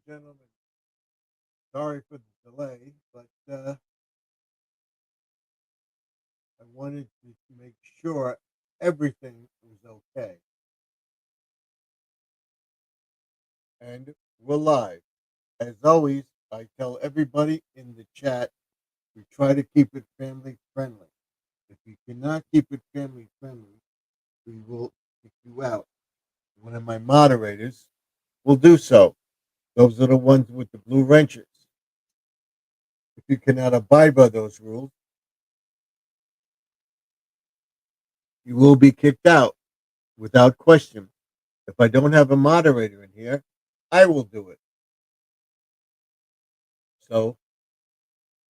gentlemen. Sorry for the delay, but I wanted to make sure everything was okay. And we're live. As always, I tell everybody in the chat we try to keep it family friendly. If you cannot keep it family friendly, we will kick you out. One of my moderators will do so. Those are the ones with the blue wrenches. If you cannot abide by those rules, you will be kicked out without question. If I don't have a moderator in here, I will do it. So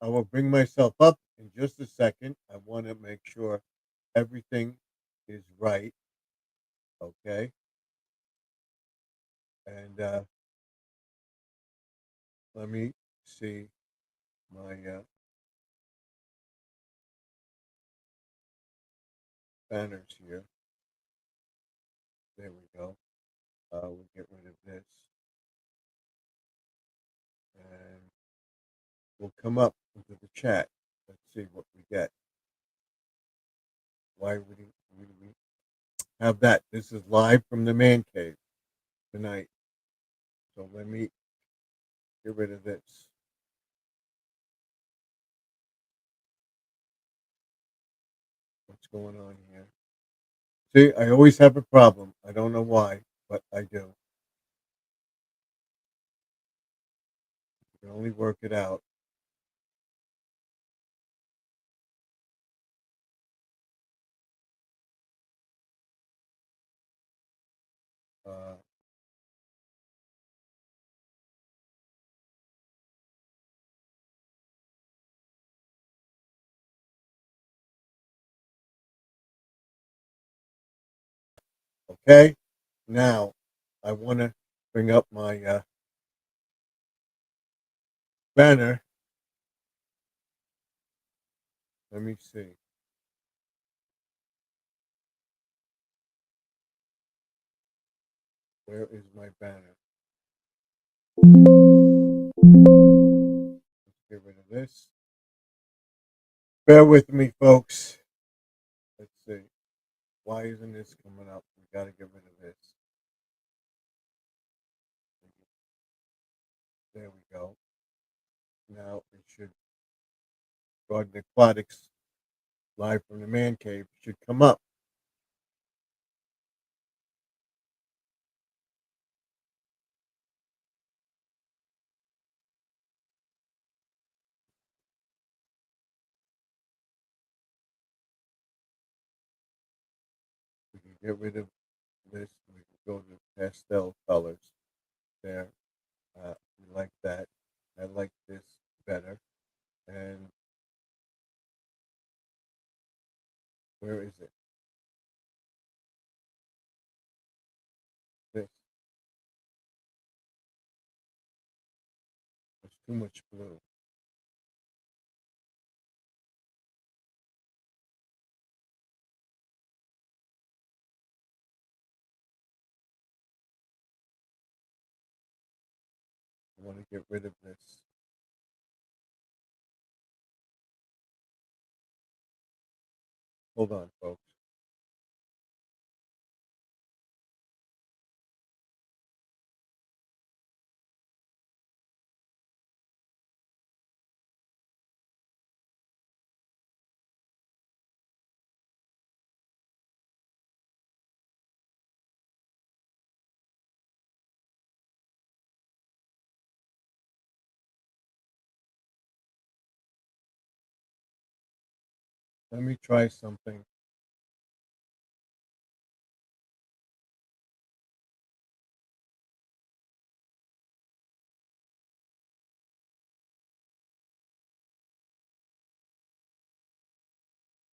I will bring myself up in just a second. I want to make sure everything is right. Okay. And let me see my banners here. There we go. We'll get rid of this. And we'll come up into the chat. Let's see what we get. Why would we have that? This is live from the man cave tonight. So let me get rid of this. What's going on here? See, I always have a problem. I don't know why, but I do. I can only work it out. Uh, okay, now I want to bring up my banner. Let me see. Where is my banner? Let's get rid of this. Bear with me, folks. Let's see. Why isn't this coming up? We got to get rid of this. There we go. Now it should. Garden Aquatics live from the man cave should come up. We can get rid of this. We can go to pastel colors. There. We like that. I like this better. And where is it? This. There's too much blue. I want to get rid of this. Hold on, folks. Let me try something.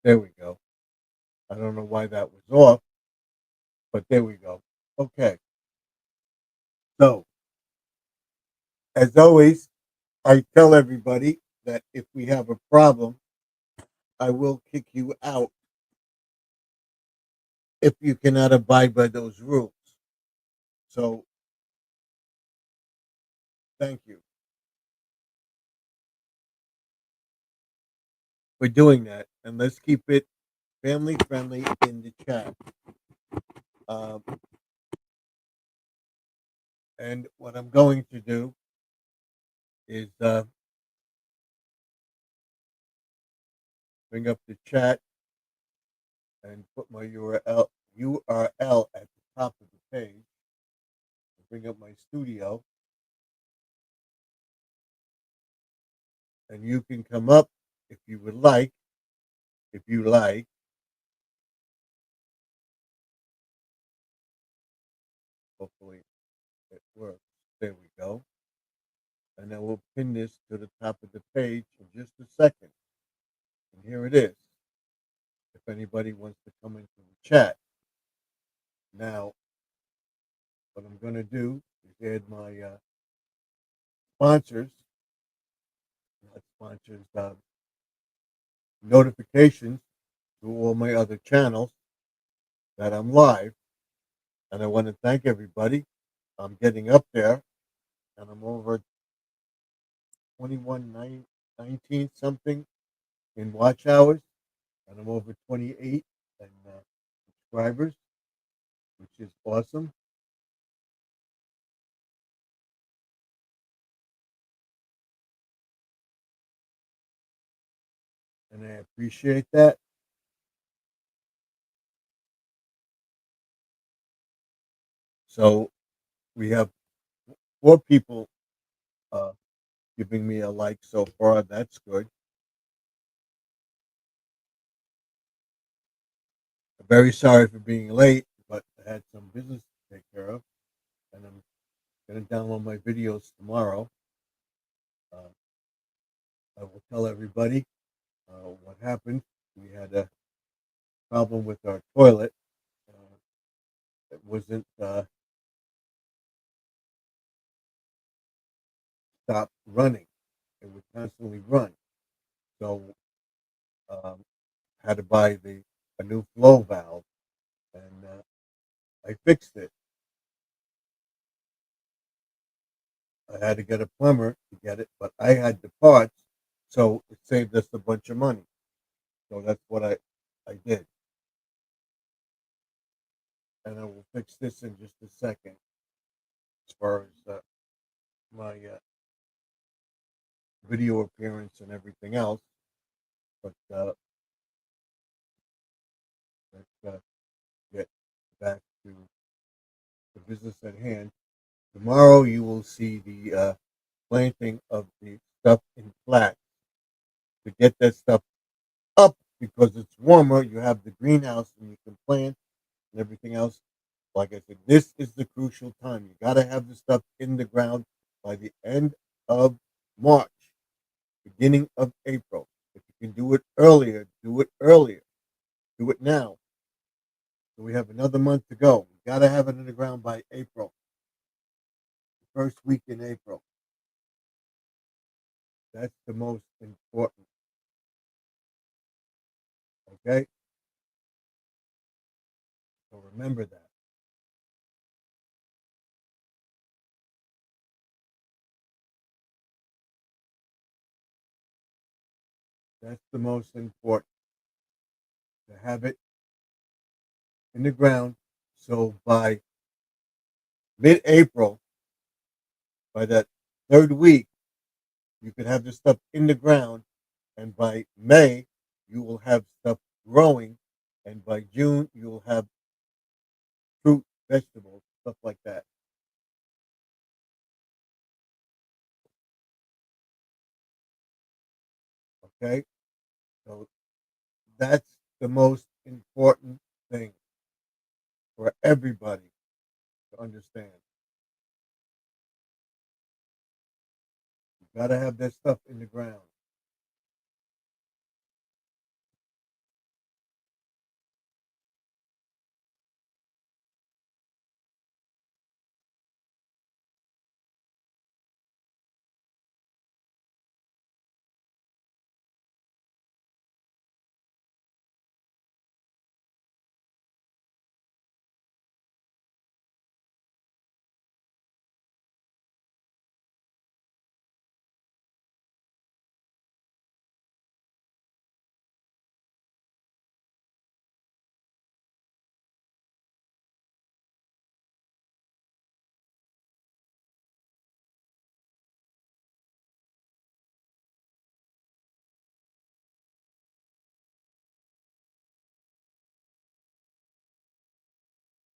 There we go. I don't know why that was off, but there we go. Okay. So, as always, I tell everybody that if we have a problem, I will kick you out if you cannot abide by those rules. So Thank you for doing that, and let's keep it family friendly in the chat. Um, and what I'm going to do is bring up the chat and put my URL at the top of the page. Bring up my studio, and you can come up if you would like. If you like, hopefully it works. There we go. And then we'll pin this to the top of the page in just a second. And here it is. If anybody wants to come into the chat. Now, what I'm going to do is add my sponsors, not sponsors, notifications to all my other channels that I'm live. And I want to thank everybody. I'm getting up there, and I'm over 19 something in watch hours, and I'm over 28 and subscribers, which is awesome. And I appreciate that. So we have 4 people uh, giving me a like so far. That's good. I'm very sorry for being late, but I had some business to take care of, and I'm going to download my videos tomorrow. Uh, I will tell everybody what happened. We had a problem with our toilet. It wasn't stopped running. It would constantly run. So had to buy a new flow valve, and I fixed it. I had to get a plumber to get it, but I had the parts, so it saved us a bunch of money. So that's what I did, and I will fix this in just a second. As far as my video appearance and everything else, but let's get back to the business at hand. Tomorrow you will see the planting of the stuff in flat. To get that stuff up because it's warmer, you have the greenhouse and you can plant and everything else. Like I said, this is the crucial time. You got to have the stuff in the ground by the end of March, beginning of April. If you can do it earlier, do it earlier. Do it now. So we have another month to go. We got to have it in the ground by April, the first week in April. That's the most important. Okay? So remember that. That's the most important. To have it in the ground. So by mid-April, by that third week, you can have this stuff in the ground, and by May, you will have stuff growing, and by June, you will have fruit, vegetables, stuff like that. Okay, so that's the most important thing for everybody to understand. You got to have that stuff in the ground.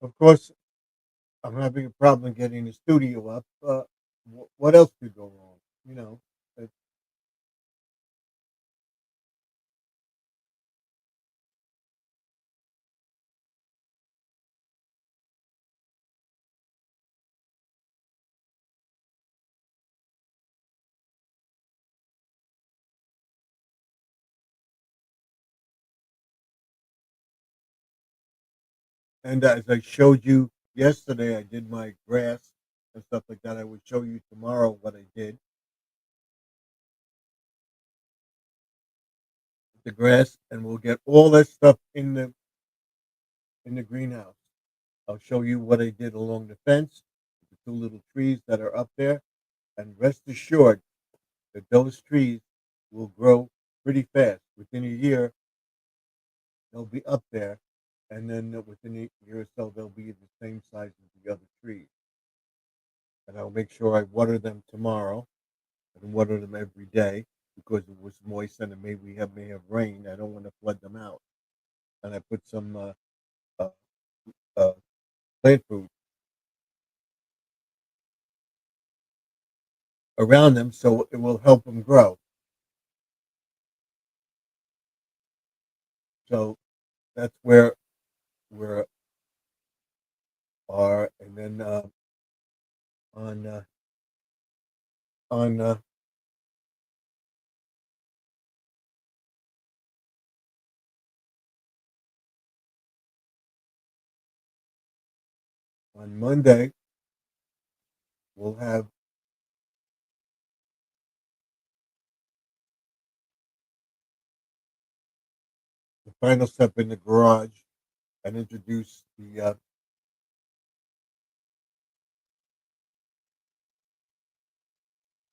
Of course, I'm having a problem getting the studio up. What else could go wrong? You know, it, and as I showed you yesterday, I did my grass and stuff like that. I would show you tomorrow what I did with the grass, and we'll get all that stuff in the greenhouse. I'll show you what I did along the fence, the two little trees that are up there, and rest assured that those trees will grow pretty fast. Within a year, they'll be up there, and then within a year or so, they'll be the same size as the other trees. And I'll make sure I water them tomorrow and water them every day because it was moist and it may have rain. I don't want to flood them out. And I put some uh, uh, plant food around them so it will help them grow. So that's where we are. And then on on on Monday, we'll have the final step in the garage and introduce the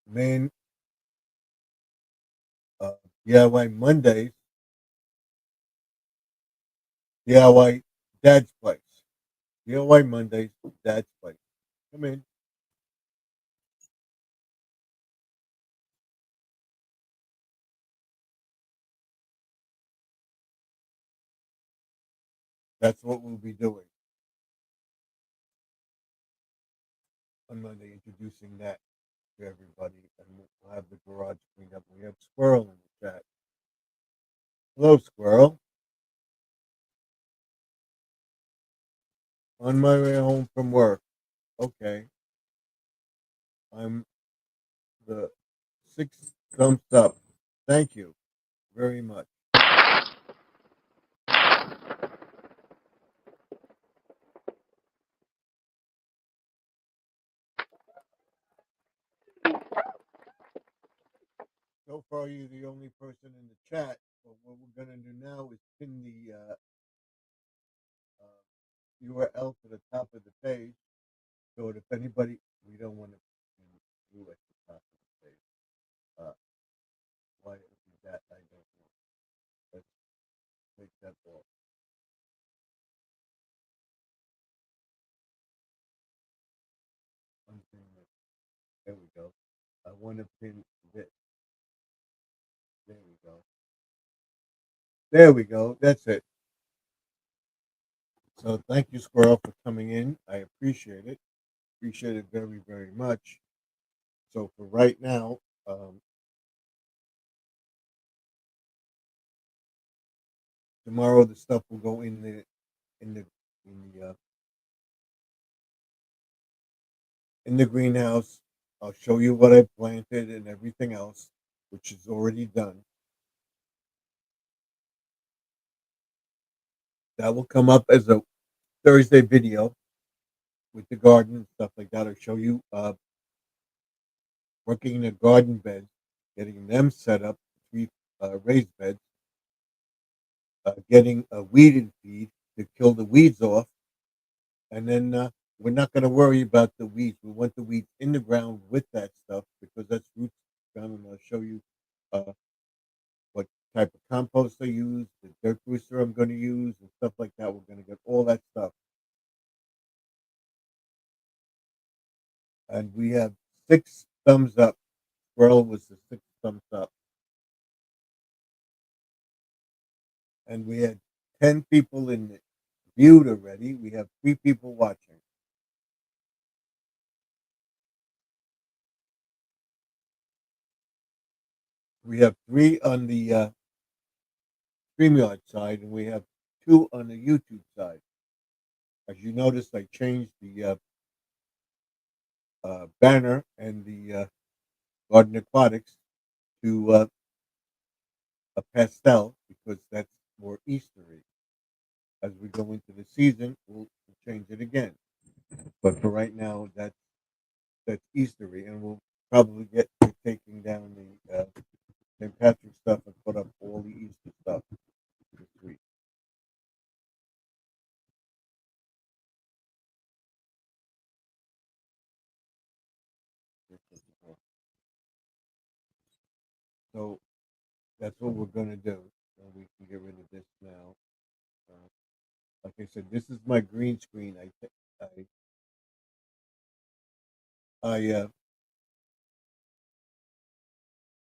main uh, DIY Mondays, DIY Dad's Place. DIY Mondays, Dad's Place. Come in. That's what we'll be doing on Monday, introducing that to everybody, and we'll have the garage cleaned up. We have Squirrel in the chat. Hello, Squirrel. On my way home from work. Okay, I'm the six thumbs up. Thank you very much. So far, you're the only person in the chat. But what we're gonna do now is pin the URL to the top of the page. So that if anybody, we don't want to pin you at the top of the page. Uh, why it would be that, I don't know. Let's take that off. Unpin it. There we go. I want to pin this. There we go. There we go. That's it. So thank you, Squirrel, for coming in. I appreciate it. Appreciate it very, very much. So for right now, tomorrow the stuff will go in the in the in the greenhouse. I'll show you what I planted and everything else, which is already done. That will come up as a Thursday video with the garden and stuff like that. I'll show you working in a garden bed, getting them set up, three raised beds, getting a weed feed to kill the weeds off, and then we're not going to worry about the weeds. We want the weeds in the ground with that stuff because that's root ground, and I'll show you uh, what type of compost I use, the dirt booster I'm going to use, and stuff like that. We're going to get all that stuff, and we have six thumbs up. Squirrel was the six thumbs up, and we had 10 people in the viewed already. We have 3 people watching. We have 3 on the StreamYard side, and we have 2 on the YouTube side. As you notice, I changed the banner and the Garden Aquatics to a pastel because that's more Eastery. As we go into the season, we'll change it again. But for right now, that's Eastery, and we'll probably get to taking down the St. Patrick's stuff and put up all the Easter stuff this week. So that's what we're gonna do. And we can get rid of this now. Uh, like I said, this is my green screen. I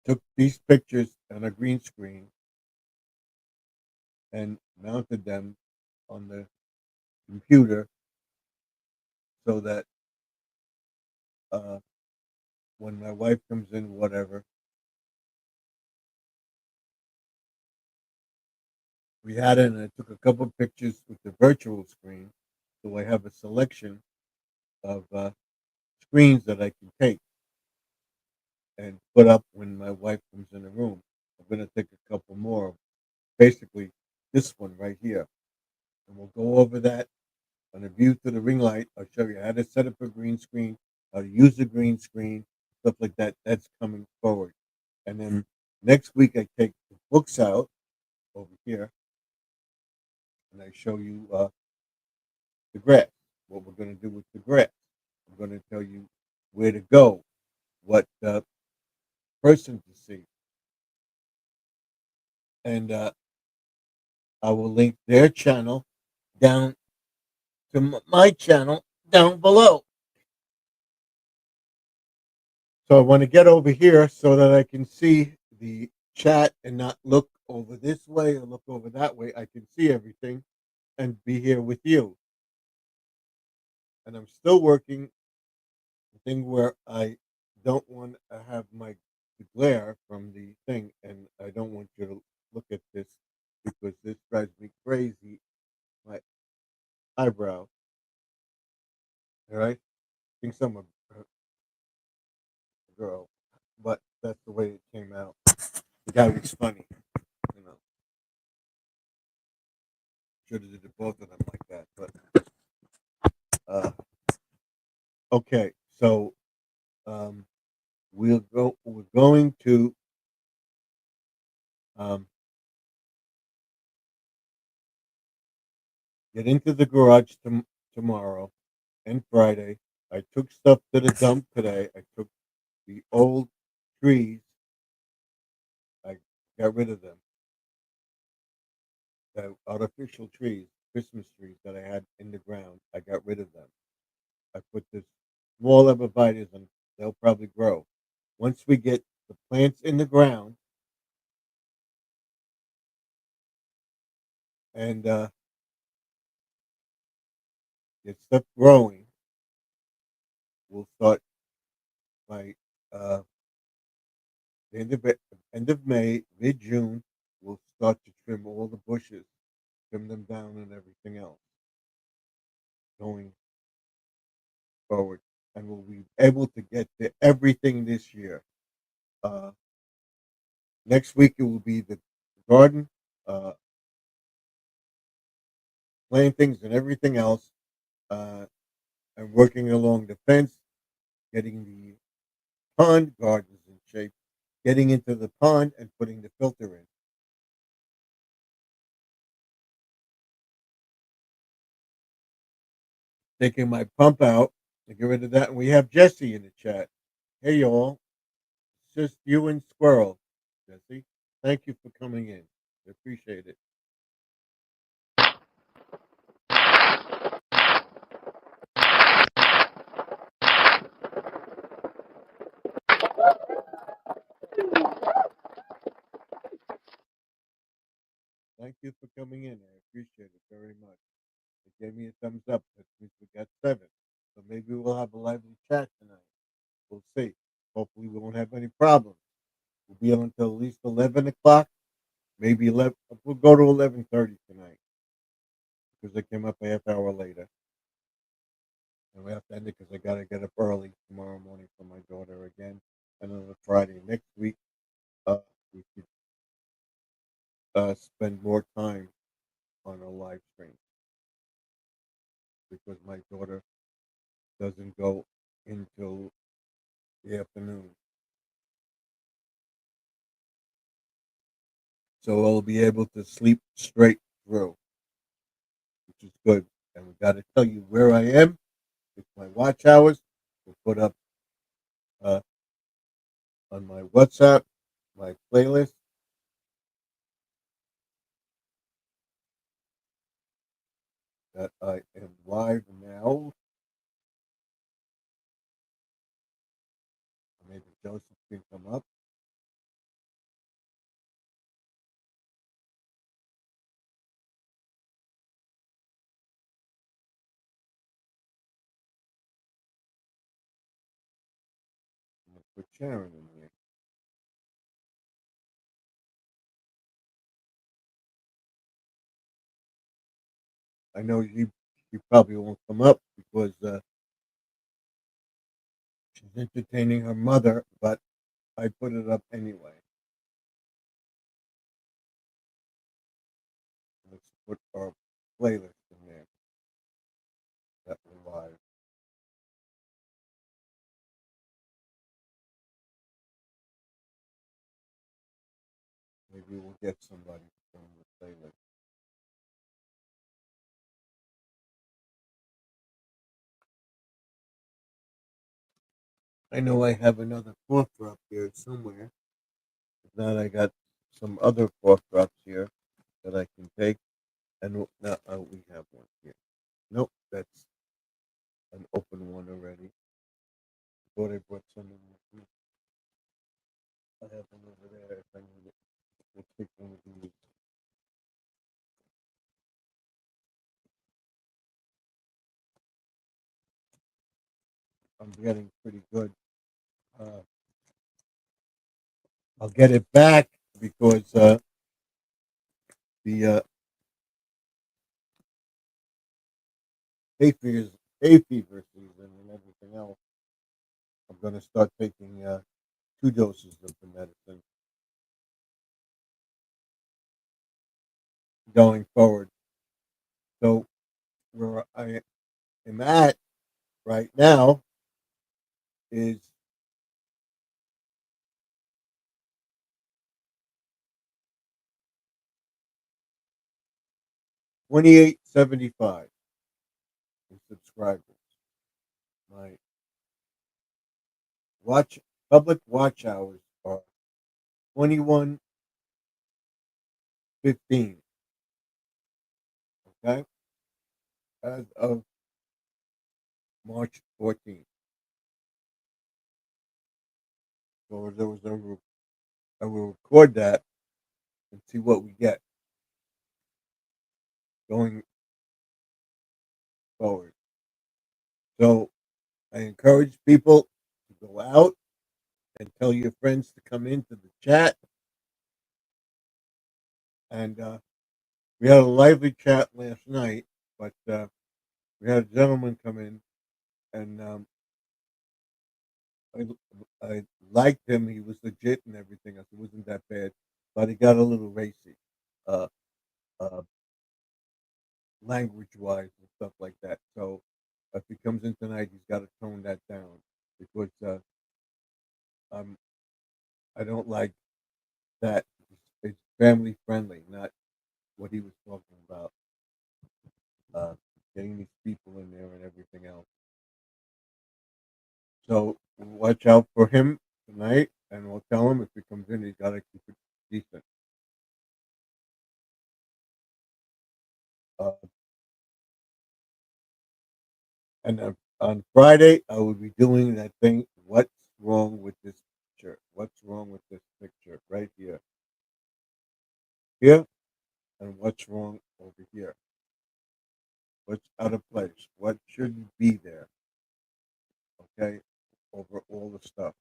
took these pictures on a green screen and mounted them on the computer so that uh, when my wife comes in, whatever, we had it, and I took a couple of pictures with the virtual screen, so I have a selection of screens that I can take and put up when my wife comes in the room. I'm going to take a couple more, basically this one right here, and we'll go over that on a view to the ring light. I'll show you how to set up a green screen, how to use the green screen, stuff like that. That's coming forward. And then next week, I take the books out over here, and I show you the grass, what we're going to do with the grass. I'm going to tell you where to go, what person to see. And I will link their channel down to my channel down below. So I want to get over here so that I can see the chat and not look over this way or look over that way. I can see everything and be here with you. And I'm still working the thing where I don't want to have my the glare from the thing, and I don't want you to look at this because this drives me crazy. My eyebrow. All right, thinks I'm a girl, but that's the way it came out. The guy was funny, you know. Should have did both of them like that, but uh, okay. So um, we'll go. We're going to um, get into the garage tomorrow and Friday. I took stuff to the dump today. I took the old trees. I got rid of them. The artificial trees, Christmas trees that I had in the ground. I got rid of them. I put this small arborvitaes and they'll probably grow. Once we get the plants in the ground and get stuff growing, we'll start by uh, the end of May, mid June. We'll start to trim all the bushes, trim them down, and everything else going forward, and we'll be able to get to everything this year. Uh, Next week it will be the garden, uh, plantings, and everything else. And working along the fence, getting the pond gardens in shape, getting into the pond and putting the filter in. Taking my pump out to get rid of that. And we have Jesse in the chat. Hey, y'all. It's just you and Squirrel, Jesse. Thank you for coming in. I appreciate it. Thank you for coming in. I appreciate it very much. They gave me a thumbs up. That means we got 7. So maybe we'll have a lively chat tonight. We'll see. Hopefully, we won't have any problems. We'll be on until at least 11 o'clock. Maybe 11. We'll go to 11:30 tonight because I came up a half hour later, and we have to end it because I got to get up early tomorrow morning for my daughter again, and on a Friday next week. Uh, we could spend more time on a live stream because my daughter doesn't go until the afternoon. So I'll be able to sleep straight through, which is good. And we got to tell you where I am with my watch hours. We'll put up uh, on my WhatsApp my playlist that I am live now. Maybe Joseph can come up. I'm gonna put Sharon in here. I know she probably won't come up because she's entertaining her mother, but I put it up anyway. Let's put our playlist in there that we're live. Maybe we'll get somebody from the playlist. I know I have another cough drop here somewhere. If not, I got some other cough drops here that I can take. And now we have one here. Nope, that's an open one already. Thought I brought some in with me. I have one over there if I need it. We'll take one of these. I'm getting pretty good. Uh, I'll get it back because the hay fever, hay fever season and everything else. I'm going to start taking 2 doses of the medicine going forward. So where I am at right now is 2875 in subscribers. My watch public watch hours are 21:15. Okay, as of March 14th. So there was I will record that and see what we get going forward. So I encourage people to go out and tell your friends to come into the chat. And we had a lively chat last night, but we had a gentleman come in, and I, I liked him. He was legit and everything else. It wasn't that bad, but he got a little racy, uh, uh, language wise and stuff like that. So if he comes in tonight, he's got to tone that down because um, I don't like that. It's family friendly, not what he was talking about. Uh, Getting these people in there and everything else. So watch out for him tonight, and we'll tell him if he comes in, he's got to keep it decent. Uh, and on Friday, I will be doing that thing. What's wrong with this picture? What's wrong with this picture? Right here, here, and what's wrong over here? What's out of place? What shouldn't be there? Okay, over all the stuff.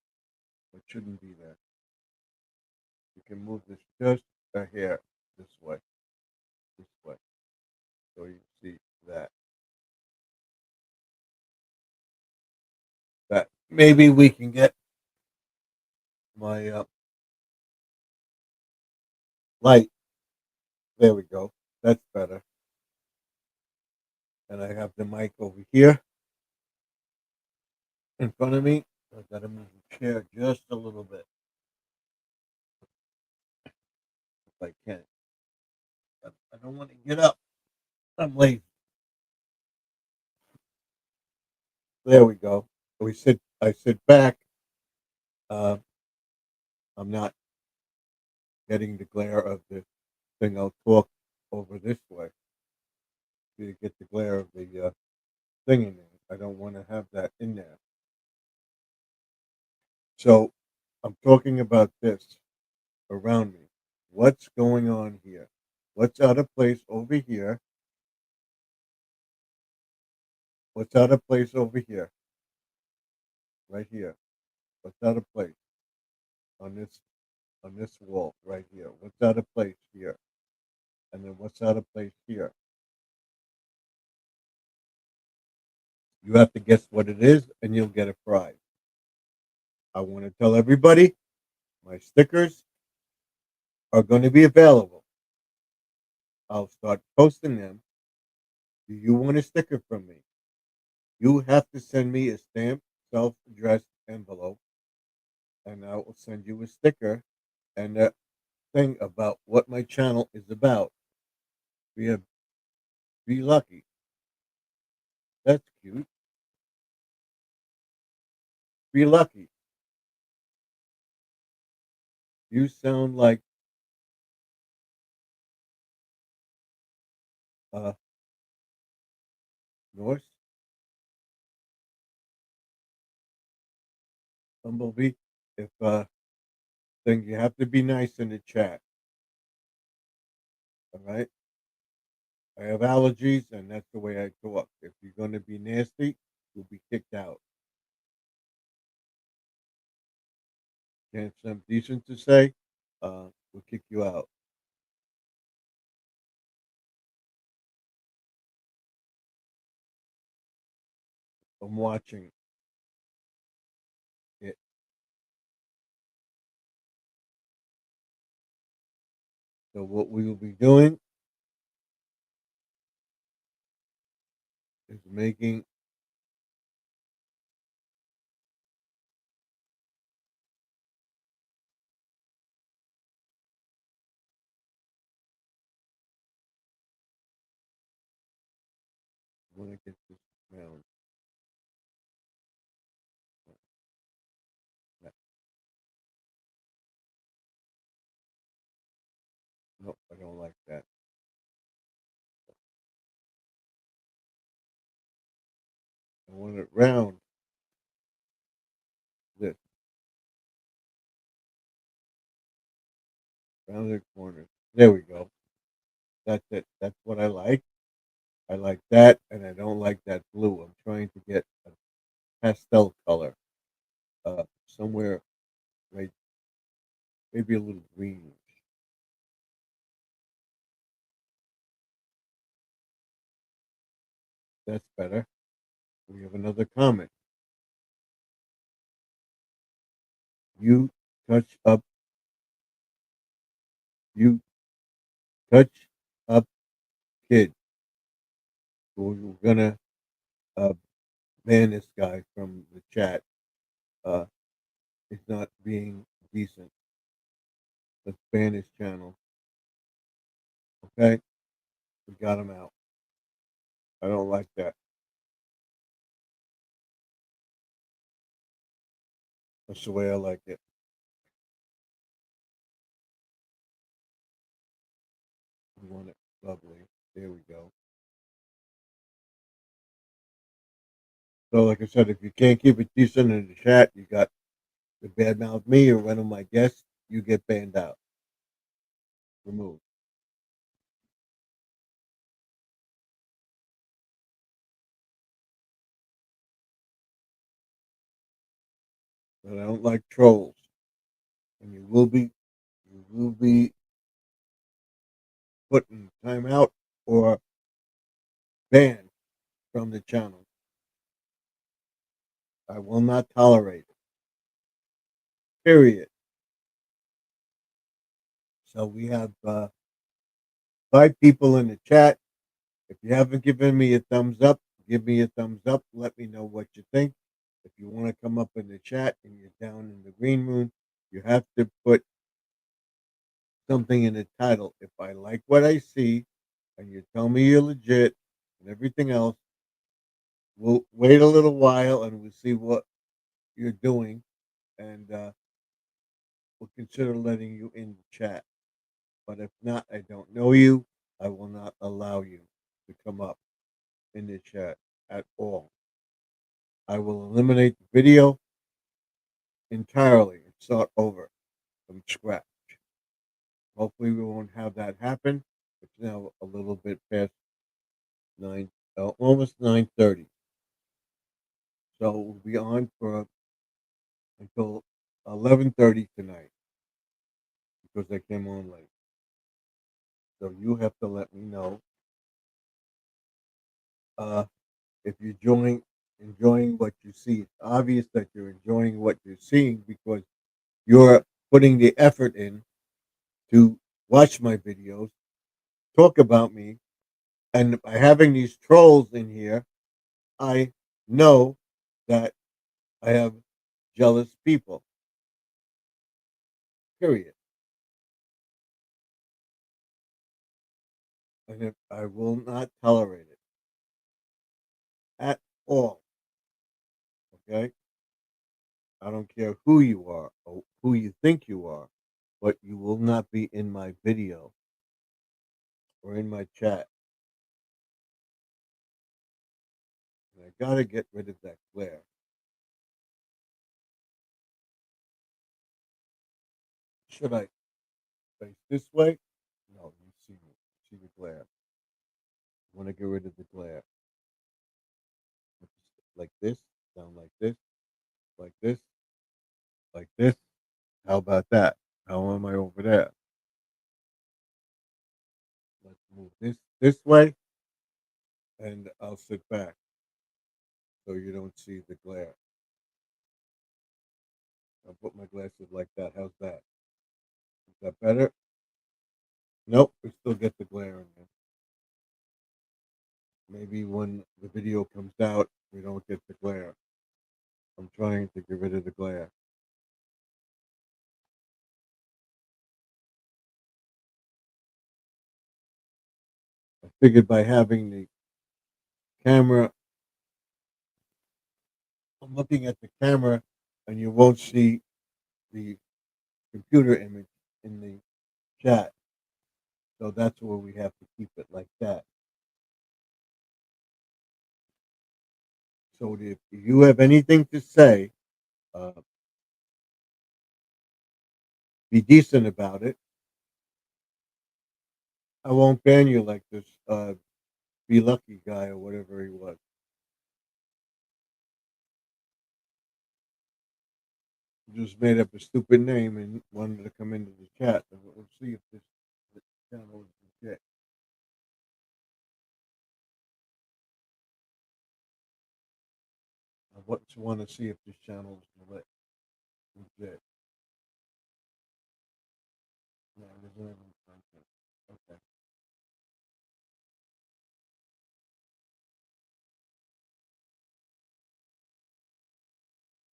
What shouldn't be there? You can move this just a hair this way, so you see that. That maybe we can get my light. There we go. That's better. And I have the mic over here in front of me. I gotta move the chair just a little bit if I can. I don't want to get up. I'm late. There we go. I sit back. Uh, I'm not getting the glare of the thing. I'll talk over this way. So you get the glare of the thing in there. I don't want to have that in there. So I'm talking about this around me. What's going on here? What's out of place over here? What's out of place over here? Right here. What's out of place on this wall right here? What's out of place here? And then what's out of place here? You have to guess what it is, and you'll get a prize. I want to tell everybody my stickers are going to be available. I'll start posting them. Do you want a sticker from me? You have to send me a stamped, self-addressed envelope, and I will send you a sticker and a thing about what my channel is about. Be lucky. That's cute. Be lucky. You sound like uh Norse Bumblebee. If then you have to be nice in the chat. All right. I have allergies, and that's the way I talk. If you're going to be nasty, you'll be kicked out. Can't something decent to say, we'll kick you out. I'm watching it. So what we will be doing is making when I get this round. No, I don't like that. I want it round. This rounded corners. There we go. That's it. That's what I like. I like that, and I don't like that blue. I'm trying to get a pastel color, somewhere right, maybe a little greenish. That's better. We have another comment. You touch up. You touch up, kid. We're gonna uh, ban this guy from the chat. Uh, he's not being decent. Let's ban his channel. Okay, we got him out. I don't like that. That's the way I like it. We want it lovely. There we go. So, like I said, if you can't keep it decent in the chat, you got to badmouth me or one of my guests, you get banned out, removed. but I don't like trolls, and you will be put in timeout or banned from the channel. I will not tolerate it. Period. So we have 5 people in the chat. If you haven't given me a thumbs up, give me a thumbs up. Let me know what you think. If you want to come up in the chat and you're down in the green room, you have to put something in the title. If I like what I see and you tell me you're legit and everything else, we'll wait a little while and we'll see what you're doing, and we'll consider letting you in the chat. But if not, I don't know you. I will not allow you to come up in the chat at all. I will eliminate the video entirely and start over from scratch. Hopefully, we won't have that happen. It's now a little bit past 9, almost 9:30. So we'll be on for until 11:30 tonight because I came on late. So you have to let me know uh, if you're enjoying what you see. It's obvious that you're enjoying what you're seeing because you're putting the effort in to watch my videos, talk about me, and by having these trolls in here, I know that I have jealous people. Period. And if I will not tolerate it at all. Okay? I don't care who you are or who you think you are, but you will not be in my video or in my chat. And I gotta get rid of that glare. Should I face this way? No, you see me. See the glare. I want to get rid of the glare. Like this, down like this, like this, like this. How about that? How am I over there? Let's move this way, and I'll sit back so you don't see the glare. I'll put my glasses like that. How's that? Is that better? Nope, we still get the glare in there. Maybe when the video comes out, we don't get the glare. I'm trying to get rid of the glare. I figured by having the camera, I'm looking at the camera, and you won't see the computer image in the chat. So that's where we have to keep it like that. So if you have anything to say, uh, be decent about it. I won't ban you like this Be Lucky guy or whatever he was. He just made up a stupid name and wanted to come into the chat. And we'll see if this channel is legit. I want to see if this channel is legit. No, there's not even content. Okay.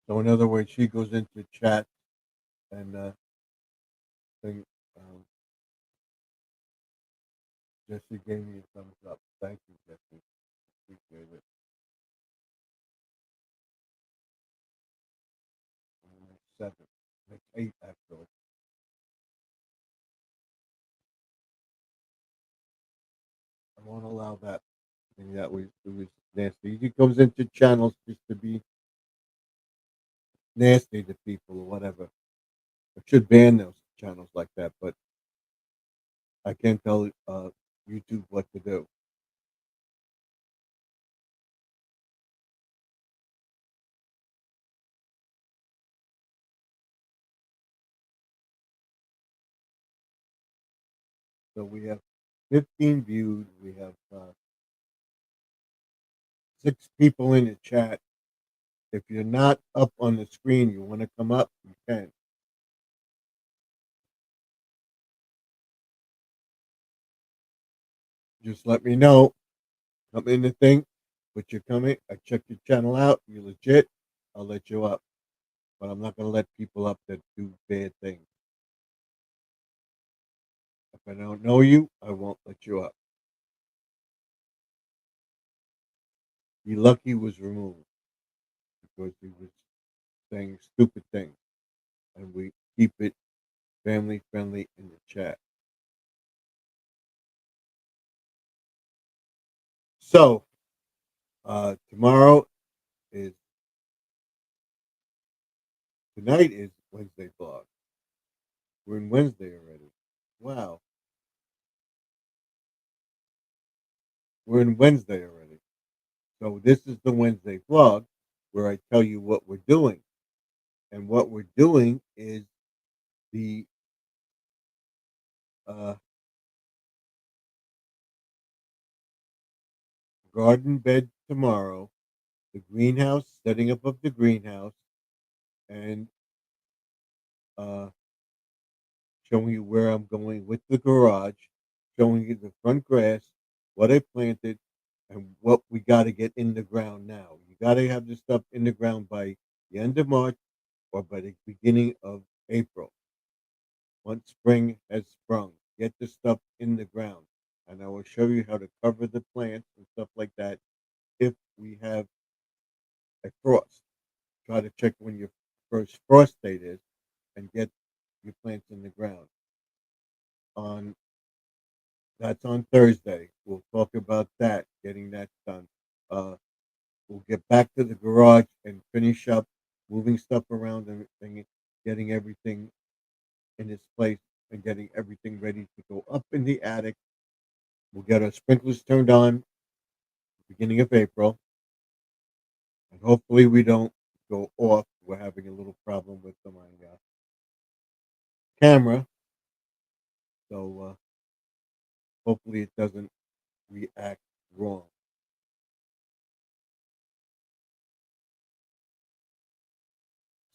So in other words, she goes into chat and thing. Jesse gave me a thumbs up. Thank you, Jesse. Appreciate it. That's 7. That's 8 actually. I won't allow that. And that was it was nasty. He comes into channels just to be nasty to people or whatever. I should ban those channels like that, but I can't tell YouTube what to do. So we have 15 views. We have 6 people in the chat. If you're not up on the screen, you want to come up, you can. Just let me know. Come in the thing, put your comment. I check your channel out. You're legit. I'll let you up. But I'm not going to let people up that do bad things. If I don't know you, I won't let you up. Be Lucky was removed because he was saying stupid things. And we keep it family friendly in the chat. So, tonight is Wednesday vlog. We're in Wednesday already. Wow. We're in Wednesday already. So this is the Wednesday vlog where I tell you what we're doing. And what we're doing is the uh, garden bed tomorrow, the greenhouse, setting up of the greenhouse, and uh, showing you where I'm going with the garage, showing you the front grass, what I planted, and what we got to get in the ground now. You got to have this stuff in the ground by the end of March or by the beginning of April. Once spring has sprung, get the stuff in the ground. And I will show you how to cover the plants and stuff like that if we have a frost. Try to check when your first frost date is and get your plants in the ground. On That's on Thursday. We'll talk about that, getting that done. We'll get back to the garage and finish up moving stuff around and getting everything in its place and getting everything ready to go up in the attic. We'll get our sprinklers turned on beginning of April, and hopefully we don't go off. We're having a little problem with my camera, so hopefully it doesn't react wrong.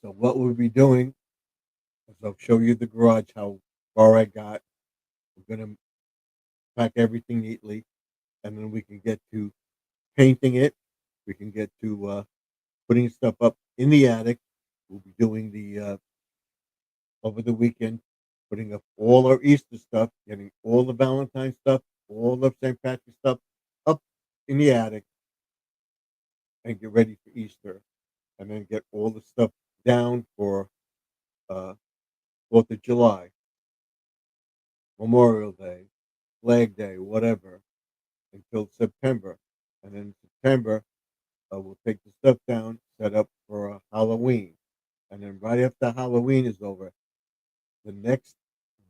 So what we'll be doing is I'll show you the garage, how far I got. We're gonna pack everything neatly, and then we can get to painting it. We can get to putting stuff up in the attic. We'll be doing the over the weekend, putting up all our Easter stuff, getting all the Valentine stuff, all the St. Patrick stuff up in the attic, and get ready for Easter, and then get all the stuff down for uh, 4th of July, Memorial Day, Flag Day, whatever, until September. And then in September, we'll take the stuff down, set up for Halloween. And then right after Halloween is over, the next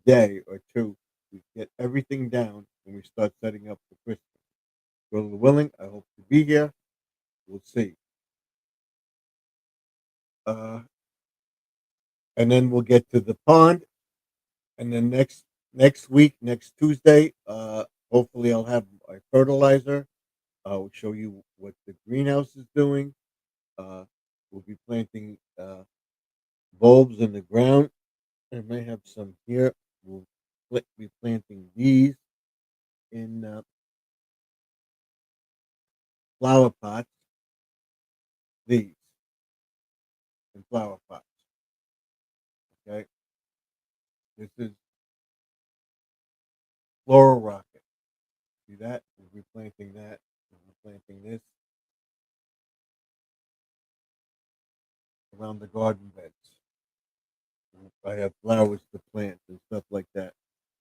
day or two, we get everything down and we start setting up for Christmas. God willing, I hope to be here. We'll see. Uh, and then we'll get to the pond. And then next week, next Tuesday, hopefully I'll have my fertilizer. I'll show you what the greenhouse is doing. Uh, we'll be planting bulbs in the ground. I may have some here. We'll be planting these in flower pots. These in flower pots. Okay. This is floral rocket. See that? We'll be planting that. We'll be planting this around the garden beds. I have flowers to plant and stuff like that.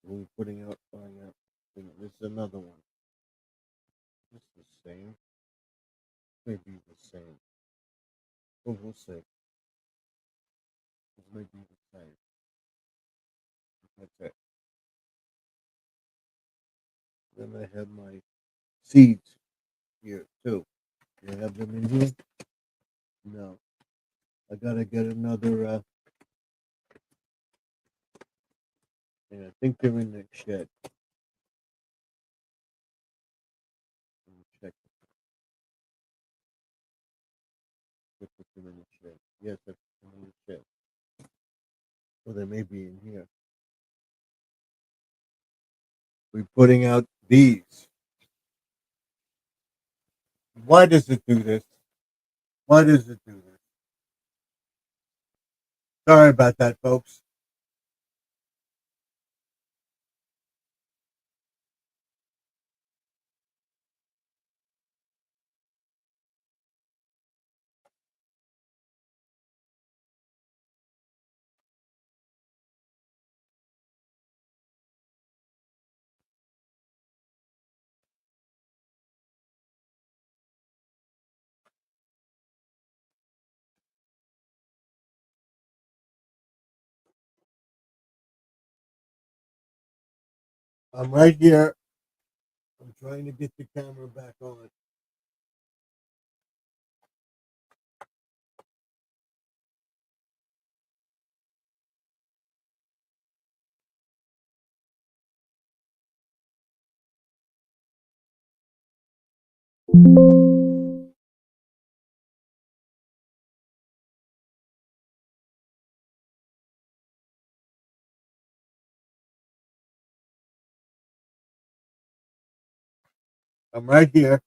We'll be putting out. This is another one. This is the same. Maybe the same. Oh, we'll see. This may be the same. That's it. Then I have my seeds here too. Do I have them in here? No. I gotta get another. And I think they're in the shed. Yes, that's in the shed. Or they may be in here. We're putting out these. Why does it do this? Why does it do this? Sorry about that, folks. I'm right here. I'm trying to get the camera back on. I'm right here.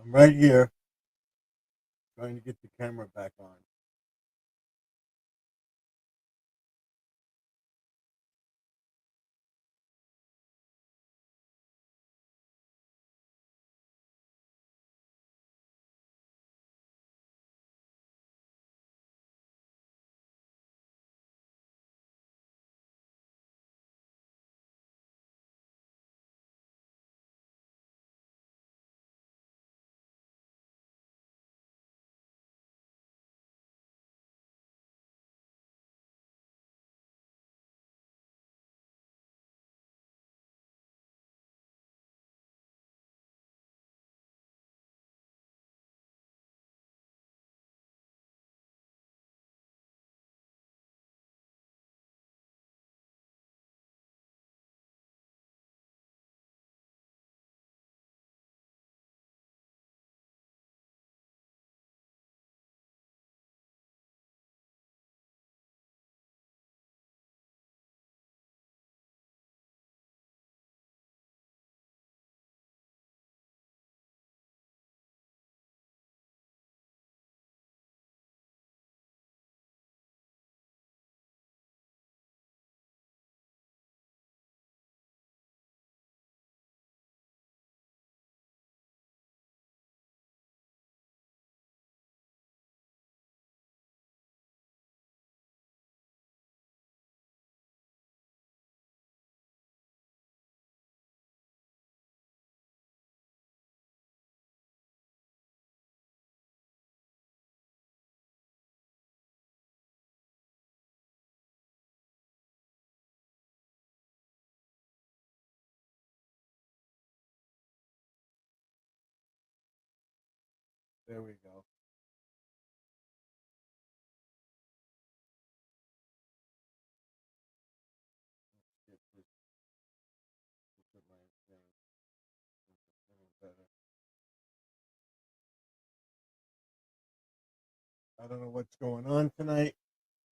I'm right here. Trying to get the camera back on. There we go. Get this at my better. I don't know what's going on tonight,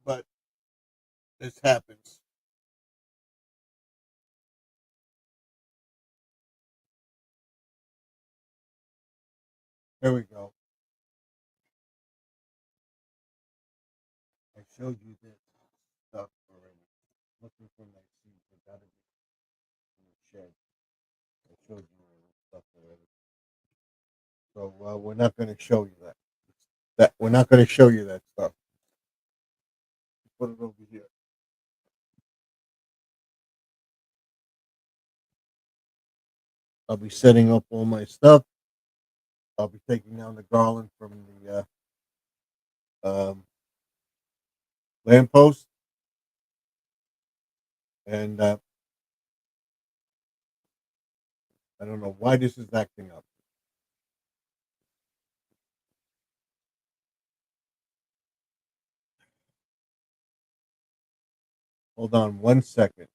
but this happens. There we go. I showed you this stuff already. Looking for my seeds. I gotta be in the shed. I showed you all this stuff already. So we're not going to show you that. That we're not going to show you that stuff. Put it over here. I'll be setting up all my stuff. I'll be taking down the garland from the lamppost, and I don't know why this is acting up. Hold on 1 second.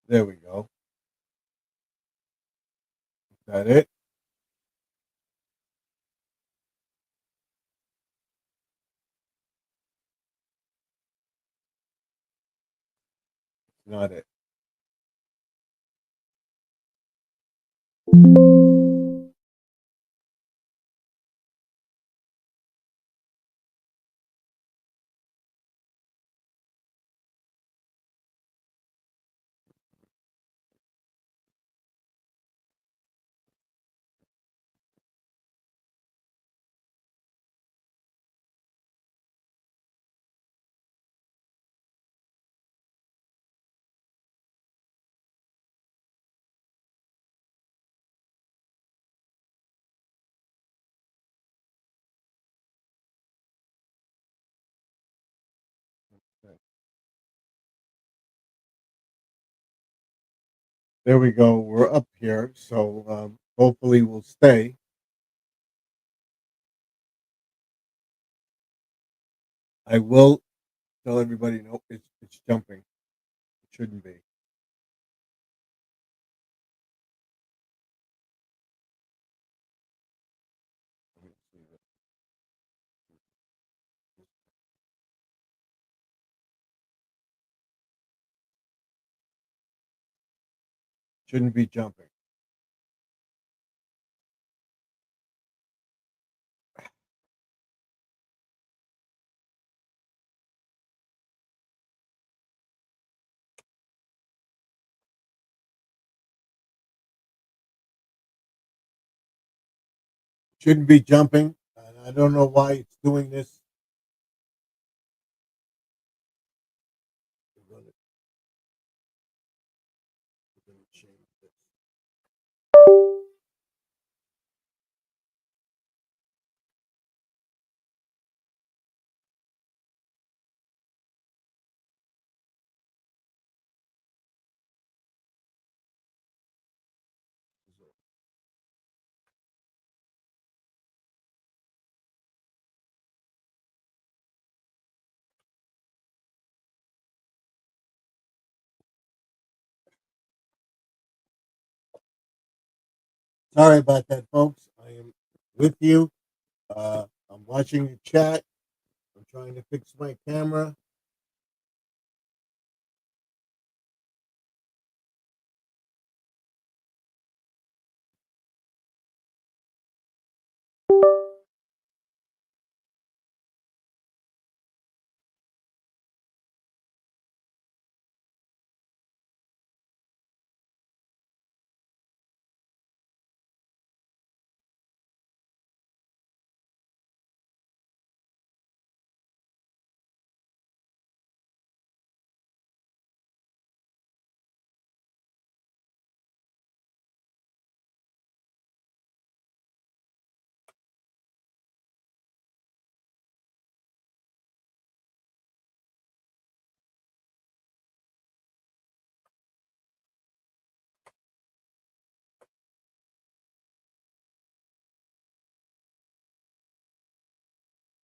There we go. Is that it? Not it. There we go. We're up here, so hopefully we'll stay. I will tell everybody, no, it's jumping. It shouldn't be. Let me see that. Shouldn't be jumping. Shouldn't be jumping. And I don't know why it's doing this. We're gonna change this. Sorry about that, folks. I am with you. I'm watching the chat. I'm trying to fix my camera.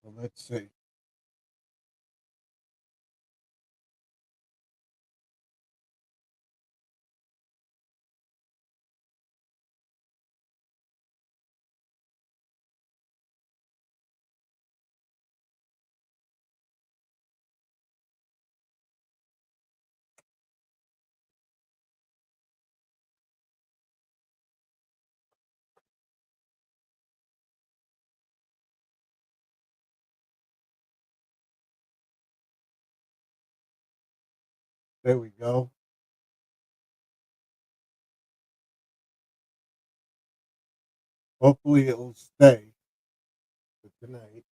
Well, let's see. There we go. Hopefully it'll stay for tonight.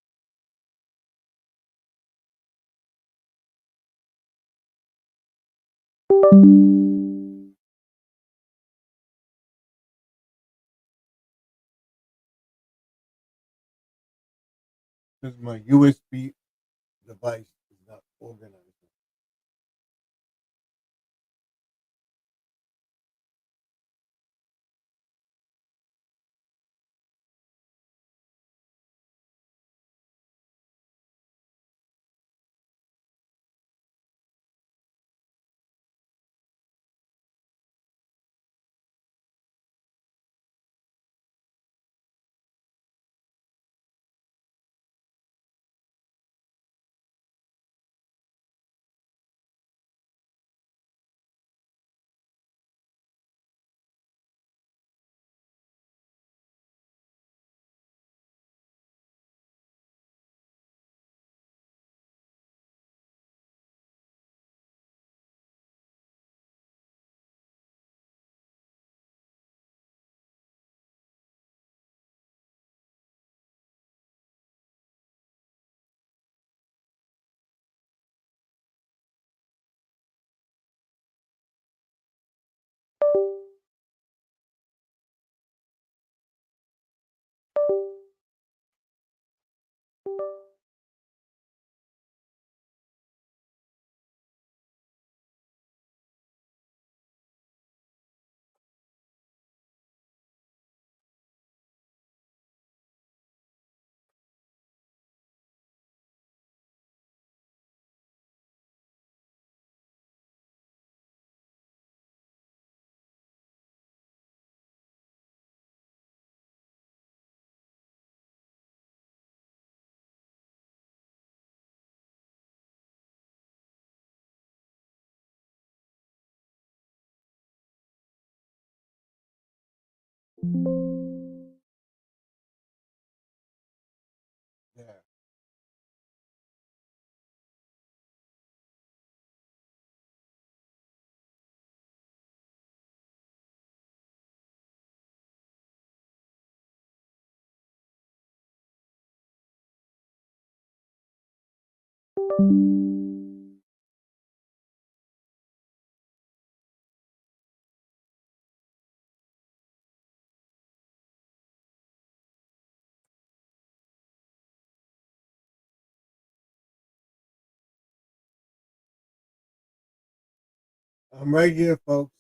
Because my USB device is not organized. There. I'm right here, folks.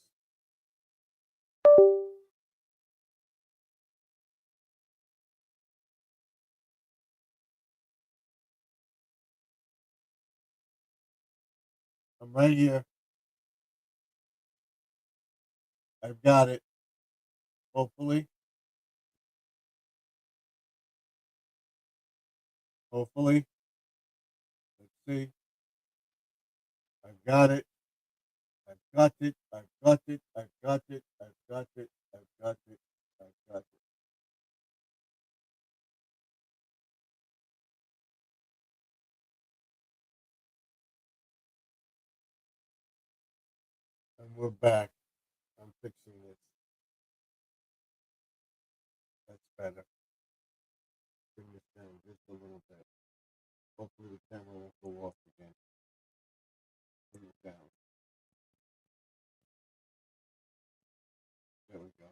I'm right here. I've got it. Hopefully. Hopefully. Let's see. I've got it. I've got it. I've got it. I've got it. I've got it. I've got it. I've got it. And we're back. I'm fixing this. That's better. Bring this down just a little bit. Hopefully the camera won't go off again. Bring it down. There we go.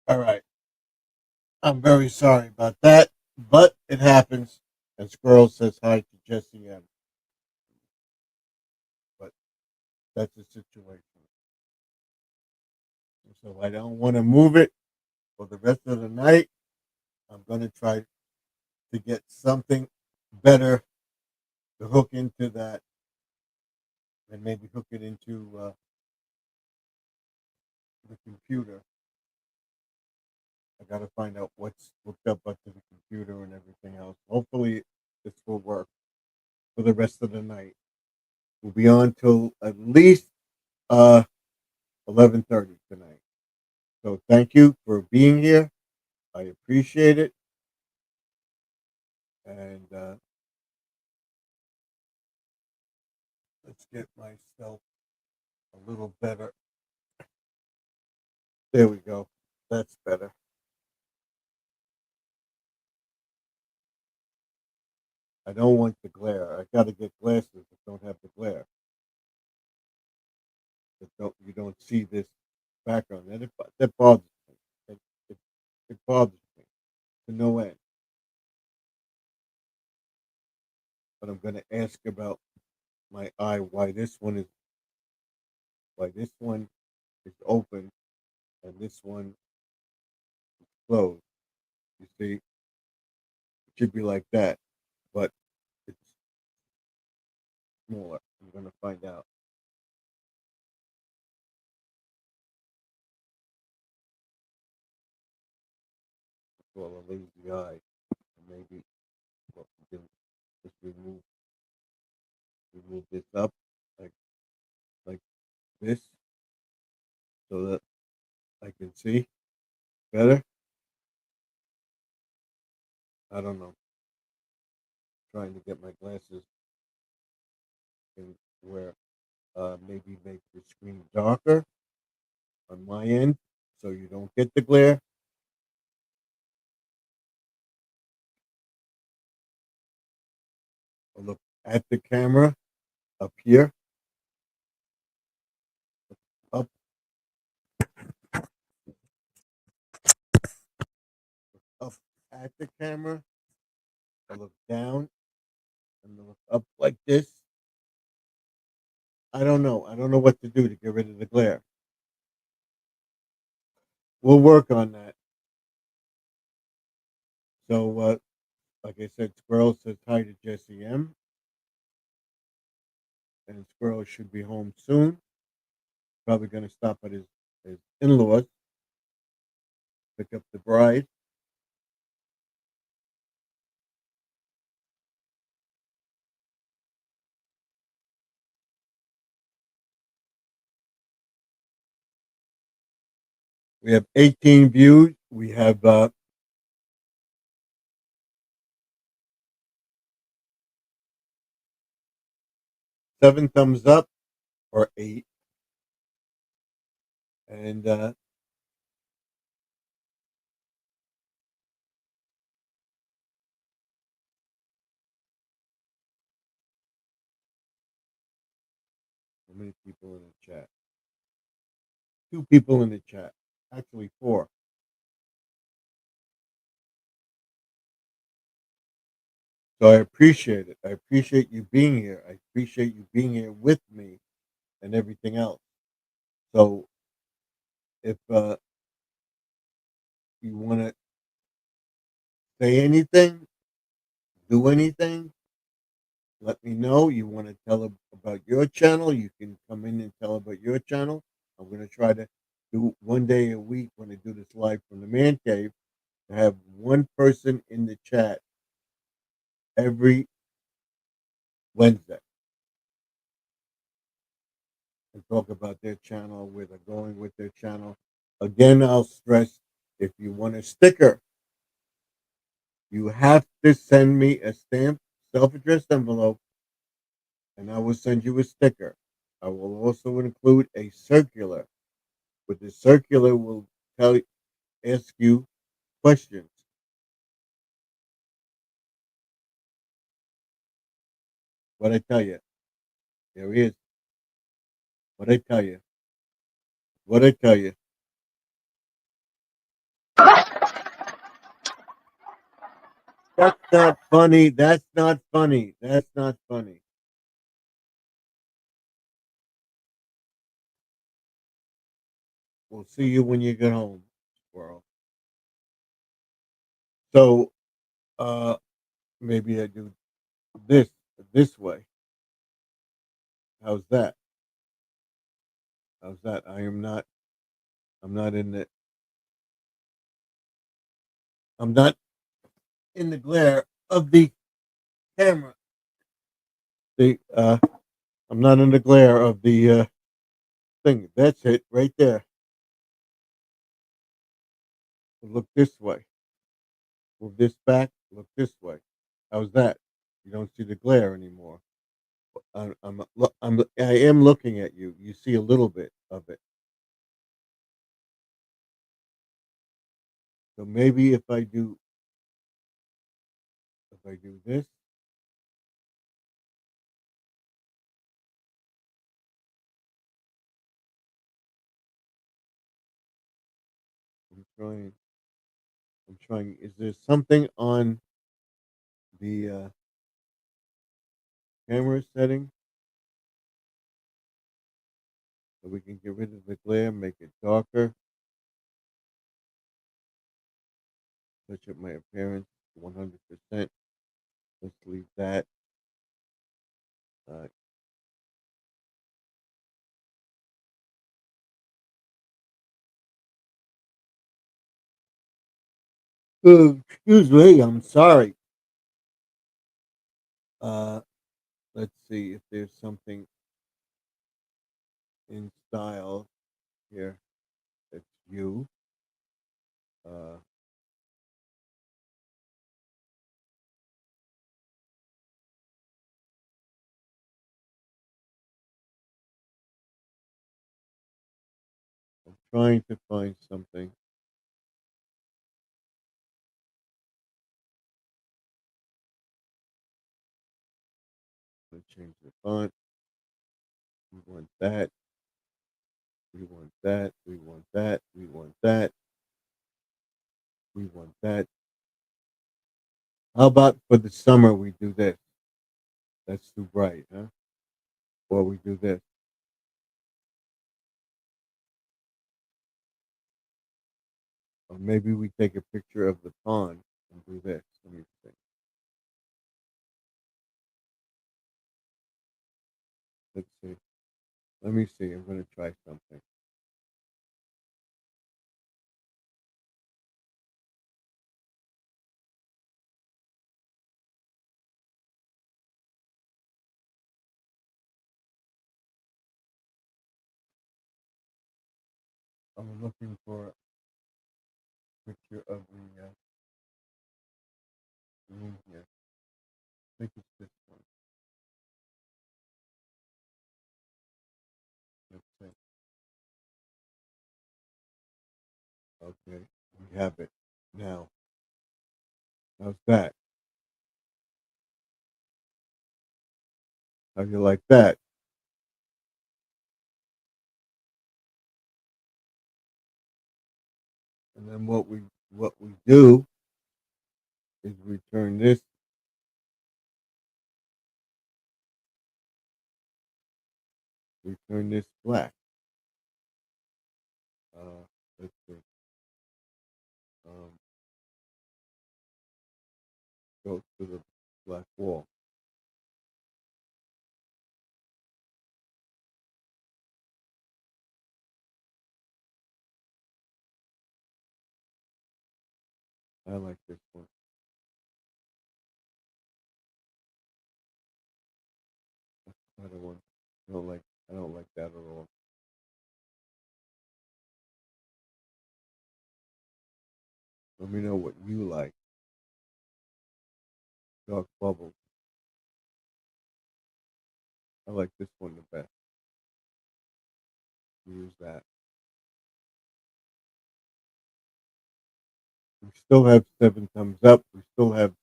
All right. I'm very sorry about that, but it happens. And Squirrel says hi to Jesse M. But that's the situation. So I don't want to move it for the rest of the night. I'm going to try to get something better to hook into that and maybe hook it into the computer. I got to find out what's hooked up to the computer and everything else. Hopefully, this will work for the rest of the night. We'll be on till at least 11:30 tonight. So thank you for being here. I appreciate it, and let's get myself a little better. There we go. That's better. I don't want the glare. I gotta get glasses that don't have the glare. That don't you don't see this background. That bothers me. It, it, it bothers me to no end. But I'm gonna ask about my eye. Why this one is open and this one closed. You see, it should be like that, but it's smaller. I'm gonna find out. Well, a lazy eye. Maybe what we do is remove this up like like this so that I can see better. I don't know. Trying to get my glasses in where maybe make the screen darker on my end so you don't get the glare. Or look at the camera up here, up up at the camera. I look down and look up like this. I don't know. I don't know what to do to get rid of the glare. We'll work on that. So, like I said, Squirrel says hi to Jesse M. And Squirrel should be home soon. Probably going to stop at his in laws, pick up the bride. We have 18 views. We have 7 thumbs up or 8. And how many people in the chat? 2 people in the chat. Actually, 4. So I appreciate it. I appreciate you being here. I appreciate you being here with me and everything else. So if you want to say anything, do anything, let me know. You want to tell about your channel, you can come in and tell about your channel. I'm going to try to do one day a week when I do this live from the man cave to have one person in the chat every Wednesday and talk about their channel, where they're going with their channel. Again, I'll stress, if you want a sticker, you have to send me a stamped self-addressed envelope and I will send you a sticker. I will also include a circular. With the circular will tell ask you questions. What I tell you. There he is. What I tell you. What I tell you. That's not funny. That's not funny. That's not funny. We'll see you when you get home, squirrel. So maybe I do this this way. How's that? How's that? I'm not in the I'm not in the glare of the camera. The I'm not in the glare of the thing. That's it right there. Look this way. Move this back. Look this way. How's that? You don't see the glare anymore. I am looking at you. You see a little bit of it. So maybe if I do this, I'm trying. I'm trying. Is there something on the camera setting so we can get rid of the glare, make it darker, touch up my appearance 100%? Let's leave that. Uh, excuse me. I'm sorry. Uh, let's see if there's something in style here. That's you. Uh, I'm trying to find something. I'm gonna change the font. We want that. We want that. We want that. We want that. We want that. How about for the summer we do this? That's too bright, huh? Or we do this. Or maybe we take a picture of the pond and do this. Let me see. Let's see. Let me see. I'm gonna try something. I'm looking for a picture of the room here. I think it's this one. Let's see. Okay, we have it now. How's that? How do you like that? And then what we do is we turn this black. Let's see. Um, go to the black wall. I like this one. I don't want. I don't like. I don't like that at all. Let me know what you like. Dark bubbles. I like this one the best. Use that. We still have 7 thumbs up. We still have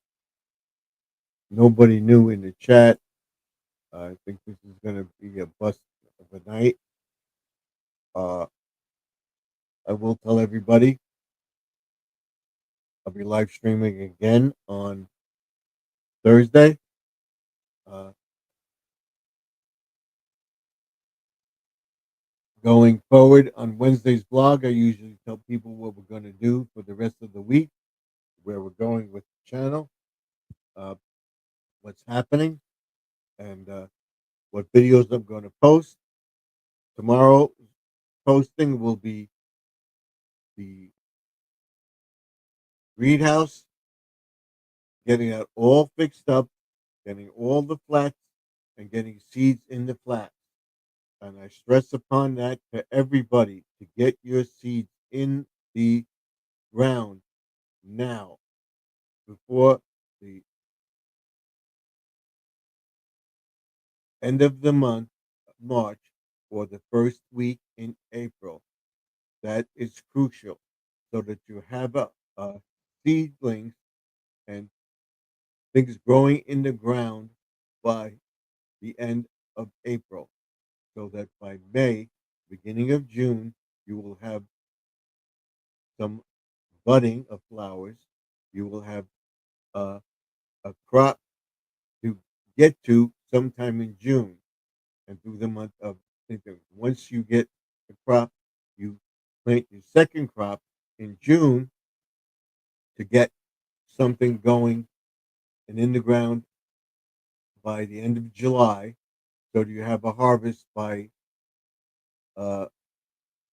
nobody new in the chat. I think this is going to be a bust of a night. Uh, I will tell everybody I'll be live streaming again on Thursday. Uh, Going forward on Wednesday's blog, I usually tell people what we're going to do for the rest of the week, where we're going with the channel, uh, what's happening, and what videos I'm going to post. Tomorrow, posting will be the greenhouse, getting that all fixed up, getting all the flats, and getting seeds in the flats. And I stress upon that to everybody to get your seeds in the ground now before the end of the month, March, or the first week in April. That is crucial so that you have uh, seedlings and things growing in the ground by the end of April, so that by May, beginning of June, you will have some budding of flowers. You will have uh, a crop to get to sometime in June and through the month of April. Once you get the crop, you plant your second crop in June to get something going and in the ground by the end of July. So you have a harvest by uh,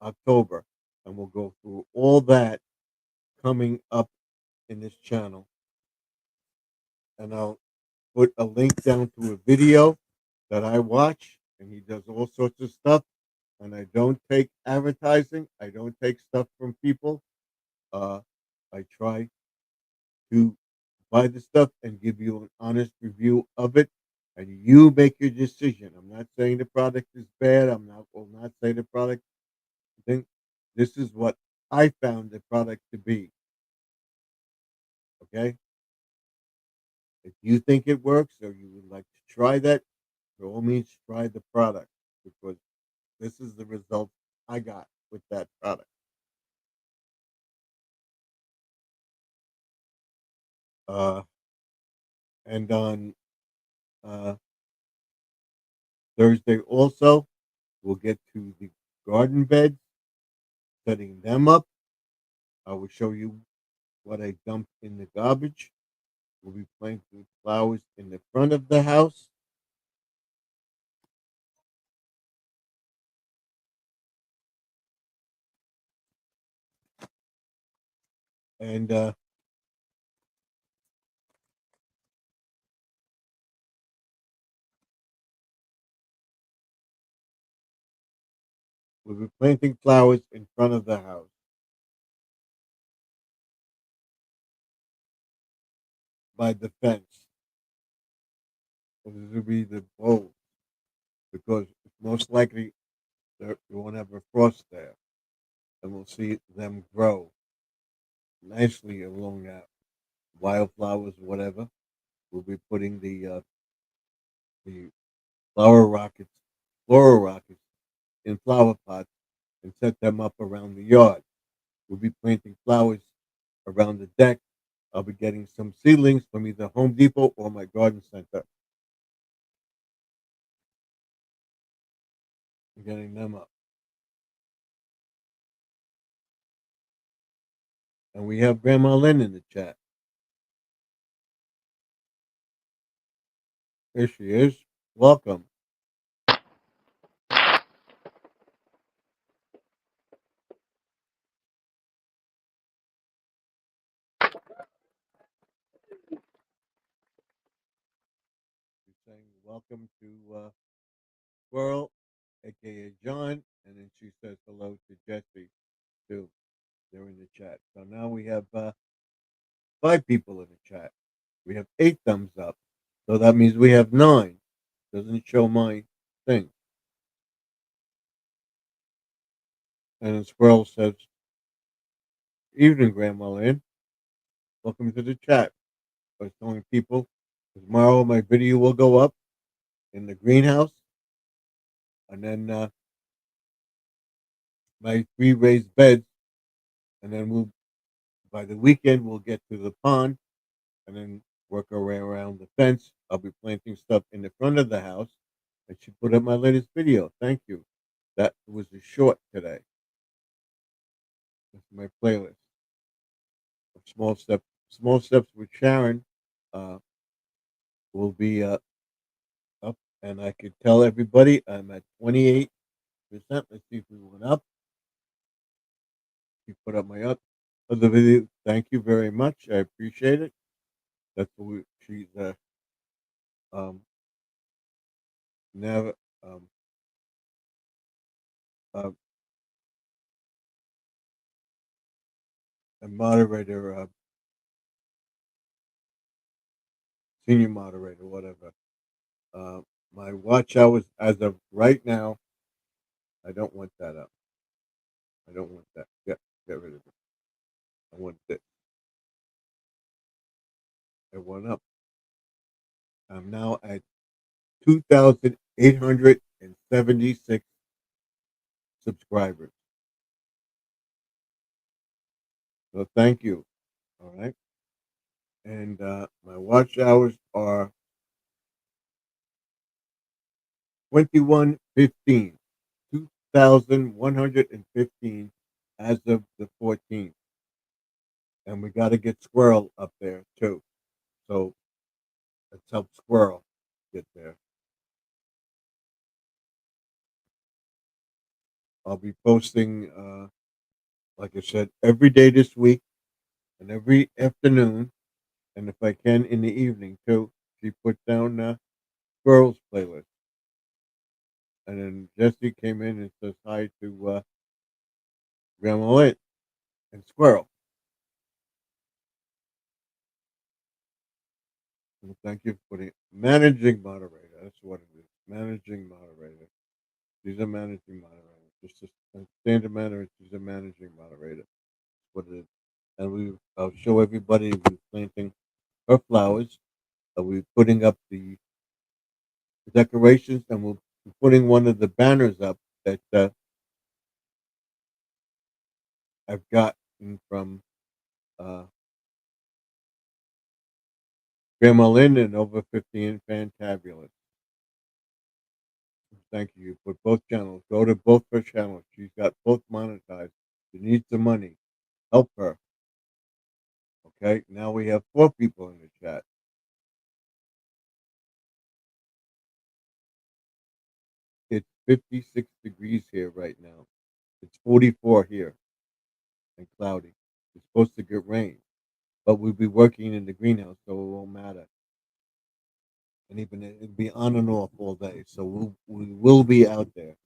October. And we'll go through all that coming up in this channel. And I'll put a link down to a video that I watch. And he does all sorts of stuff. And I don't take advertising. I don't take stuff from people. Uh, I try to buy the stuff and give you an honest review of it, and you make your decision. I'm not saying the product is bad. Will not say the product. I think this is what I found the product to be. Okay, if you think it works or you would like to try that, by all means, try the product because this is the result I got with that product. Uh, and on uh, Thursday also, we'll get to the garden beds, setting them up. I will show you what I dumped in the garbage. We'll be planting flowers in the front of the house. And we'll be planting flowers in front of the house by the fence. So this will be the bulbs because most likely you won't have a frost there. And we'll see them grow nicely along that wildflowers, whatever. We'll be putting the flower rockets, floral rockets in flower pots and set them up around the yard. We'll be planting flowers around the deck. I'll be getting some seedlings from either Home Depot or my garden center and getting them up. And we have Grandma Lynn in the chat. Here she is. Welcome. She's saying welcome to Squirrel, aka John, and then she says hello to Jesse too. They're in the chat. So now we have 5 people in the chat. We have 8 thumbs up. So that means we have 9. Doesn't show my thing. And then Squirrel says, evening, Grandma Lynn. Welcome to the chat. I was telling people tomorrow my video will go up in the greenhouse. And then my 3 raised beds. And then by the weekend, we'll get to the pond and then work our way around the fence. I'll be planting stuff in the front of the house. I should put up my latest video. Thank you. That was a short today. That's my playlist. Small steps with Sharon uh, will be up, and I could tell everybody I'm at 28%. Let's see if we went up. You put up my other video. Thank you very much. I appreciate it. That's what she's um never uh, a moderator, senior moderator, whatever. Uh, my watch hours as of right now. I don't want that up. I don't want that. Get rid of it. I want this. It went up. I'm now at 2,876 subscribers. So thank you. All right. And my watch hours are 2115, 2,115 as of the 14th. And we got to get Squirrel up there too. So let's help Squirrel get there. I'll be posting, like I said, every day this week and every afternoon. And if I can, in the evening too. She put down Squirrel's playlist. And then Jesse came in and says hi to Grandma Lynn and Squirrel. Well, thank you for the managing moderator. That's what it is. Managing moderator. She's a managing moderator. Just a standard manner. She's a managing moderator. That's what it is. And I'll show everybody we're planting her flowers. We're putting up the decorations, and we're putting one of the banners up that I've gotten from uh, Grandma Lynn and Over 50 and Fantabulous. Thank you for both channels. Go to both her channels. She's got both monetized. She needs the money. Help her. Okay. Now we have 4 people in the chat. It's 56 degrees here right now. It's 44 here and cloudy. It's supposed to get rain, but we'll be working in the greenhouse, so it won't matter. And even it'll be on and off all day. So we will be out there.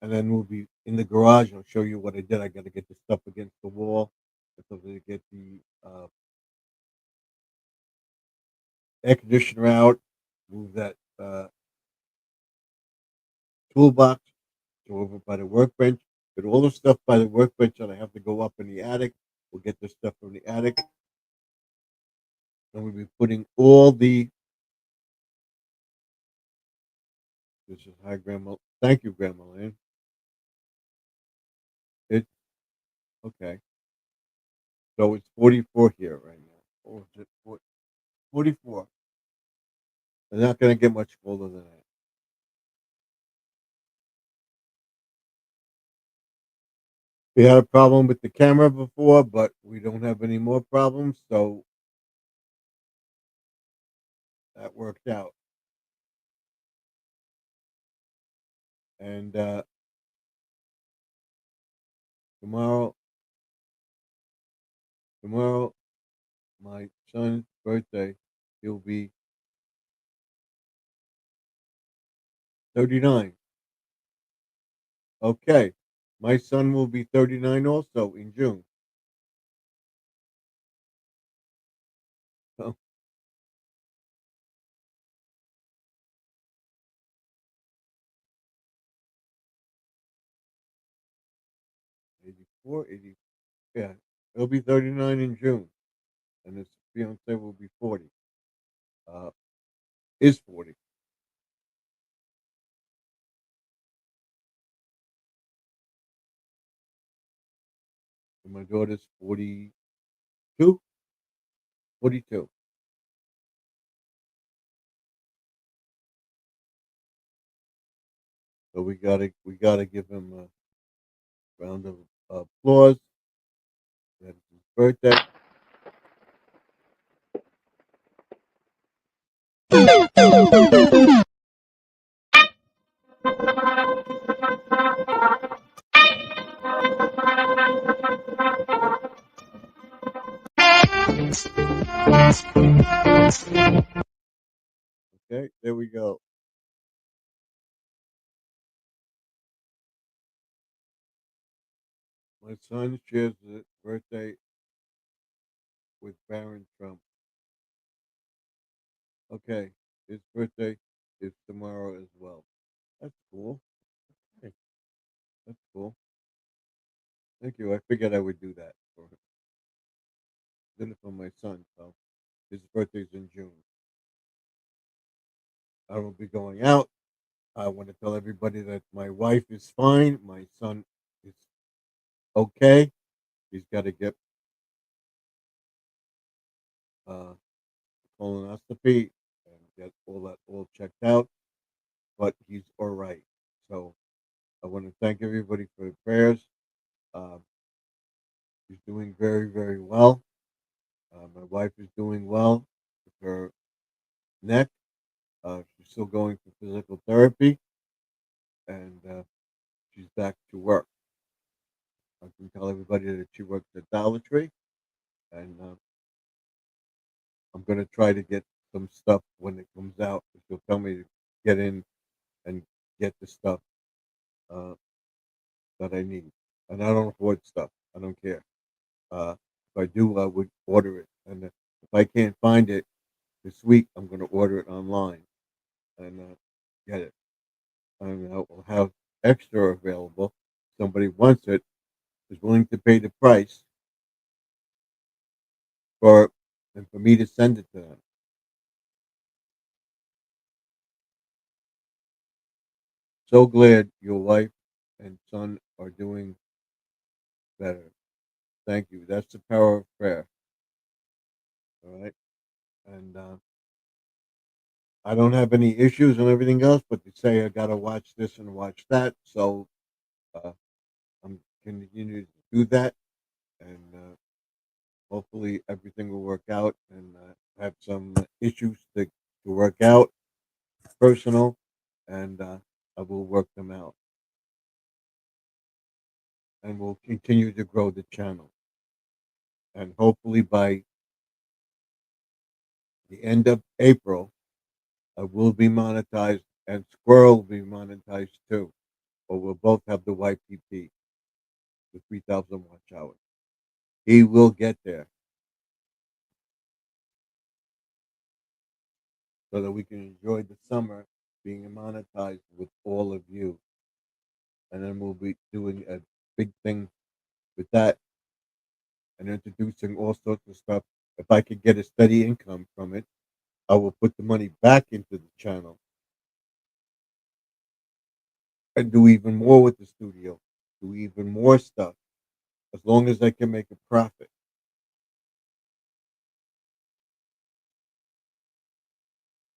And then we'll be in the garage. I'll show you what I did. I got to get the stuff against the wall. I have to get the air conditioner out, move that toolbox, go over by the workbench, get all the stuff by the workbench, and I have to go up in the attic. We'll get the stuff from the attic. And we'll be putting all the. This is hi, Grandma. Thank you, Grandma Lynn. It's okay. So it's 44 here right now. Oh, is it 44? They're not going to get much colder than that. We had a problem with the camera before, but we don't have any more problems, so that worked out. And tomorrow, my son's birthday, he'll be 39. Okay, my son will be 39 also in June. So 84, 80. Yeah, he'll be 39 in June, and his fiance will be 40. Uh, is 40. And my daughter's 42. 42. So we gotta give him a round of applause. That's his birthday. Okay, there we go. My son shares the birthday with Baron Trump. Okay, his birthday is tomorrow as well. That's cool. Hey, that's cool. Thank you. I figured I would do that for did it for my son. So His birthday's in June. I will be going out. I want to tell everybody that my wife is fine. My son is okay. He's got to get uh, colonoscopy and get all that all checked out, but he's all right. So I want to thank everybody for the prayers. Um, he's doing very, very well. My wife is doing well with her neck. She's still going for physical therapy, and she's back to work. I can tell everybody that she works at Dollar Tree, and I'm gonna try to get some stuff when it comes out. She'll tell me to get in and get the stuff uh, that I need, and I don't hoard stuff. I don't care. If I do, I would order it, and if I can't find it this week, I'm gonna order it online and get it. And I will have extra available. Somebody wants it, is willing to pay the price for and for me to send it to them. So glad your wife and son are doing better. Thank you. That's the power of prayer. All right. And I don't have any issues and everything else, but they say I got to watch this and watch that. So uh, I'm continuing to do that. And hopefully everything will work out. And have some issues to work out, personal, and I will work them out. And we'll continue to grow the channel. And hopefully by the end of April, I will be monetized and Squirrel will be monetized too. But we'll both have the YPP, the 3,000 watch hours. He will get there so that we can enjoy the summer being monetized with all of you. And then we'll be doing a big thing with that and introducing all sorts of stuff. If I could get a steady income from it, I will put the money back into the channel and do even more with the studio, do even more stuff, as long as I can make a profit.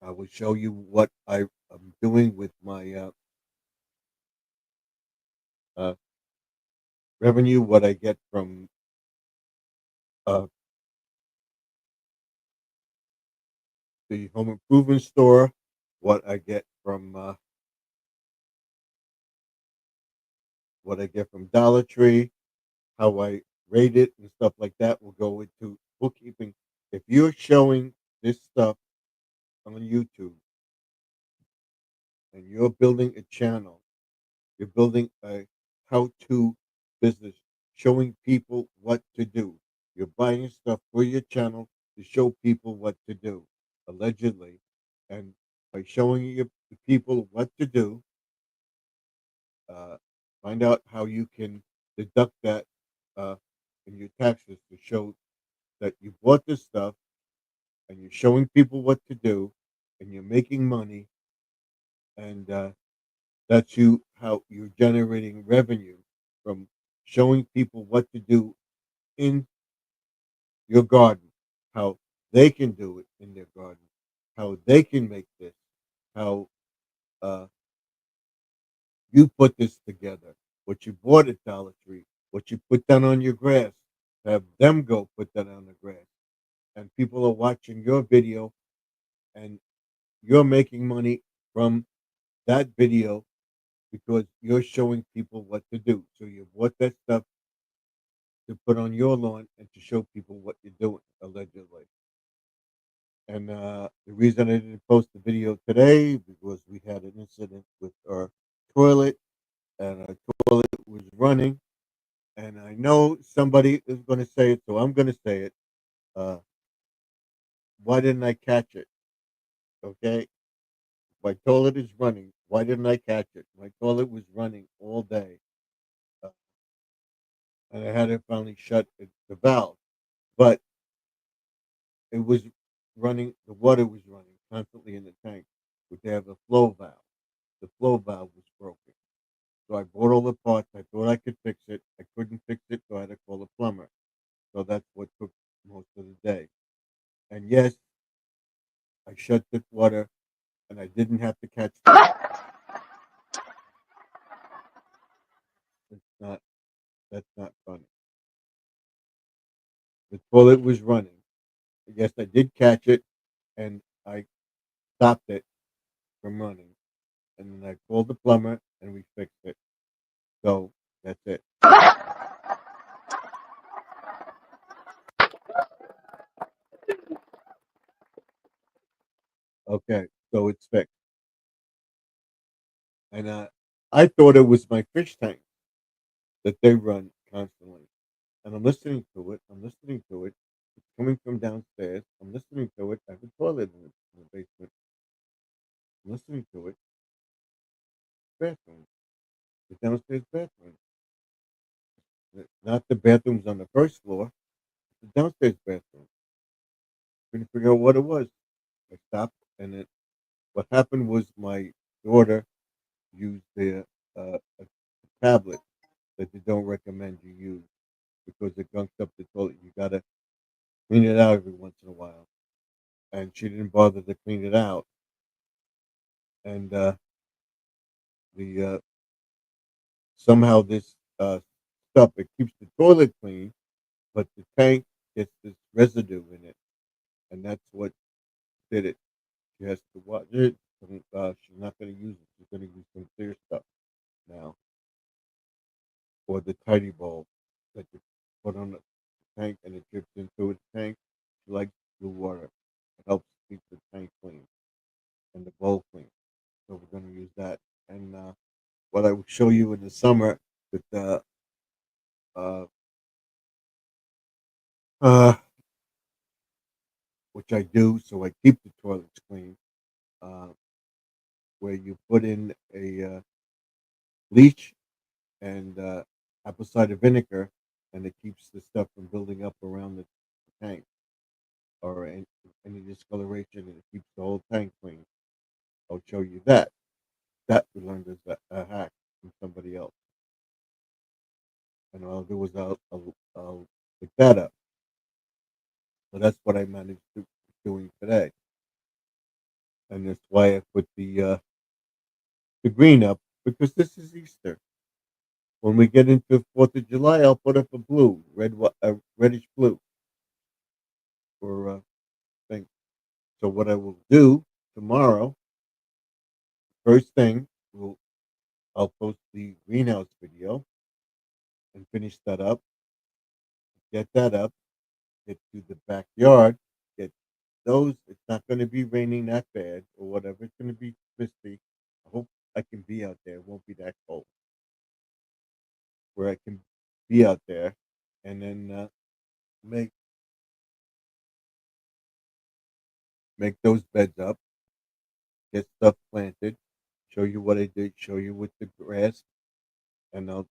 I will show you what I am doing with my uh, revenue, what I get from uh, the home improvement store, what I get from what I get from Dollar Tree, how I rate it and stuff like that will go into bookkeeping. If you're showing this stuff on YouTube and you're building a channel, you're building a how-to business, showing people what to do. You're buying stuff for your channel to show people what to do, allegedly. And by showing you the people what to do, uh, find out how you can deduct that uh, in your taxes to show that you bought this stuff and you're showing people what to do and you're making money and that's you how you're generating revenue from showing people what to do in your garden, how they can do it in their garden, how they can make this, how uh, you put this together, what you bought at Dollar Tree, what you put down on your grass, have them go put that on the grass. And people are watching your video and you're making money from that video because you're showing people what to do. So you bought that stuff to put on your lawn and to show people what you're doing, allegedly. And the reason I didn't post the video today because we had an incident with our toilet, and our toilet was running. And I know somebody is going to say it, so I'm going to say it. Uh, why didn't I catch it? Okay, my toilet is running. Why didn't I catch it? My toilet was running all day, uh, and I had to finally shut the valve. But it was running. The water was running constantly in the tank, but they have a flow valve. The flow valve was broken. So I bought all the parts. I thought I could fix it. I couldn't fix it, so I had to call a plumber. So that's what took most of the day. And yes, I shut the water, and I didn't have to catch. It's not. That's not funny. The toilet was running. Yes, I did catch it, and I stopped it from running. And then I called the plumber, and we fixed it. So that's it. Okay, so it's fixed. And I thought it was my fish tank that they run constantly. And I'm listening to it. I'm listening to it. It's coming from downstairs. I'm listening to it. I have a toilet in the basement. I'm listening to it. Bathroom. The downstairs bathroom. Not the bathrooms on the first floor. The downstairs bathroom. Couldn't figure out what it was. I stopped, and what happened was my daughter used a tablet that they don't recommend you use because it gunks up the toilet. You gotta clean it out every once in a while. And she didn't bother to clean it out. And the somehow this stuff it keeps the toilet clean, but the tank gets this residue in it, and that's what did it. She has to watch it. She's not going to use it. She's going to use some clear stuff now, or the tidy bowl that you put on the tank and it drips into its tank. She likes blue water. It helps keep the tank clean and the bowl clean. So we're going to use that. And what I will show you in the summer with uh, uh, which I do, so I keep the toilets clean. Uh, where you put in a bleach and apple cider vinegar, and it keeps the stuff from building up around the tank or any discoloration, and it keeps the whole tank clean. I'll show you that. That we learned as a hack from somebody else, and all I'll do is I'll pick that up. So that's what I managed to doing today, and that's why I put the green up because this is Easter. When we get into 4th of July, I'll put up a blue, reddish blue for thing. So what I will do tomorrow, first thing, I'll post the greenhouse video and finish that up. Get that up. Get to the backyard. Get those. It's not going to be raining that bad or whatever. It's going to be misty. I hope I can be out there. It won't be that cold. Where I can be out there, and then make make those beds up. Get stuff planted. Show you what I did. Show you with the grass, and I'll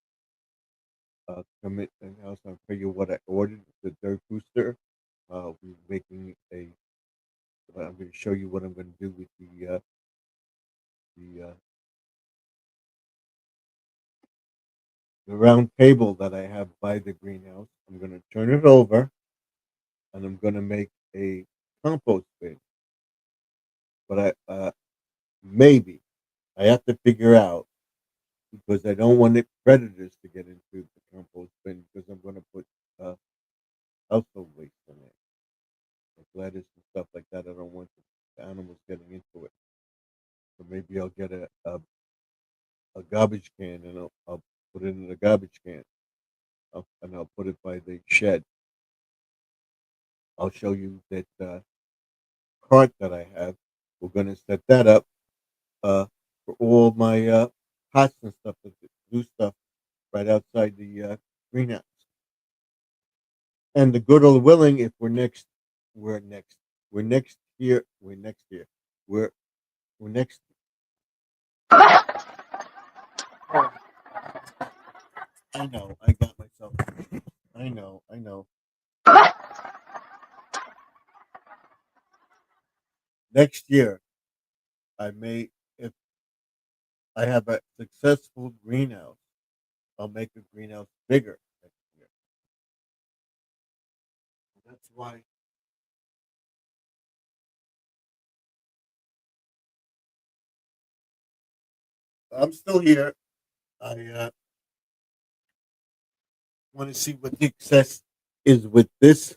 commit and also tell you what I ordered. The dirt booster. We're making a. I'm going to show you what I'm going to do with the the round table that I have by the greenhouse. I'm going to turn it over, and I'm going to make a compost bin. But maybe I have to figure out because I don't want the predators to get into the compost bin because I'm going to put uh, household waste in it, like lettuce and stuff like that. I don't want the animals getting into it. So maybe I'll get a garbage can and I'll put it in the garbage can and I'll put it by the shed. I'll show you that cart that I have. We're going to set that up uh, for all my pots and stuff to do stuff right outside the greenhouse. And the good old willing, if we're next, we're next year, we're next year, we're we're next. I know, I got myself. I know. next year, I may, if I have a successful greenhouse, I'll make the greenhouse bigger next year. That's why I'm still here. I want to see what the success is with this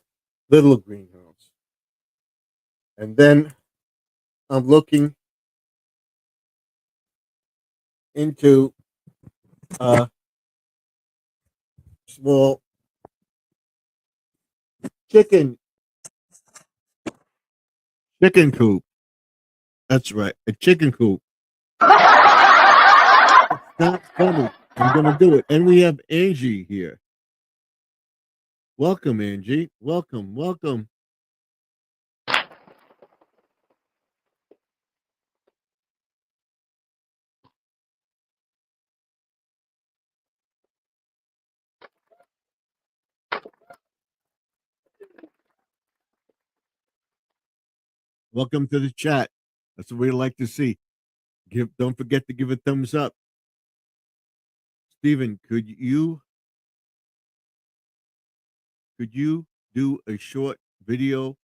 little greenhouse. And then I'm looking into a small chicken chicken coop. That's right, a chicken coop. Not funny. I'm gonna do it. And we have Angie here. Welcome, Angie. Welcome, welcome. Welcome to the chat. That's what we like to see. Don't forget to give a thumbs up. Stephen, could you do a short video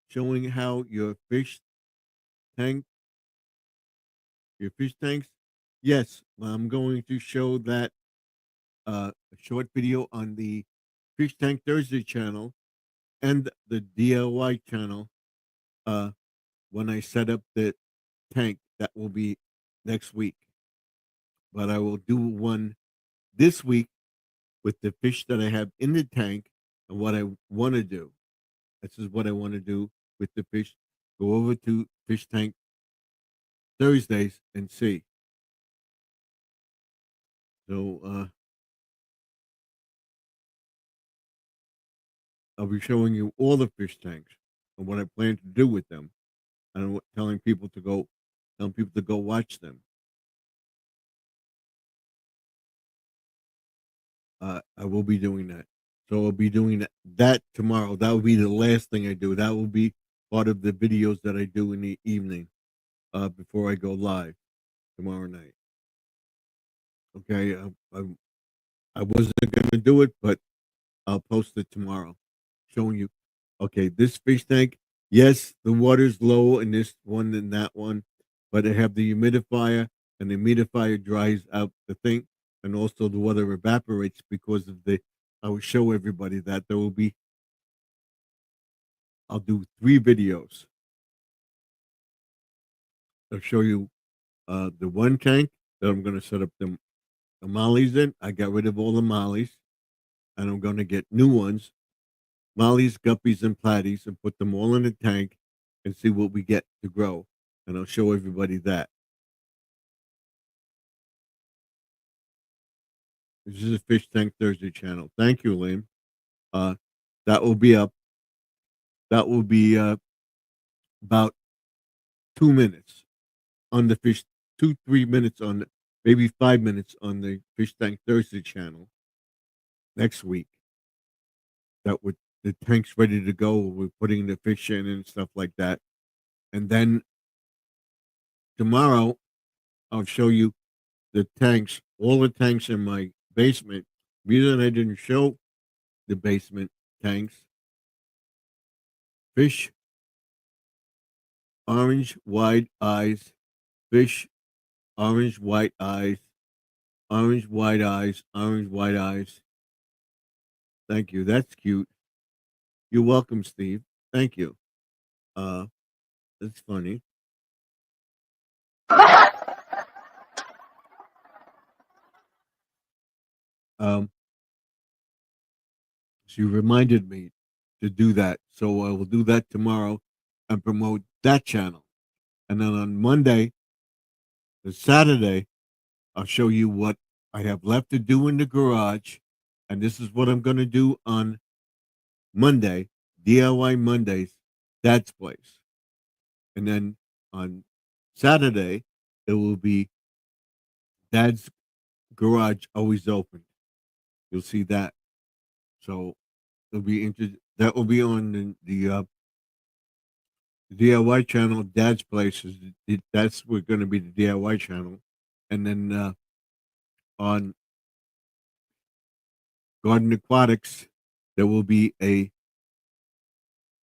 showing how tank your fish tanks? Yes, I'm going to show that a short video on the Fish Tank Thursday channel and the DIY channel uh when I set up the tank. That will be next week. But I will do one this week with the fish that I have in the tank and what I want to do. This is what I want to do with the fish. Go over to Fish Tank Thursdays and see. So I'll be showing you all the fish tanks and what I plan to do with them, and telling people to go watch them. I will be doing that. So I'll be doing that tomorrow. That will be the last thing I do. That will be part of the videos that I do in the evening, before I go live tomorrow night. Okay, I wasn't going to do it, but I'll post it tomorrow, showing you. Okay, this fish tank. Yes, the water's low in this one than that one, but I have the humidifier, and the humidifier dries out the thing, and also the water evaporates because of the. I will show everybody that there will be. I'll do 3 videos. I'll show you the one tank that I'm going to set up the mollies in. I got rid of all the mollies, and I'm going to get new ones, mollies, guppies, and platies, and put them all in a tank and see what we get to grow. And I'll show everybody that. This is a Fish Tank Thursday channel. Thank you, Liam. Uh, that will be up. That will be about 2 minutes on the fish, 2, 3 minutes on, maybe 5 minutes on the Fish Tank Thursday channel next week. That would the tank's ready to go. We're putting the fish in and stuff like that. And then tomorrow I'll show you the tanks, all the tanks in my basement. Reason I didn't show the basement tanks, fish, orange, wide eyes, fish, orange, white eyes, orange, white eyes, orange, white eyes. Thank you. That's cute. You're welcome, Steve. Thank you. Uh, that's funny. Um, she reminded me to do that. So I will do that tomorrow and promote that channel. And then on Monday and Saturday, I'll show you what I have left to do in the garage. And this is what I'm going to do on Monday, DIY Mondays, Dad's Place. And then on Saturday, it will be Dad's Garage Always Open. You'll see that. So it'll be that will be on the The DIY channel, Dad's Place that's we're going to be the DIY channel, and then on Garden Aquatics, there will be a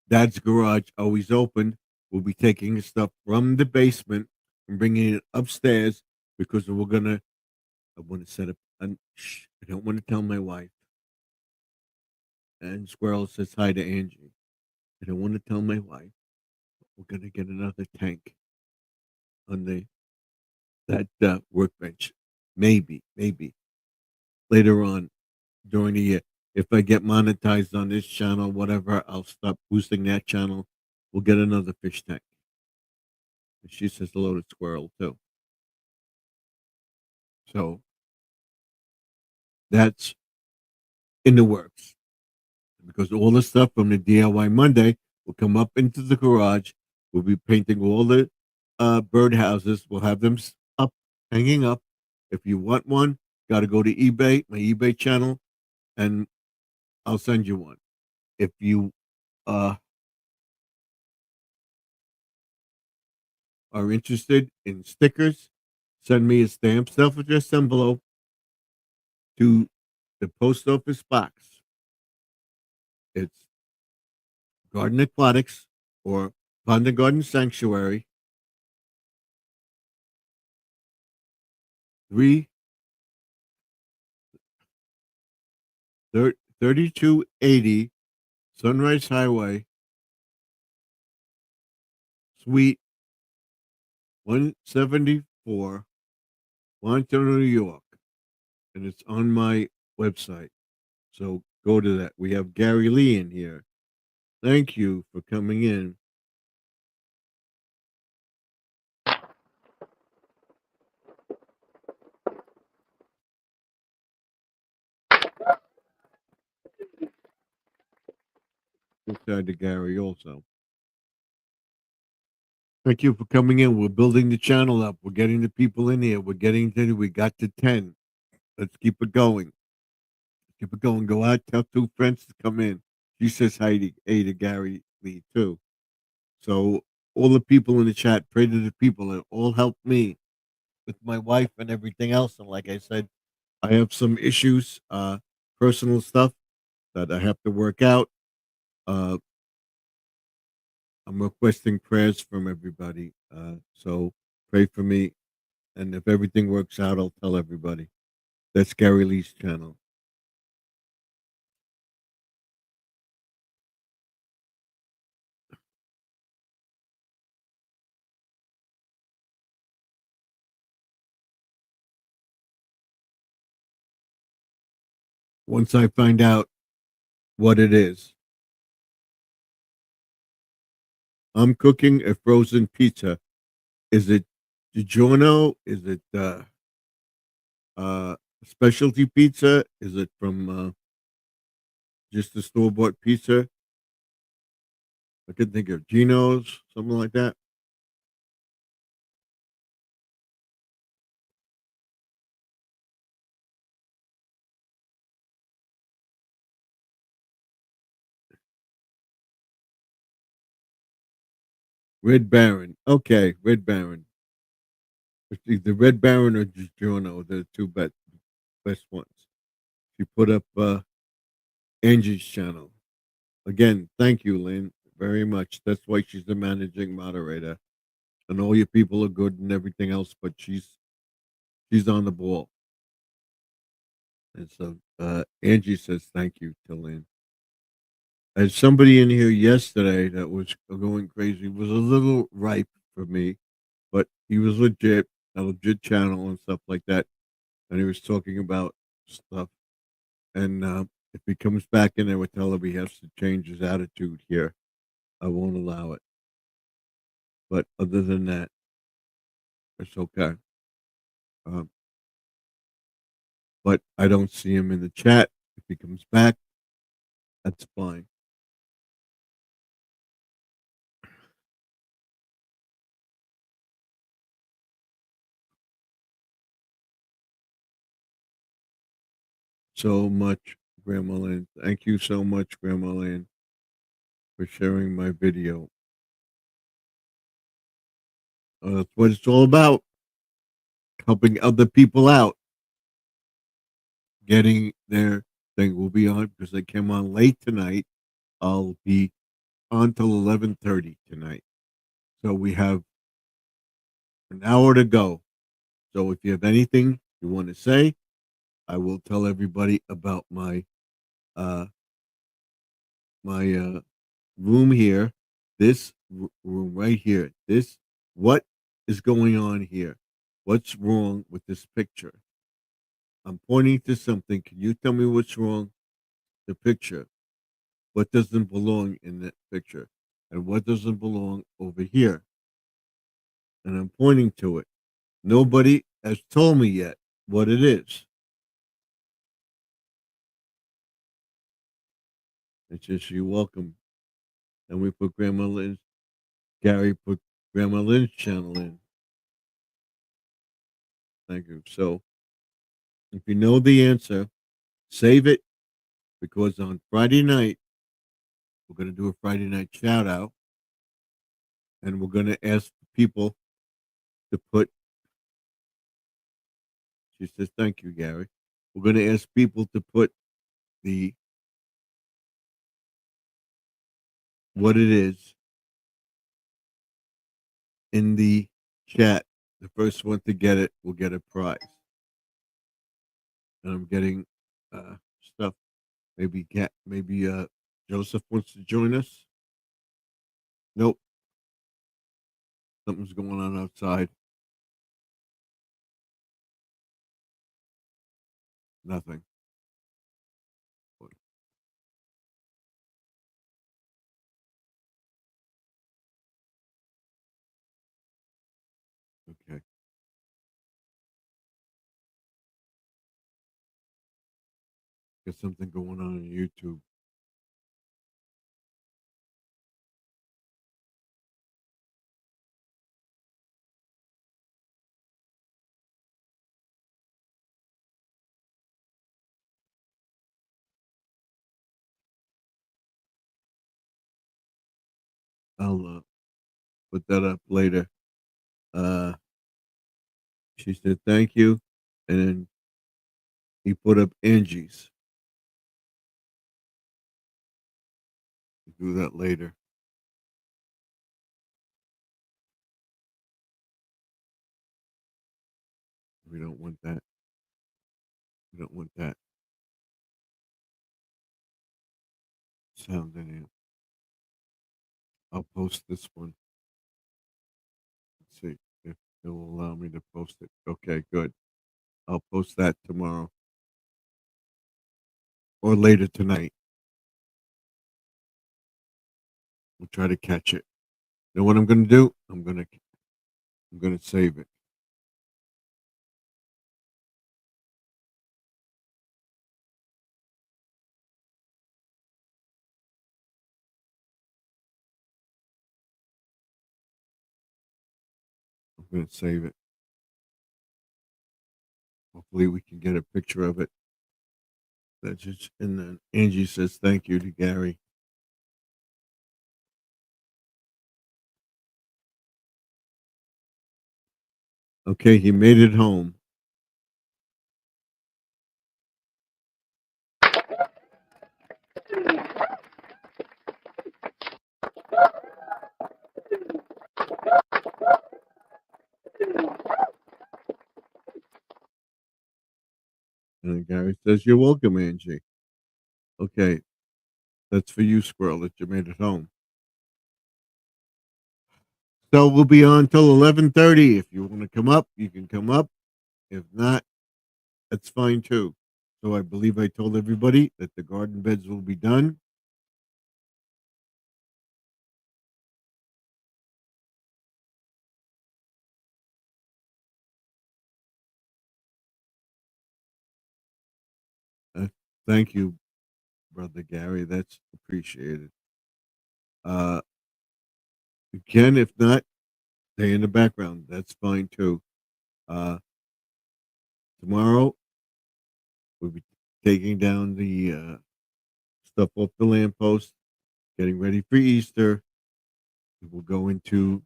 Dad's Garage, always open. We'll be taking stuff from the basement and bringing it upstairs because we're gonna. I want to set up. Shh, I don't want to tell my wife. And Squirrel says hi to Angie. I don't want to tell my wife. We're gonna get another tank on that workbench. Maybe later on during the year. If I get monetized on this channel, whatever, I'll stop boosting that channel. We'll get another fish tank. And she says hello to Squirrel too. So that's in the works because all the stuff from the DIY Monday will come up into the garage. We'll be painting all the bird houses. We'll have them up, hanging up. If you want one, got to go to eBay, my eBay channel, and I'll send you one. If you uh, are interested in stickers, send me a stamped self-addressed envelope to the post office box. It's Garden Aquatics or Pond and Garden Sanctuary, 3 3280 Sunrise Highway, Suite 174, Montour, New York. And it's on my website. So go to that. We have Gary Lee in here. Thank you for coming in. Inside to Gary also. Thank you for coming in. We're building the channel up. We're getting the people in here. We got to 10. Let's keep it going. Keep it going. Go out, tell 2 friends to come in. She says hi to, hey, to Gary Lee too. So all the people in the chat, pray to the people that all helped me with my wife and everything else. And like I said, I have some issues, personal stuff that I have to work out. Uh, I'm requesting prayers from everybody. So pray for me. And if everything works out, I'll tell everybody. That's Gary Lee's channel. Once I find out what it is, I'm cooking a frozen pizza. Is it DiGiorno? Is it specialty pizza? Is it from just the store bought pizza? I could think of Geno's, something like that. Red Baron. Okay, Red Baron. It's either Red Baron or DiGiorno. They're the two best ones. She put up Angie's channel. Again, thank you, Lynn, very much. That's why she's the managing moderator. And all your people are good and everything else, but she's on the ball. And so Angie says thank you to Lynn. I had somebody in here yesterday that was going crazy. It was a little ripe for me, but he was legit, a legit channel and stuff like that. And he was talking about stuff. And if he comes back in there, we tell him he has to change his attitude here. I won't allow it. But other than that, it's okay. But I don't see him in the chat. If he comes back, that's fine. So much, Grandma Lynn. Thank you so much, Grandma Lynn, for sharing my video. That's what it's all about. Helping other people out, getting their thing. We'll be on because I came on late tonight. I'll be on till 11:30 tonight. So we have an hour to go. So if you have anything you want to say, I will tell everybody about uh my room here. This room right here. This what is going on here? What's wrong with this picture? I'm pointing to something. Can you tell me what's wrong? The picture. What doesn't belong in that picture? And what doesn't belong over here? And I'm pointing to it. Nobody has told me yet what it is. It's just you're welcome. And we put Grandma Lynn's, Gary put Grandma Lynn's channel in. Thank you. So if you know the answer, save it because on Friday night, we're going to do a Friday night shout out and we're going to ask people to put, she says, thank you, Gary. We're going to ask people to put the, what it is in the chat. The first one to get it will get a prize. And I'm getting stuff. Maybe Joseph wants to join us. Nope. Something's going on outside. Nothing. Okay. Got something going on YouTube. I'll put that up later. Uh, she said thank you, and then he put up Angie's. We'll do that later. We don't want that. We don't want that sound in here. I'll post this one. Let's see if it will allow me to post it. Okay, good. I'll post that tomorrow or later tonight. We'll try to catch it. You know what I'm gonna do? I'm gonna save it. I'm gonna save it. Hopefully we can get a picture of it. That's just and then Angie says thank you to Gary. Okay, he made it home. And then Gary says, you're welcome, Angie. Okay, that's for you, Squirrel, that you made it home. So we'll be on till 11:30. If you want to come up, you can come up. If not, that's fine too. So I believe I told everybody that the garden beds will be done. Uh, Thank you, Brother Gary. That's appreciated. Uh, Again, if not, stay in the background. That's fine too. Uh, Tomorrow, we'll be taking down the stuff off the lamppost, getting ready for Easter. We'll go into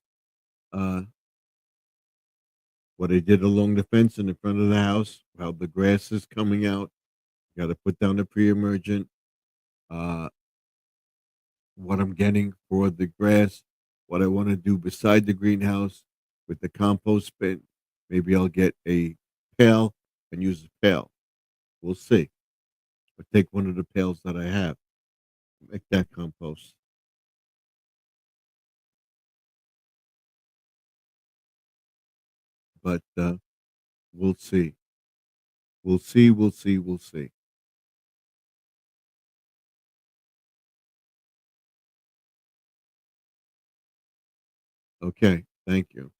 what I did along the fence in the front of the house, how the grass is coming out. Got to put down the pre-emergent. Uh, what I'm getting for the grass, what I want to do beside the greenhouse with the compost bin. Maybe I'll get a pail and use the pail. We'll see. Or take one of the pails that I have, make that compost. But we'll see. We'll see. We'll see. We'll see. Okay. Thank you.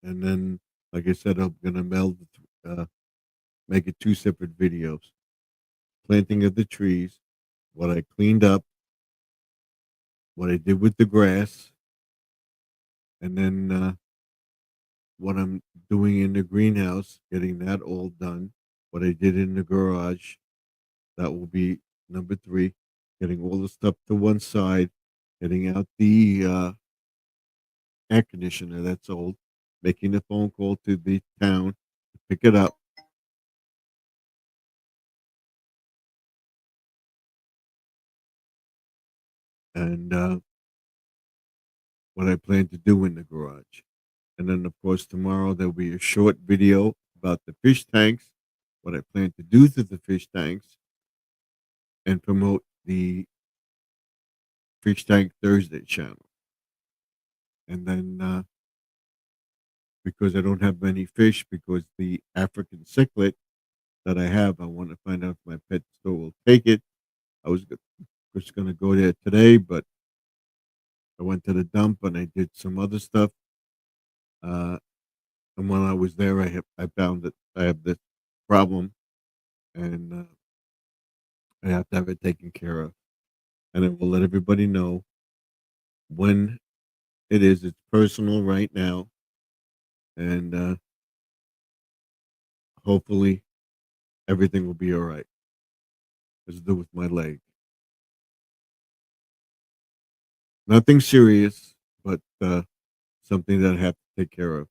And then, like I said, I'm gonna make it two separate videos: planting of the trees, what I cleaned up, what I did with the grass, and then what I'm doing in the greenhouse, getting that all done. What I did in the garage, that will be number three. Getting all the stuff to one side, getting out the air conditioner that's old, making a phone call to the town to pick it up, and what I plan to do in the garage. And then, of course, tomorrow there'll be a short video about the fish tanks, what I plan to do to the fish tanks, and promote the Fish Tank Thursday channel. And then, because I don't have many fish, because the African cichlid that I have, I want to find out if my pet store will take it. I was just going to go there today, but I went to the dump and I did some other stuff. Uh, and when I was there, I found that I have this problem, and I have to have it taken care of. And I will let everybody know when it is. It's personal right now, and hopefully everything will be all right. It's to do with my leg. Nothing serious, but something that I have to take care of.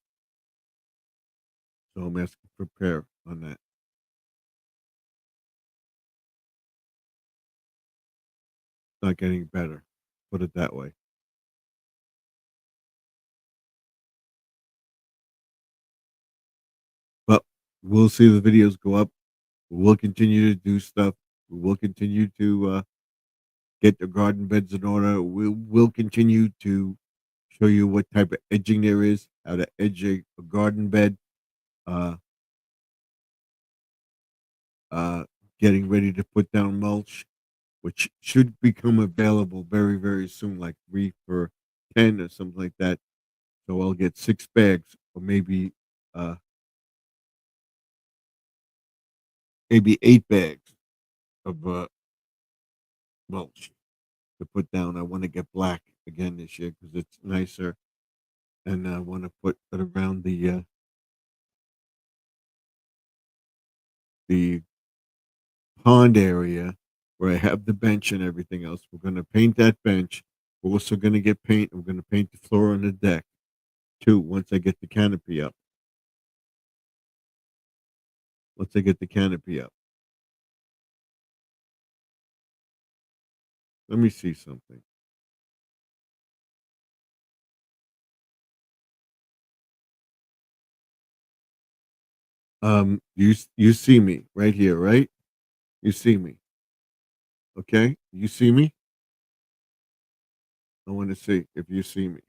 So I'm asking for prayer on that. It's not getting better. Put it that way. But we'll see the videos go up. We'll continue to do stuff. We will continue to get the garden beds in order. We'll continue to show you what type of edging there is, how to edge a garden bed. Uh, uh, Getting ready to put down mulch, which should become available very, very soon, like 3 for 10 or something like that. So I'll get 6 bags, or uh, maybe 8 bags of mulch to put down. I want to get black again this year because it's nicer, and I want to put it around the pond area where I have the bench and everything else. We're going to paint that bench. We're also going to get paint. We're going to paint the floor on the deck too. Once I get the canopy up. Once I get the canopy up. Let me see something. You see me right here, right? You see me, okay? You see me? I want to see if you see me.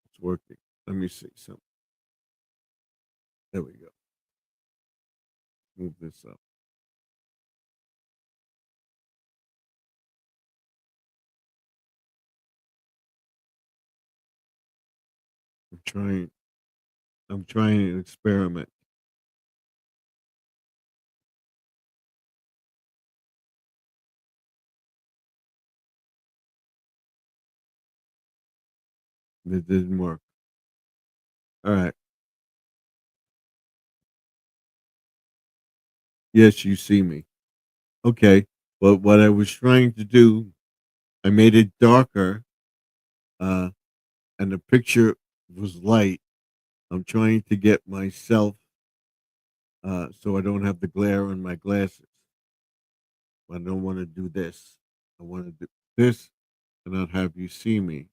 It's working. Let me see something. There we go. Move this up. I'm trying. I'm trying an experiment. It didn't work. All right. Yes, you see me. Okay. But what I was trying to do I made it darker, uh, and the picture was light. I'm trying to get myself so I don't have the glare on my glasses. I don't want to do this. I want to do this and not have you see me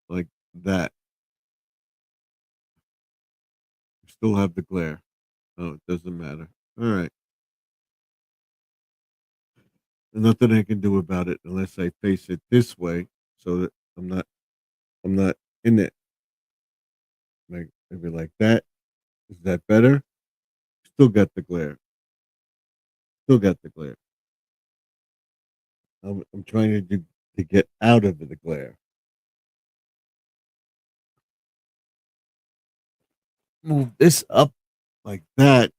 like that. Still have the glare. Oh, it doesn't matter. All right. Nothing I can do about it unless I face it this way so that I'm not in it. Like maybe like that. Is that better? Still got the glare. Still got the glare. I'm trying to get out of the glare. Move this up like that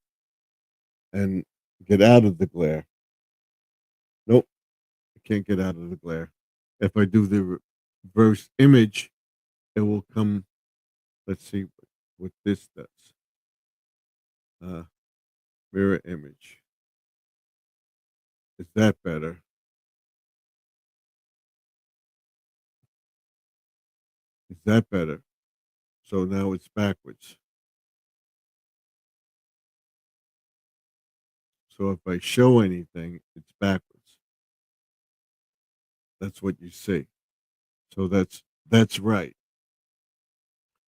and get out of the glare. Nope, I can't get out of the glare. If I do the reverse image, it will come. Let's see what this does. Uh, Mirror image. Is that better? Is that better? So now it's backwards. So if I show anything, it's backwards. That's what you see. So that's right.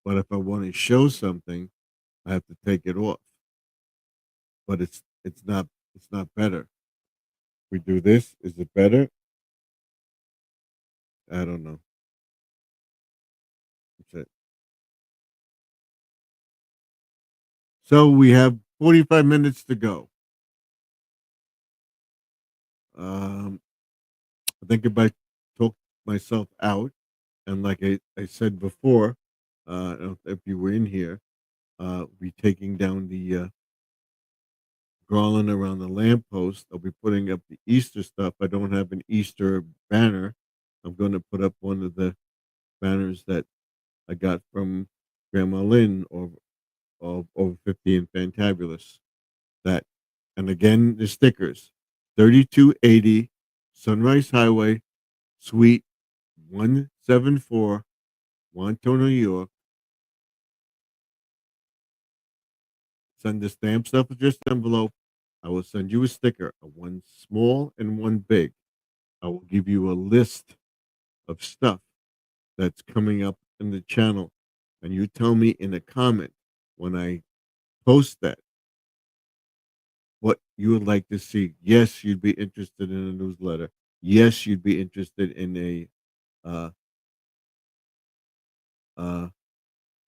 But if I want to show something, I have to take it off. But it's not better. We do this. Is it better? I don't know. That's it. So we have 45 minutes to go. Um, I think if I talk myself out, and like I said before, I don't know if you were in here, be taking down the garland around the lamppost. I'll be putting up the Easter stuff. I don't have an Easter banner. I'm going to put up one of the banners that I got from Grandma Lynn of over 50 and Fantabulous. That, and again, the stickers 3280 Sunrise Highway, Suite 174, Wanto, New York. Send the stamp stuff with your envelope. I will send you a sticker, one small and one big. I will give you a list of stuff that's coming up in the channel. And you tell me in a comment when I post that what you would like to see. Yes, you'd be interested in a newsletter. Yes, you'd be interested in a uh, uh,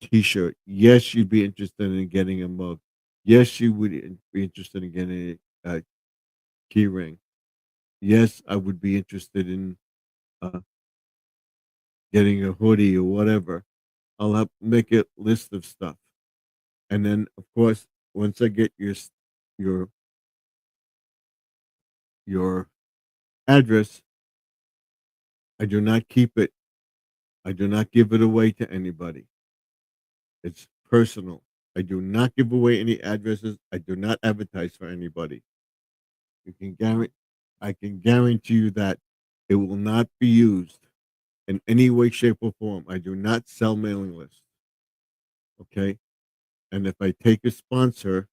t-shirt. Yes, you'd be interested in getting a mug. Yes, you would be interested in getting a key ring. Yes, I would be interested in uh, getting a hoodie or whatever. I'll have make a list of stuff, and then of course, once I get your your address, I do not keep it. I do not give it away to anybody. It's personal. I do not give away any addresses. I do not advertise for anybody. You can guarantee. I can guarantee you that it will not be used in any way, shape, or form. I do not sell mailing lists. Okay, and if I take a sponsor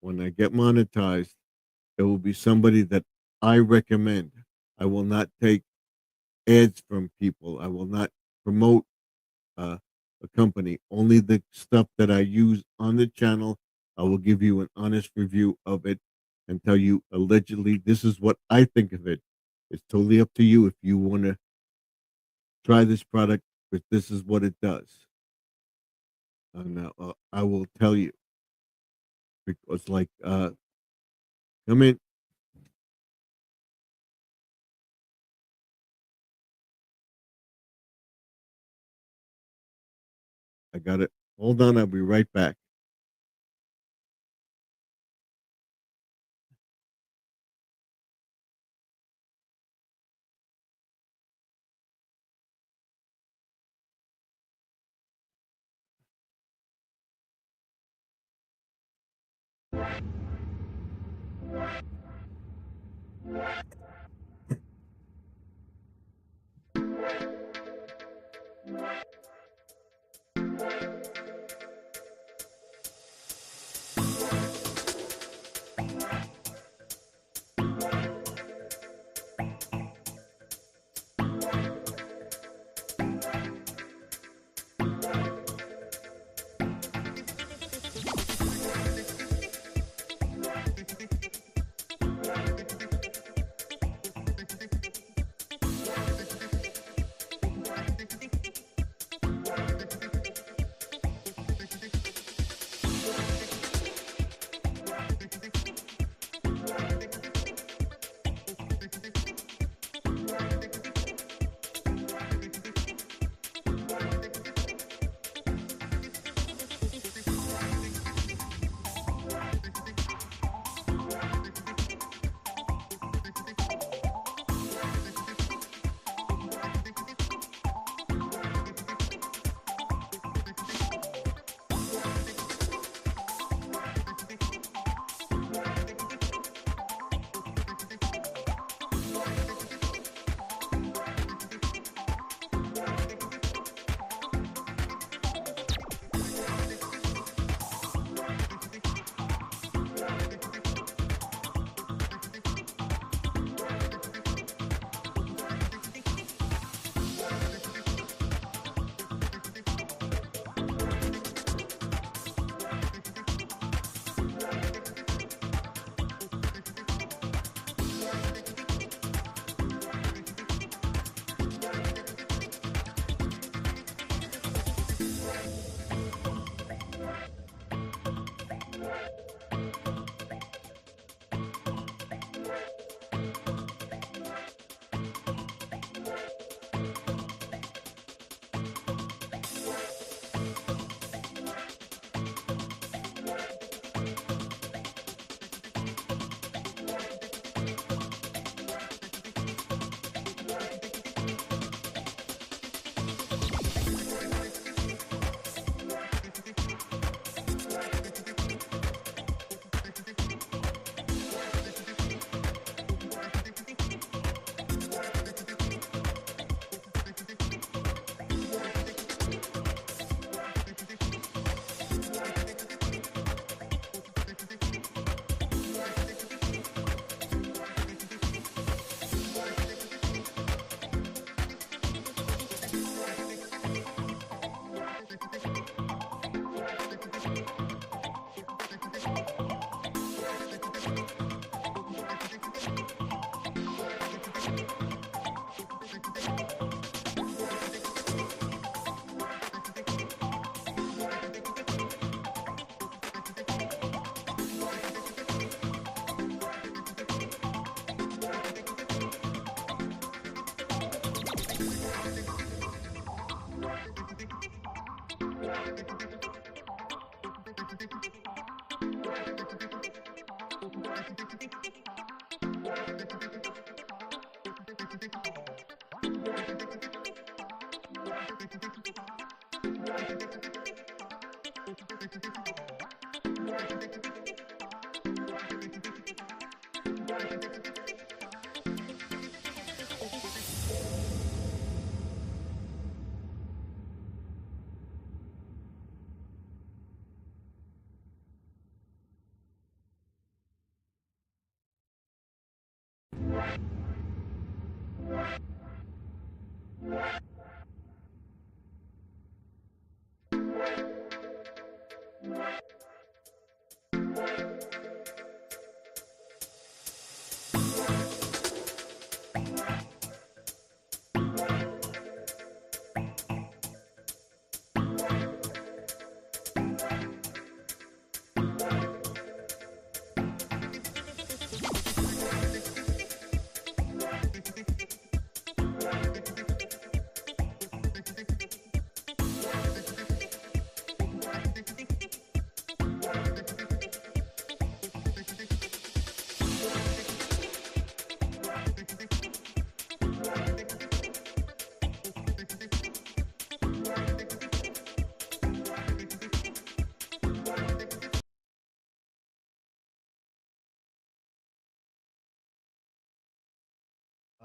when I get monetized, it will be somebody that I recommend. I will not take ads from people. I will not promote uh, a company. Only the stuff that I use on the channel, I will give you an honest review of it and tell you allegedly this is what I think of it. It's totally up to you if you want to try this product, but this is what it does. And I will tell you because, like, come in. I got it. Hold on. I'll be right back.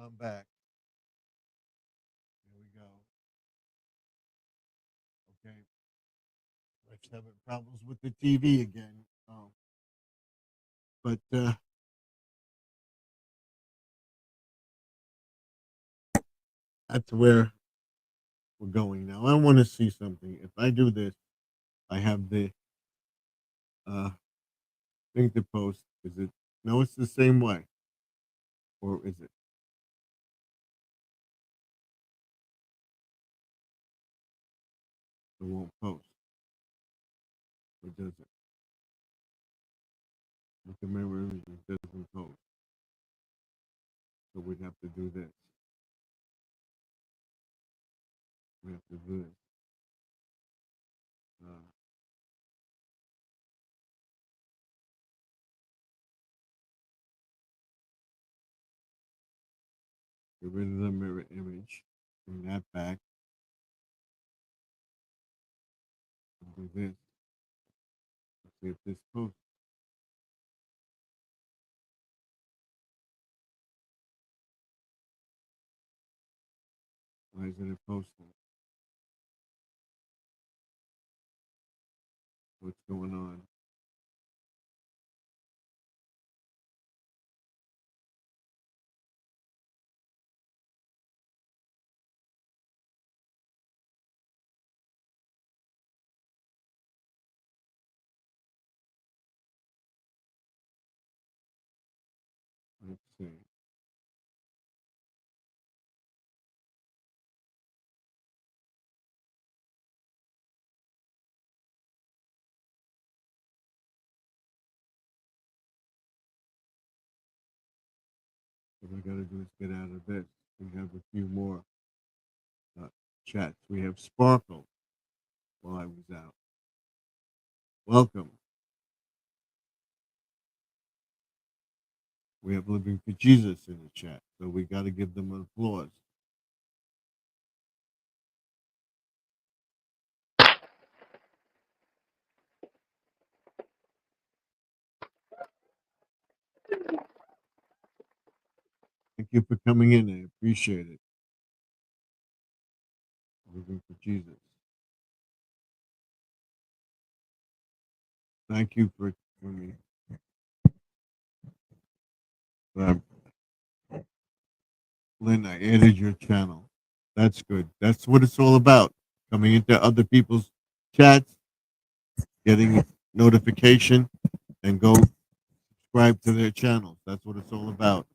I'm back. Here we go. Okay. Let's having problems with the TV again. Oh, but that's where we're going now. I want to see something. If I do this, I have the uh, thing to post. Is it? No, it's the same way. Or is it? It won't post. Or does it? With the mirror image, it doesn't post. So we'd have to do this. We have to do this. Uh, get rid of the mirror image. Bring that back. And do this. Let's see if this posts. Why isn't it posting? What's going on? Let's see. What I got to do is get out of this. We have a few more uh, chats. We have Sparkle while I was out. Welcome. We have Living for Jesus in the chat. So we got to give them an applause. Thank you for coming in. I appreciate it. Living for Jesus. Thank you for me. Lynn, I added your channel. That's good. That's what it's all about. Coming into other people's chats, getting notification, and go subscribe to their channels. That's what it's all about.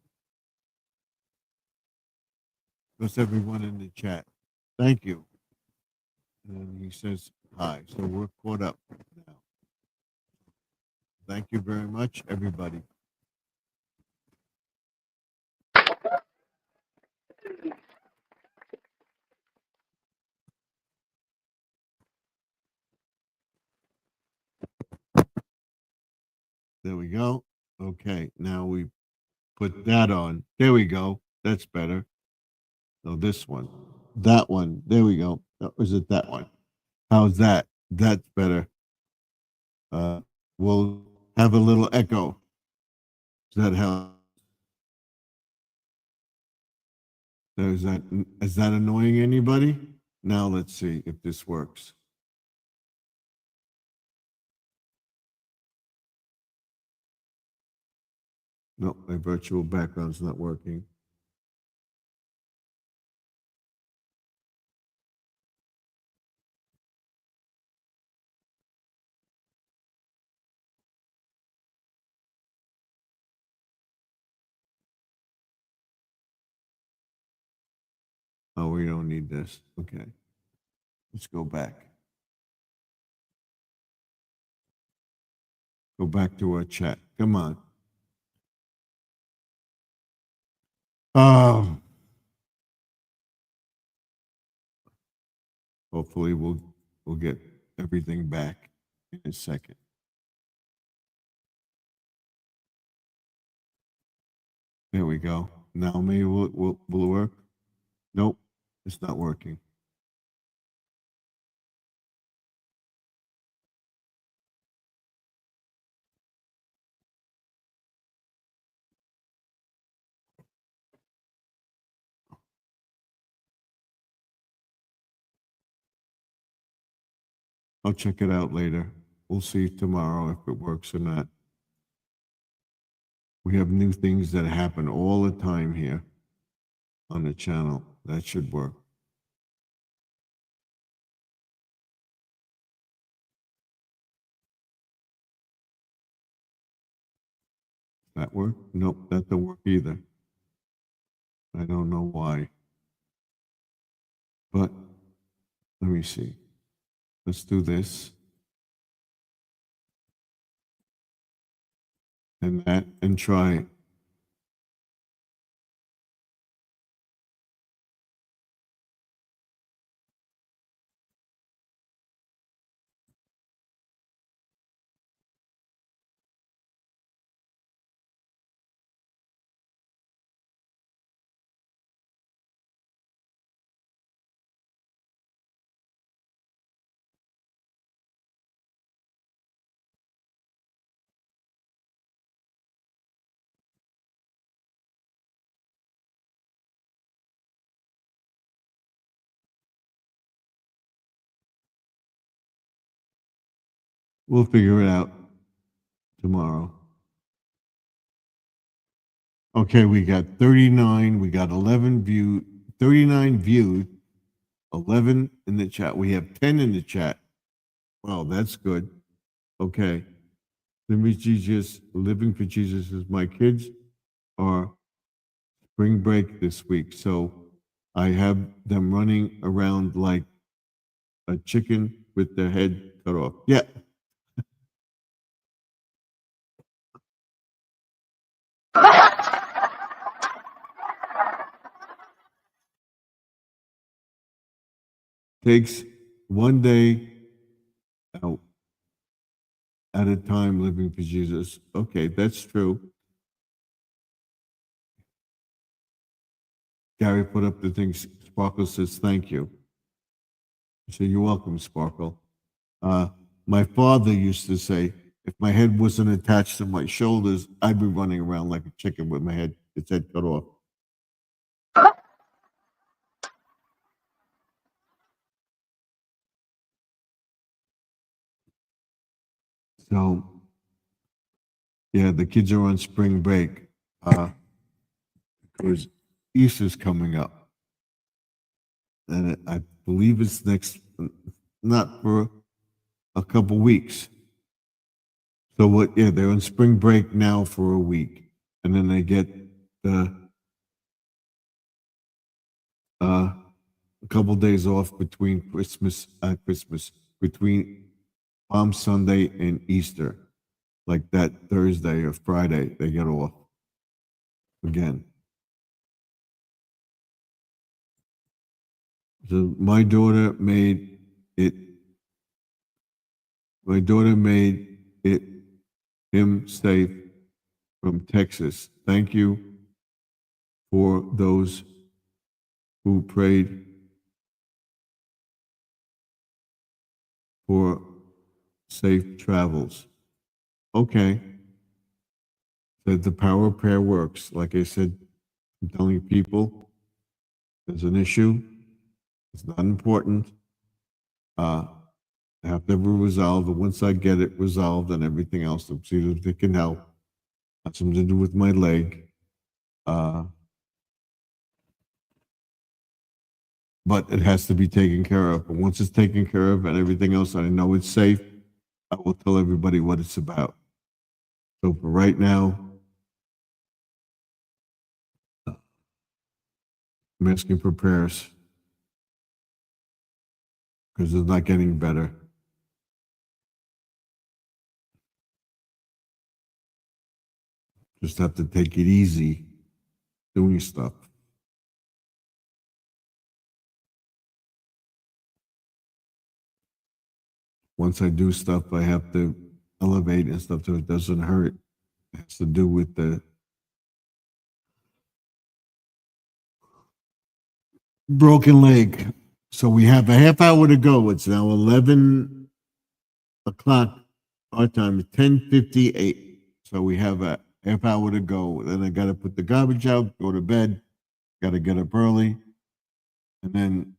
That's everyone in the chat. Thank you. And he says hi. So we're caught up now. Thank you very much, everybody. There we go. Okay, now we put that on. There we go. That's better. So this one, that one. There we go. Or is it that one? How's that? That's better. Uh, we'll have a little echo. Does that help? Is that annoying anybody? Now let's see if this works. No, my virtual background's not working. Oh, we don't need this. Okay. Let's go back. Go back to our chat. Come on. Oh, hopefully we'll get everything back in a second. There we go. Now maybe will work. Nope, it's not working. I'll check it out later. We'll see tomorrow if it works or not. We have new things that happen all the time here on the channel. That should work. That work? Nope, that don't work either. I don't know why. But let me see. Let's do this. And that, and try it. We'll figure it out tomorrow. Okay, we got 39. We got 11 viewed, 39 viewed, 11 in the chat. We have 10 in the chat. Wow, that's good. Okay. Living for Jesus is my kids are spring break this week. So I have them running around like a chicken with their head cut off. Yeah. Takes one day out at a time living for Jesus. Okay, that's true. Gary put up the things. Sparkle says, thank you. So you're welcome, Sparkle. My father used to say, if my head wasn't attached to my shoulders, I'd be running around like a chicken with its head cut off. So, yeah, the kids are on spring break because Easter's coming up. And I believe it's not for a couple weeks. So they're on spring break now for a week. And then they get a couple days off between between Palm Sunday and Easter. Like that Thursday or Friday, they get off again. So my daughter made it him safe from Texas. Thank you for those who prayed for safe travels. Okay. That the power of prayer works. Like I said, I'm telling people there's an issue. It's not important. I have to resolve it. Once I get it resolved and everything else, I'll see if it can help. Has something to do with my leg. But it has to be taken care of. But once it's taken care of and everything else, and I know it's safe, I will tell everybody what it's about. So for right now, I'm asking for prayers because it's not getting better. Just have to take it easy doing stuff. Once I do stuff, I have to elevate and stuff so it doesn't hurt. It has to do with the broken leg. So we have a half hour to go. It's now 11 o'clock. Our time is 10:58. So we have a half hour to go. Then I got to put the garbage out, go to bed, got to get up early, and then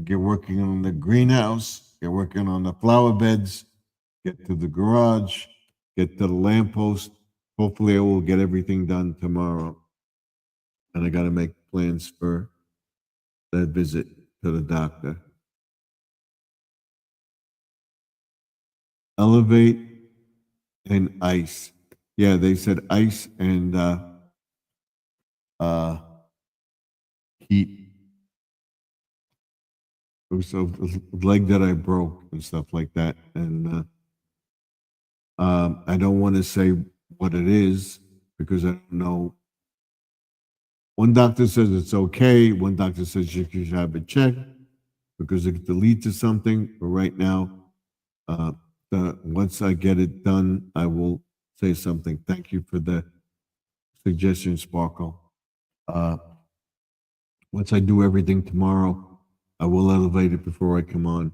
get working on the greenhouse get working on the flower beds, get to the garage, get to the lamppost. Hopefully, I will get everything done tomorrow. And I got to make plans for that visit to the doctor. Elevate and ice. Yeah, they said ice and heat. It was a leg that I broke and stuff like that. And I don't want to say what it is because I don't know. One doctor says it's okay. One doctor says you should have it checked because it could lead to something. But right now, once I get it done, I will say something. Thank you for the suggestion, Sparkle. Once I do everything tomorrow, I will elevate it before I come on.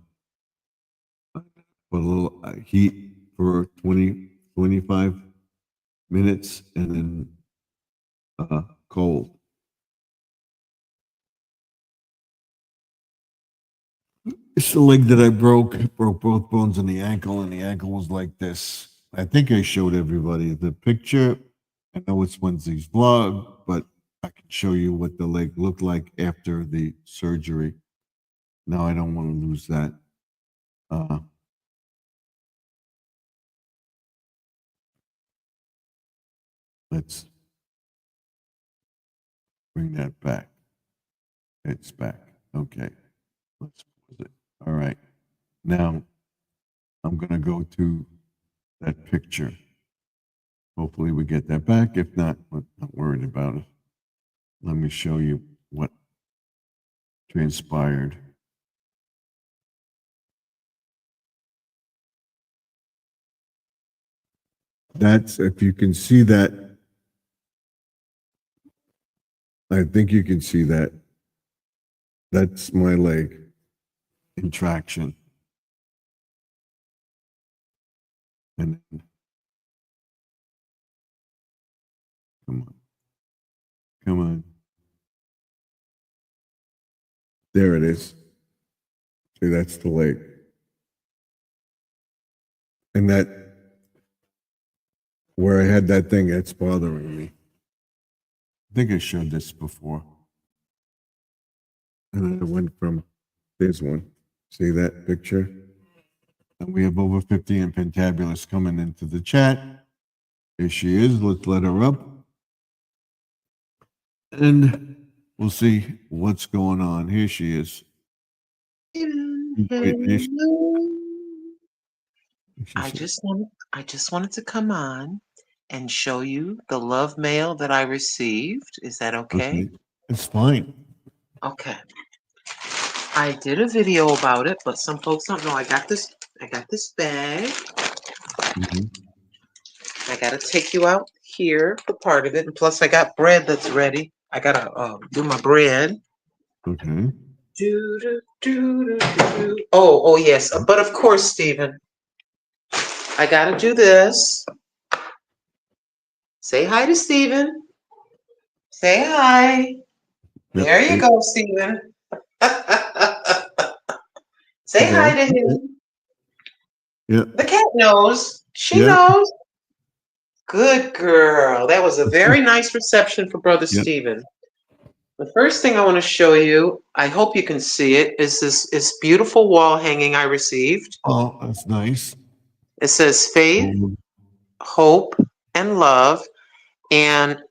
Put a little heat for 20, 25 minutes and then cold. It's the leg that I broke both bones in the ankle, and the ankle was like this. I think I showed everybody the picture. I know it's Wednesday's vlog, but I can show you what the leg looked like after the surgery. Now I don't want to lose that. Let's bring that back. It's back. Okay. Let's pause it. All right. Now I'm going to go to that picture. Hopefully we get that back. If not, I'm not worried about it. Let me show you what transpired. That's, if you can see that, I think you can see that. That's my leg in traction. And then, come on. There it is. See, that's the leg. And that, where I had that thing, that's bothering me. I think I showed this before. And I went from, there's one. See that picture? And we have over 50 and Fantabulous coming into the chat. Here she is. Let's let her up. And we'll see what's going on. Here she is. Wait, here I just wanted to come on and show you the love mail that I received. Is that okay? It's fine. Okay. I did a video about it, but some folks don't know. I got this bag. I gotta take you out here for part of it, and plus I got bread that's ready. I gotta do my bread. Okay. Oh yes, but of course, Stephen, I gotta do this. Say hi to Stephen. Say hi. Yep. There you go, Stephen. Say hi to him. Yeah. The cat knows. She knows. Good girl. That was a very nice reception for Brother Stephen. The first thing I want to show you, I hope you can see it, is this beautiful wall hanging I received. Oh, that's nice. It says faith, hope, and love. And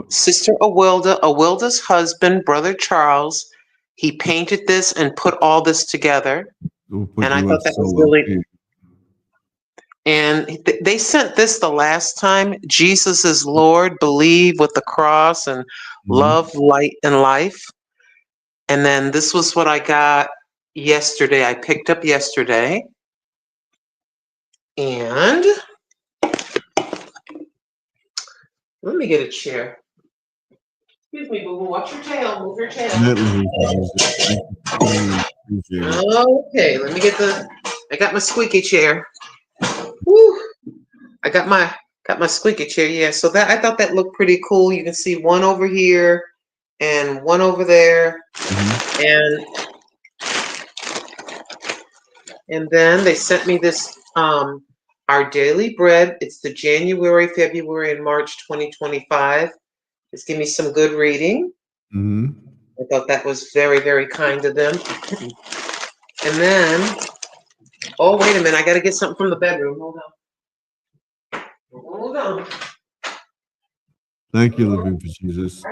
Sister Awilda's husband, Brother Charles, he painted this and put all this together. And I thought that was really... And they sent this the last time. Jesus is Lord, believe with the cross, and love, light, and life. And then this was what I got yesterday. I picked up yesterday. And let me get a chair. Excuse me, boo-boo. Watch your tail. Move your tail. Okay, let me get I got my squeaky chair. Woo! I got my squeaky chair. Yeah, so that I thought that looked pretty cool. You can see one over here and one over there. And And then they sent me this, Our Daily Bread. It's the January, February, and March 2025. Just give me some good reading. Mm-hmm. I thought that was very, very kind of them. And then, oh, wait a minute. I got to get something from the bedroom. Hold on. Hold on. Thank you, Living for Jesus.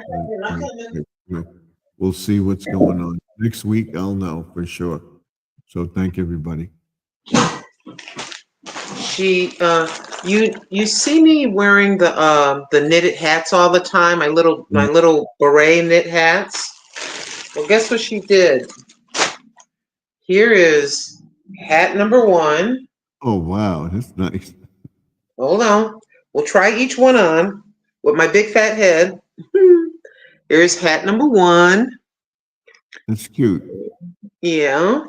We'll see what's going on. Next week, I'll know for sure. So thank everybody. You see me wearing the knitted hats all the time, my little beret knit hats. Well, guess what she did? Here is hat number 1. Oh, wow. That's nice. Hold on. We'll try each one on with my big fat head. Here's hat number 1. That's cute. Yeah.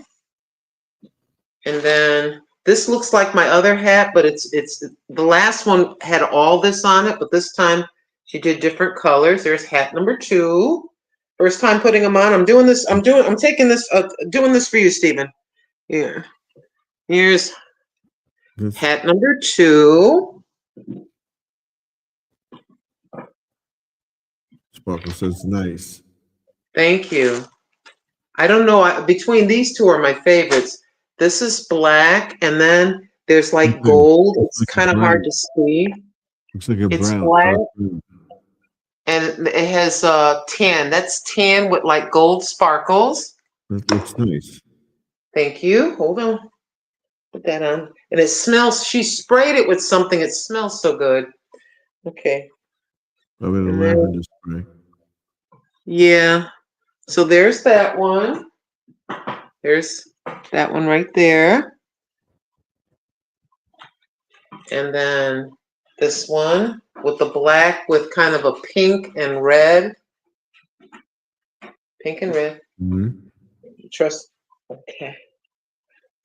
And then this looks like my other hat, but it's the last one had all this on it, but this time she did different colors. There's hat number 2. First time putting them on. I'm doing this for you, Stephen. Here. Here's hat number 2. Sparkle says nice. Thank you. I don't know. Between these two are my favorites. This is black, and then there's like gold. It's kind of hard to see. Looks like a brown. It's black, and it has tan. That's tan with like gold sparkles. That looks nice. Thank you. Hold on. Put that on. And it smells. She sprayed it with something. It smells so good. Okay. Probably the lavender spray. Yeah. So there's that one. There's that one right there. And then this one with the black with kind of a pink and red. Pink and red. Mm-hmm. Trust. Okay.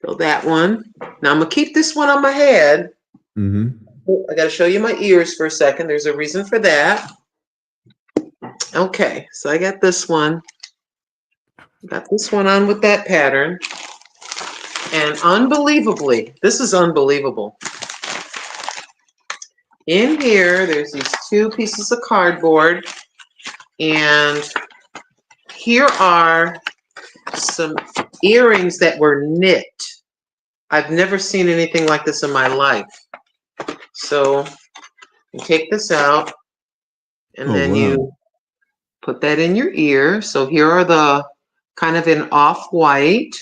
So that one. Now I'm going to keep this one on my head. Mm-hmm. I got to show you my ears for a second. There's a reason for that. Okay. So I got this one. Got this one on with that pattern. And unbelievably, this is unbelievable. In here, there's these 2 pieces of cardboard. And here are some earrings that were knit. I've never seen anything like this in my life. So you take this out, and then you put that in your ear. So here are the kind of in off-white.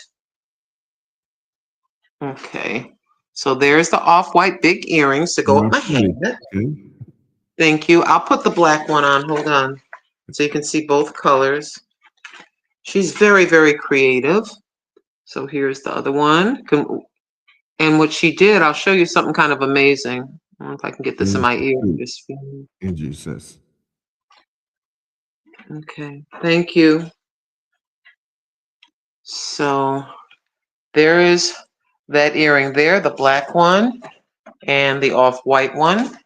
Okay. So there's the off-white big earrings to go with my head. Okay. Thank you. I'll put the black one on. Hold on. So you can see both colors. She's very, very creative. So here's the other one. And what she did, I'll show you something kind of amazing. I don't know if I can get this in my ear. Angie says. Okay. Thank you. So there is that earring there, the black one and the off-white one.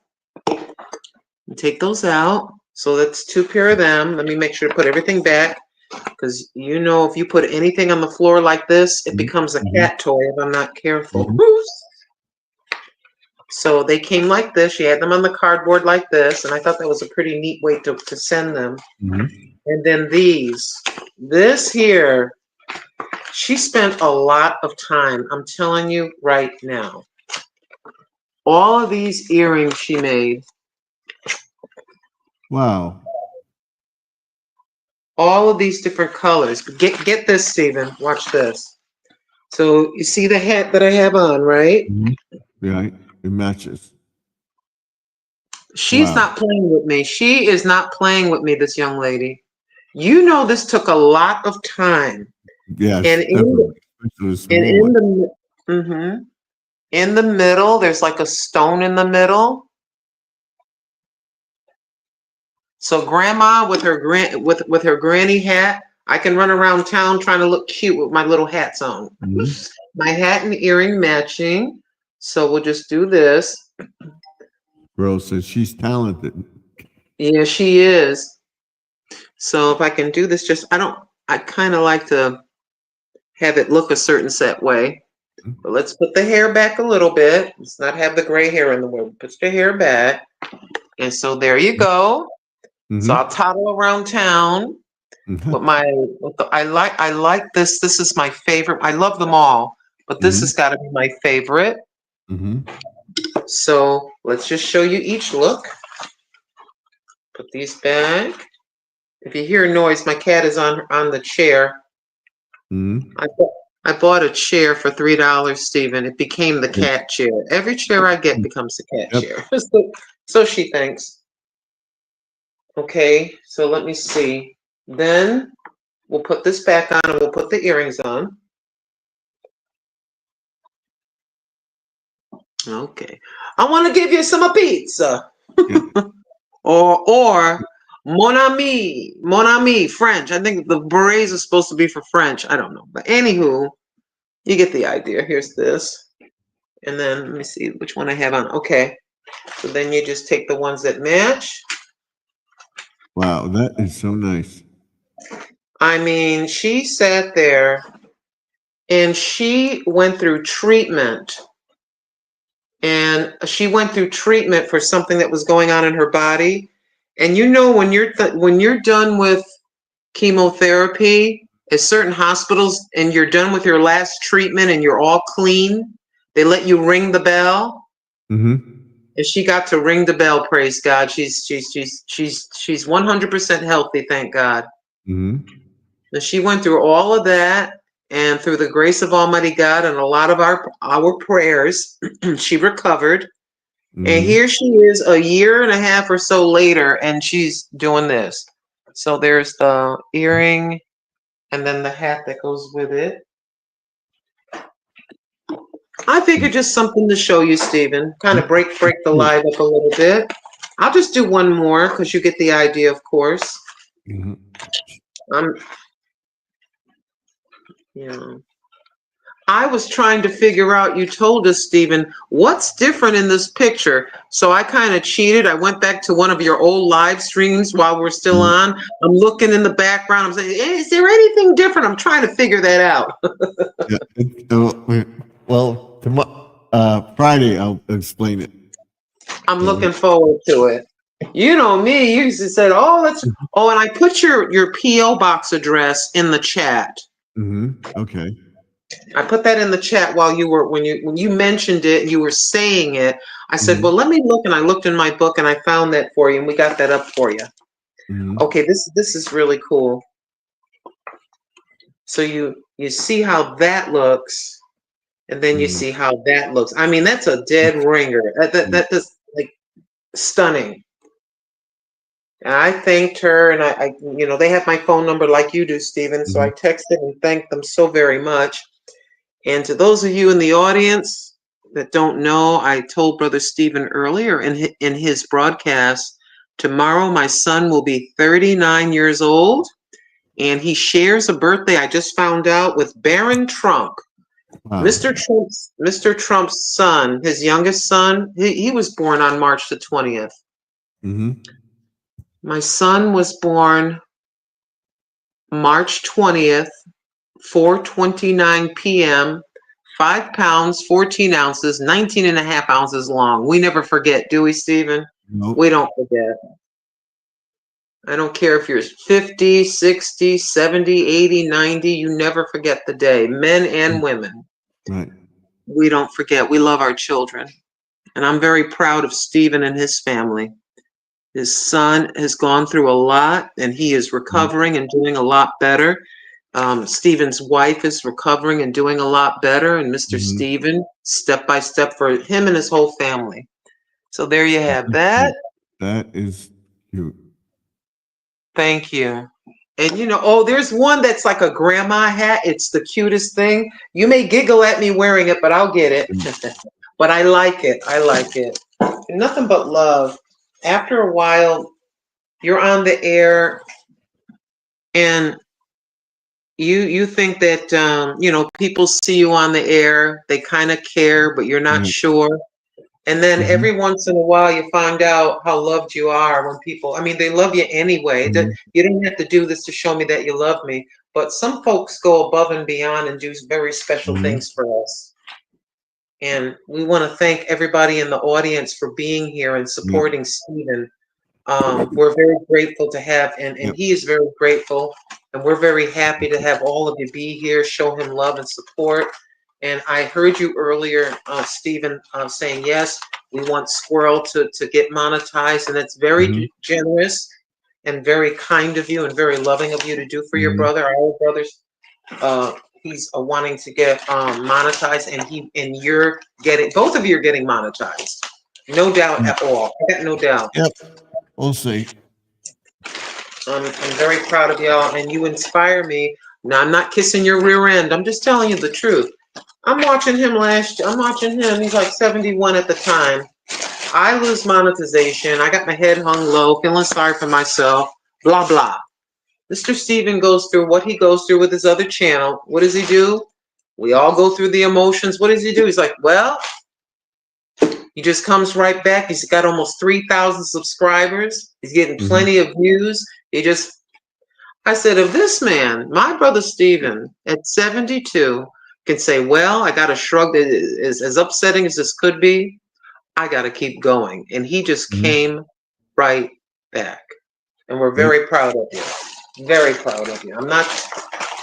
Take those out. So that's 2 pair of them. Let me make sure to put everything back, because you know if you put anything on the floor like this, it becomes a cat toy if I'm not careful. So they came like this. She had them on the cardboard like this, and I thought that was a pretty neat way to send them. And then this here, she spent a lot of time. I'm telling you right now. All of these earrings she made. Wow. All of these different colors. Get this, Stephen. Watch this. So you see the hat that I have on, right? Right. It matches. She's not playing with me. She is not playing with me, this young lady. You know this took a lot of time. Yes. And in the middle, there's like a stone in the middle. So grandma with her with her granny hat, I can run around town trying to look cute with my little hats on. My hat and earring matching. So we'll just do this. Rose says she's talented. Yeah, she is. So if I can do this, I kind of like to have it look a certain set way. But let's put the hair back a little bit. Let's not have the gray hair in the way. Put the hair back. And so there you go. So I'll toddle around town. But I like this. This is my favorite. I love them all, but this has got to be my favorite. So let's just show you each look. Put these back. If you hear noise, my cat is on the chair. I bought a chair for $3, Stephen. It became the cat chair. Every chair I get becomes the cat chair. So she thinks. Okay, so let me see. Then we'll put this back on and we'll put the earrings on. Okay. I want to give you some pizza. or mon ami, French. I think the berets are supposed to be for French. I don't know. But anywho, you get the idea. Here's this. And then let me see which one I have on. Okay. So then you just take the ones that match. Wow, that is so nice. I mean, she sat there and she went through treatment. And she went through treatment for something that was going on in her body. And you know, when you're done with chemotherapy at certain hospitals and you're done with your last treatment and you're all clean, they let you ring the bell. And she got to ring the bell. Praise God. She's 100% healthy. Thank God. And she went through all of that, and through the grace of Almighty God and a lot of our prayers, she recovered. And here she is a year and a half or so later, and she's doing this. So there's the earring and then the hat that goes with it. I figured just something to show you, Stephen. Kind of break the live up a little bit. I'll just do one more because you get the idea, of course. I was trying to figure out, you told us, Stephen, what's different in this picture? So I kind of cheated. I went back to one of your old live streams while we're still on. I'm looking in the background. I'm saying, hey, is there anything different? I'm trying to figure that out. Well, tomorrow, Friday, I'll explain it. I'm looking forward to it. You know me, you used to say, and I put your P.O. box address in the chat. Okay. I put that in the chat while when you mentioned it and you were saying it. I said, well, let me look, and I looked in my book and I found that for you, and we got that up for you. Okay, this is really cool. So you see how that looks, and then you see how that looks. I mean, that's a dead ringer. That is like stunning. And I thanked her, and I they have my phone number like you do, Stephen. So I texted and thanked them so very much. And to those of you in the audience that don't know, I told Brother Stephen earlier in his broadcast, tomorrow my son will be 39 years old, and he shares a birthday, I just found out, with Barron Trump. Wow. Mr. Trump's son, his youngest son, he was born on March the 20th. My son was born March 20th, 4:29 p.m., 5 pounds, 14 ounces, 19 and a half ounces long. We never forget, do we, Stephen? Nope. We don't forget. I don't care if you're 50, 60, 70, 80, 90, you never forget the day, men and women. Right. We don't forget. We love our children. And I'm very proud of Stephen and his family. His son has gone through a lot, and he is recovering and doing a lot better. Stephen's wife is recovering and doing a lot better, and Mr. Stephen, step by step, for him and his whole family. So there you have that. That is cute. Thank you. And there's one that's like a grandma hat. It's the cutest thing. You may giggle at me wearing it, but I'll get it. But I like it. I like it. And nothing but love. After a while, you're on the air, and you think that people see you on the air, they kind of care, but you're not sure. And then every once in a while you find out how loved you are when people, they love you anyway. You don't have to do this to show me that you love me, but some folks go above and beyond and do very special things for us. And we want to thank everybody in the audience for being here and Yep. supporting Stephen. We're very grateful to have, and Yep. he is very grateful, and we're very happy to have all of you be here, show him love and support. And I heard you earlier, Stephen, saying, yes, we want Squirrel to get monetized, and it's very Mhm. generous and very kind of you and very loving of you to do for your Mhm. brother, our brothers. He's wanting to get monetized, and you're getting, both of you are getting monetized. No doubt at all. I got no doubt. Yep. We'll see. I'm very proud of y'all, and you inspire me. Now, I'm not kissing your rear end. I'm just telling you the truth. I'm watching him I'm watching him. He's like 71 at the time. I lose monetization. I got my head hung low, feeling sorry for myself, blah, blah. Mr. Steven goes through what he goes through with his other channel. What does he do? We all go through the emotions. What does he do? He's like, well, he just comes right back. He's got almost 3,000 subscribers. He's getting plenty of views. I said, if this man, my brother Steven, at 72, can say, well, I got to shrug, as upsetting as this could be, I got to keep going. And he just Mhm. came right back. And we're very proud of you. Very proud of you. I'm not,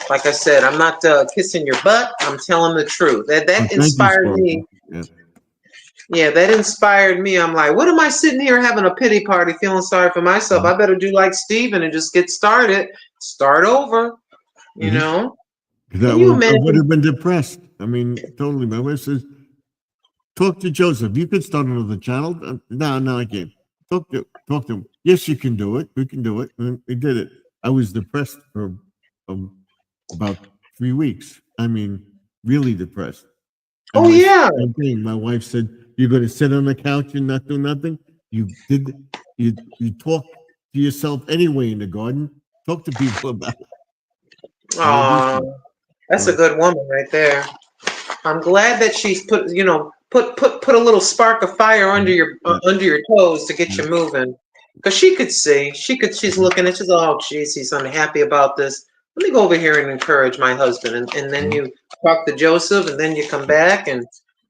like I said, I'm not kissing your butt. I'm telling the truth. That Oh, thank you, inspired Squirrel. me. Yeah. Yeah, that inspired me. I'm like, what am I sitting here having a pity party, feeling sorry for myself? I better do like Steven and just get started. Start over, you Mhm. know? Because Can you I would imagine? have been depressed. I mean, totally. My wife says, talk to Joseph. You could start another channel. No, I can't. Talk to him. Yes, you can do it. We can do it. And we did it. I was depressed for about 3 weeks. I mean, really depressed. And Oh, yeah. same thing. My wife said, "You're going to sit on the couch and not do nothing." You did. You talk to yourself anyway in the garden. Talk to people about it. Aw, that's a good woman right there. I'm glad that she's put, put a little spark of fire under your toes to get you moving. Because she could see, she's looking at, she's, oh, geez, he's unhappy about this. Let me go over here and encourage my husband. And then you talk to Joseph, and then you come back, and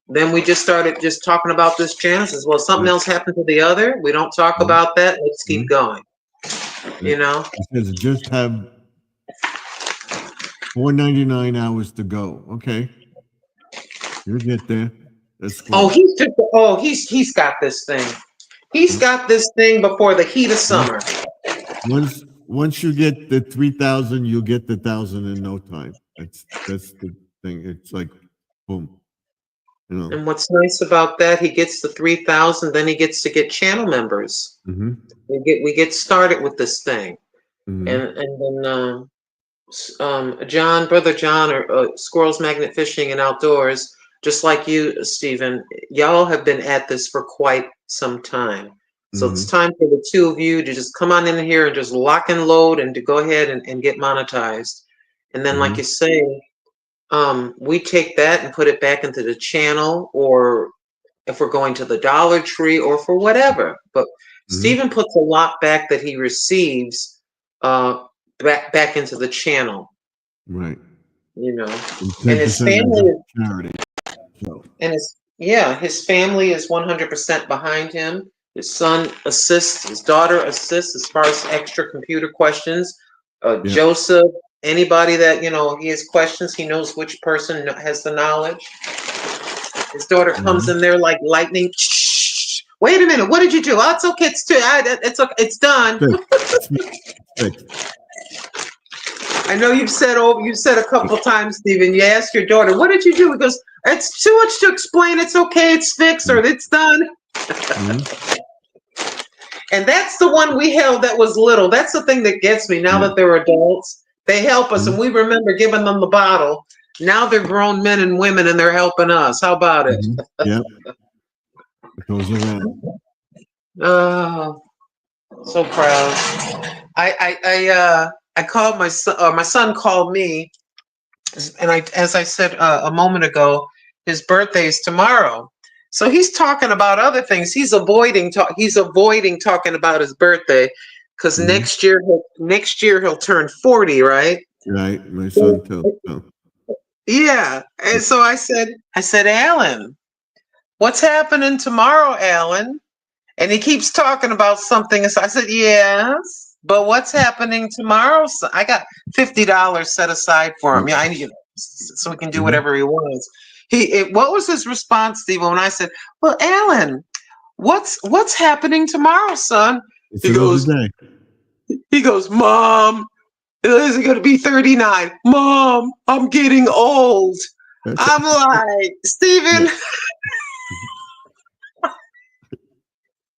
then we just started just talking about this chance as well. Something else happened to the other. We don't talk about that. Let's keep going. You know? It says just have 499 hours to go. Okay, you'll get there. That's Oh, cool. he's got this thing. He's got this thing before the heat of summer. Once you get the 3,000, you'll get the 1,000 in no time. That's the thing. It's like boom. You know. And what's nice about that, he gets the 3,000, then he gets to get channel members. Mm-hmm. We get started with this thing, Mm-hmm. and then Brother John, or Squirrels Magnet Fishing and Outdoors, just like you, Stephen, y'all have been at this for quite some time. So it's time for the two of you to just come on in here and just lock and load and to go ahead and get monetized. And then, like you say, we take that and put it back into the channel, or if we're going to the Dollar Tree or for whatever. But Stephen puts a lot back that he receives back into the channel. Right. You know, And his family is charity. So. And his family is 100% behind him. His son assists, his daughter assists as far as extra computer questions. Joseph, anybody that, he has questions, he knows which person has the knowledge. His daughter comes in there like lightning. Shh, wait a minute, what did you do? Oh, it's okay, it's okay, it's done. I know you've said a couple times, Stephen. You asked your daughter, "What did you do?" He goes, "It's too much to explain. It's okay. It's fixed, or it's done." And that's the one we held that was little. That's the thing that gets me. Now that they're adults, they help us, and we remember giving them the bottle. Now they're grown men and women, and they're helping us. How about it? Yep. It goes around. Oh, so proud. I called my son. My son called me, and as I said a moment ago, his birthday is tomorrow. So he's talking about other things. He's avoiding talking about his birthday because next year he'll turn 40, right? Right, my son too. So. Yeah, and so I said, Alan, what's happening tomorrow, Alan? And he keeps talking about something. So I said, yes, but what's happening tomorrow? So I got $50 set aside for him. Yeah, I need so he can do whatever he wants. What was his response, Steve, when I said, well, Alan, what's happening tomorrow, son? It's He another goes, day. Mom, is it going to be 39? Mom, I'm getting old. I'm like, Steven,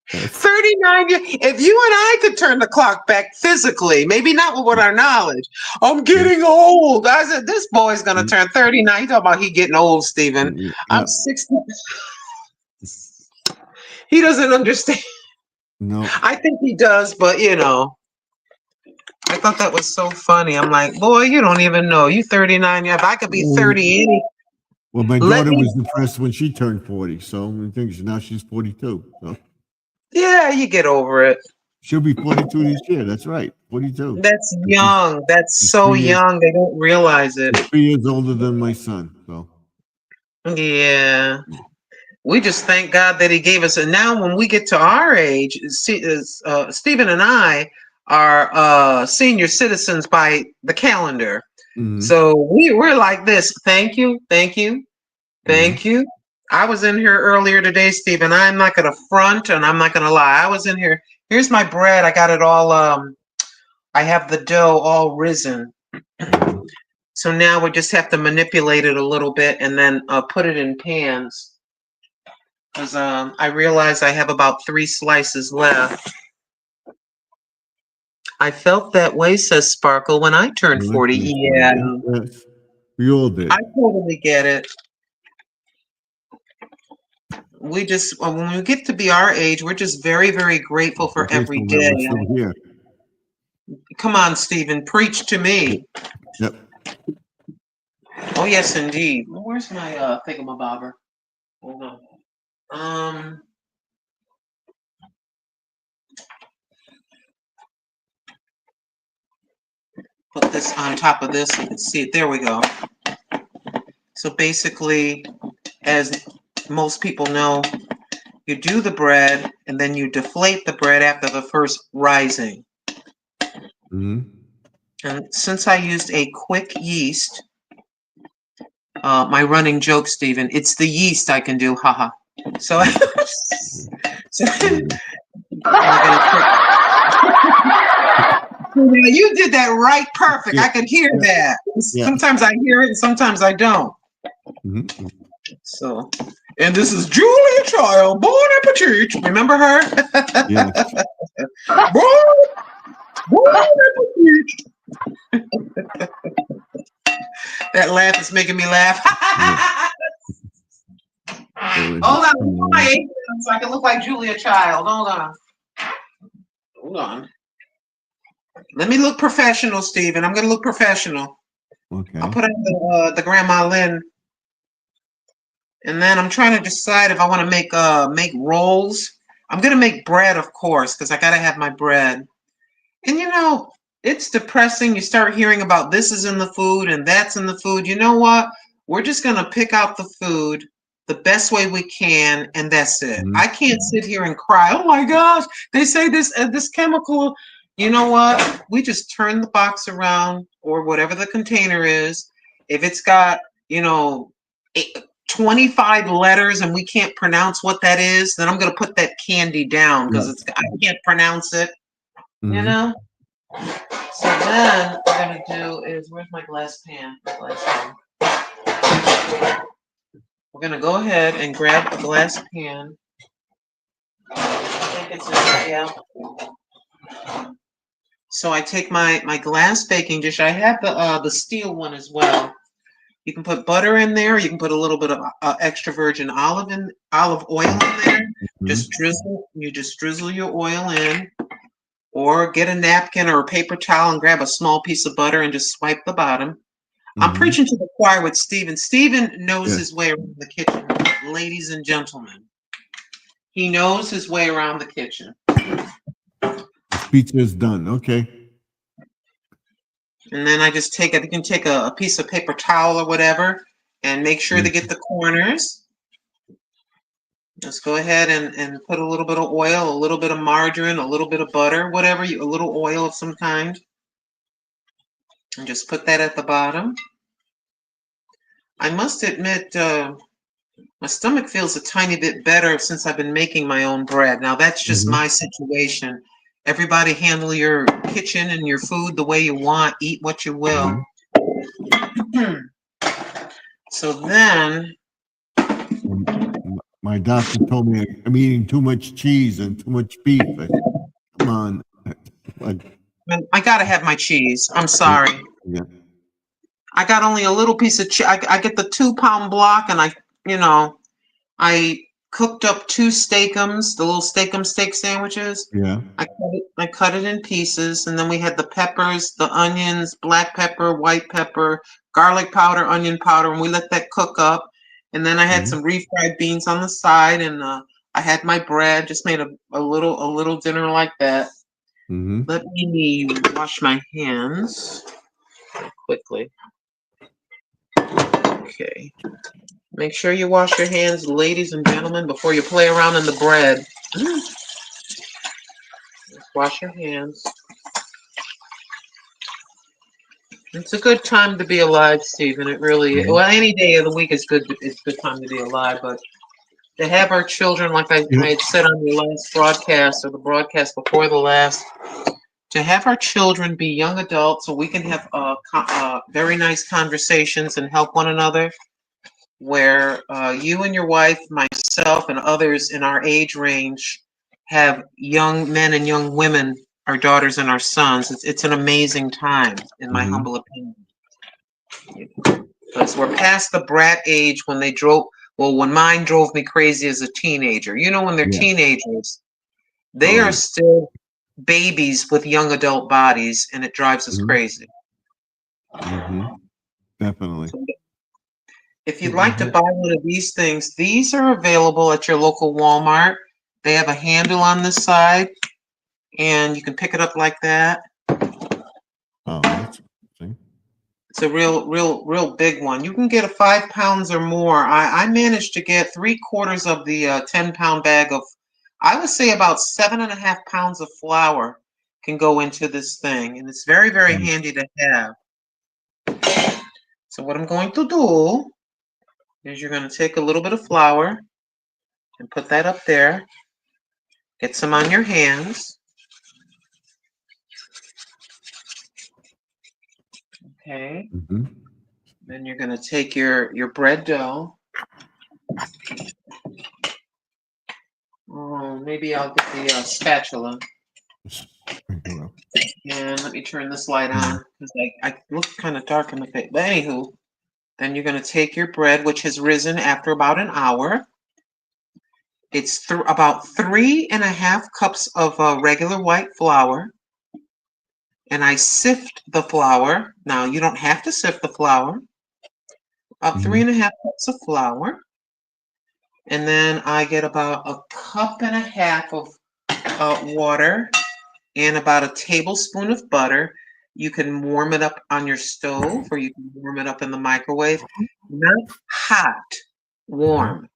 39 years. If you and I could turn the clock back physically, maybe not with our knowledge, I'm getting old. I said, this boy's going to turn 39. You talking about he getting old, Steven. I'm 60. He doesn't understand. No. I think he does, but you know, I thought that was so funny. I'm like, boy, you don't even know. You 39. If I could be 30, well, my daughter was depressed when she turned 40, so I think now she's 42. So yeah, you get over it. she'll be 42 this year. That's right, 42. That's young. That's so young. They don't realize it. 3 years older than my son. So yeah, we just thank God that He gave us. And now, when we get to our age, Stephen and I are senior citizens by the calendar. So we're like this. Thank you, thank you, thank you. I was in here earlier today, Stephen. I'm not going to front and I'm not going to lie. I was in here. Here's my bread. I got it all. I have the dough all risen. So now we just have to manipulate it a little bit and then put it in pans. Because I realize I have about 3 slices left. I felt that way, says Sparkle, when I turned 40. Yeah. Yes. We all did. I totally get it. We just, when we get to be our age, we're just very, very grateful for every day. Here. Come on, Stephen, preach to me. Yep. Oh, yes, indeed. Where's my thingamabobber? Hold on. Put this on top of this. You can see it. There we go. So basically, as most people know, you do the bread and then you deflate the bread after the first rising. And since I used a quick yeast, my running joke, Stephen, it's the yeast I can do, haha. So, you did that right, perfect. Yeah. I could hear that. Yeah. Sometimes I hear it and sometimes I don't. So, and this is Julia Child, Bon Appetit. Remember her? Yeah. Bon Appetit. That laugh is making me laugh. Hold on, so I can look like Julia Child. Hold on. Let me look professional, Stephen. I'm going to look professional. Okay. I'll put on the Grandma Lynn. And then I'm trying to decide if I want to make rolls. I'm going to make bread, of course, because I got to have my bread. And, you know, it's depressing. You start hearing about this is in the food and that's in the food. You know what? We're just going to pick out the food the best way we can, and that's it. I can't sit here and cry, oh, my gosh, they say this chemical. You know what? We just turn the box around or whatever the container is. If it's got, 25 letters and we can't pronounce what that is, then I'm going to put that candy down because I can't pronounce it, you know? So then what I'm going to do is, where's my glass pan? We're going to go ahead and grab a glass pan. I think it's So I take my glass baking dish. I have the steel one as well. You can put butter in there. You can put a little bit of extra virgin olive oil in there. Just drizzle. You just drizzle your oil in, or get a napkin or a paper towel and grab a small piece of butter and just swipe the bottom. I'm preaching to the choir with Stephen. Stephen knows his way around the kitchen, ladies and gentlemen. He knows his way around the kitchen. Pizza is done. Okay. And then I just take it. You can take a piece of paper towel or whatever and make sure to get the corners. Just go ahead and put a little bit of oil, a little bit of margarine, a little bit of butter, whatever a little oil of some kind. And just put that at the bottom. I must admit, my stomach feels a tiny bit better since I've been making my own bread. Now, that's just Mhm. my situation. Everybody handle your kitchen and your food the way you want. Eat what you will. So then, My doctor told me I'm eating too much cheese and too much beef. I said, come on. I gotta have my cheese. I'm sorry. Yeah. I got only a little piece of cheese. I get the 2 pound block, and I cooked up 2 steakums, the little steakum steak sandwiches. Yeah. I cut it in pieces, and then we had the peppers, the onions, black pepper, white pepper, garlic powder, onion powder, and we let that cook up. And then I had Mhm. some refried beans on the side, and I had my bread. Just made a little dinner like that. Mm-hmm. Let me wash my hands quickly. Okay. Make sure you wash your hands, ladies and gentlemen, before you play around in the bread. Wash your hands. It's a good time to be alive, Stephen. It really is. Mhm. Well, any day of the week is good. It's a good time to be alive, but to have our children, like I had said on the last broadcast or the broadcast before the last, to have our children be young adults so we can have very nice conversations and help one another, where you and your wife, myself, and others in our age range have young men and young women, our daughters and our sons. It's an amazing time, in my Mhm. humble opinion. Because we're past the brat age when they drove, well, when mine drove me crazy as a teenager. You know, when they're Yeah. teenagers, they Oh, are yeah. still babies with young adult bodies, and it drives us Mhm. crazy. Mhm. Definitely. So if you'd like to buy one of these things, these are available at your local Walmart. They have a handle on this side, and you can pick it up like that. Oh, that's interesting. It's a real big one. You can get a 5 pounds or more. I managed to get 3/4 of the 10 pound bag of, I would say about 7.5 pounds of flour can go into this thing, and it's very Mm. handy to have. So what I'm going to do is you're going to take a little bit of flour and put that up there. Get some on your hands. Okay. Mhm. Then you're going to take your bread dough. Oh, maybe I'll get the spatula. Sprinkle up. And let me turn this light Mhm. on because I look kind of dark in the face. But anywho, then you're going to take your bread, which has risen after about an hour. It's about 3.5 cups of regular white flour. And I sift the flour. Now, you don't have to sift the flour. About Mhm. 3.5 cups of flour. And then I get about 1.5 cups of water and about a tablespoon of butter. You can warm it up on your stove or you can warm it up in the microwave. Not hot, warm.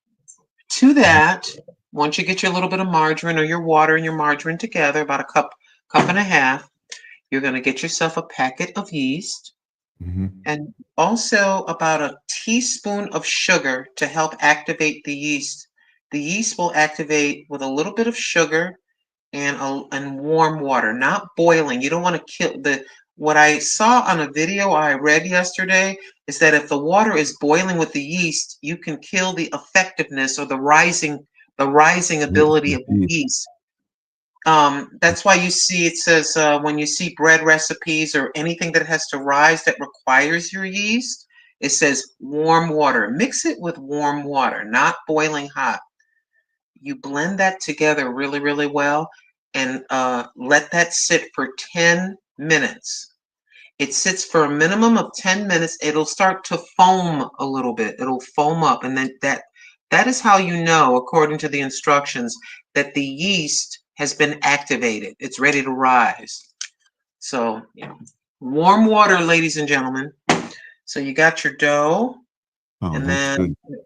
To that, once you get your little bit of margarine or your water and your margarine together, about a cup and a half, you're going to get yourself a packet of yeast Mhm. and also about a teaspoon of sugar to help activate the yeast. The yeast will activate with a little bit of sugar and warm water, not boiling. You don't want to kill the. What I saw on a video I read yesterday is that if the water is boiling with the yeast, you can kill the effectiveness or the rising ability of the Mhm. yeast. That's why you see it says when you see bread recipes or anything that has to rise that requires your yeast, it says warm water. Mix it with warm water, not boiling hot. You blend that together really well and let that sit for 10 minutes. It sits for a minimum of 10 minutes. It'll start to foam a little bit. It'll foam up. And then that is how you know, according to the instructions, that the yeast has been activated. It's ready to rise. So, warm water, ladies and gentlemen. So you got your dough, Oh, and that's then, good.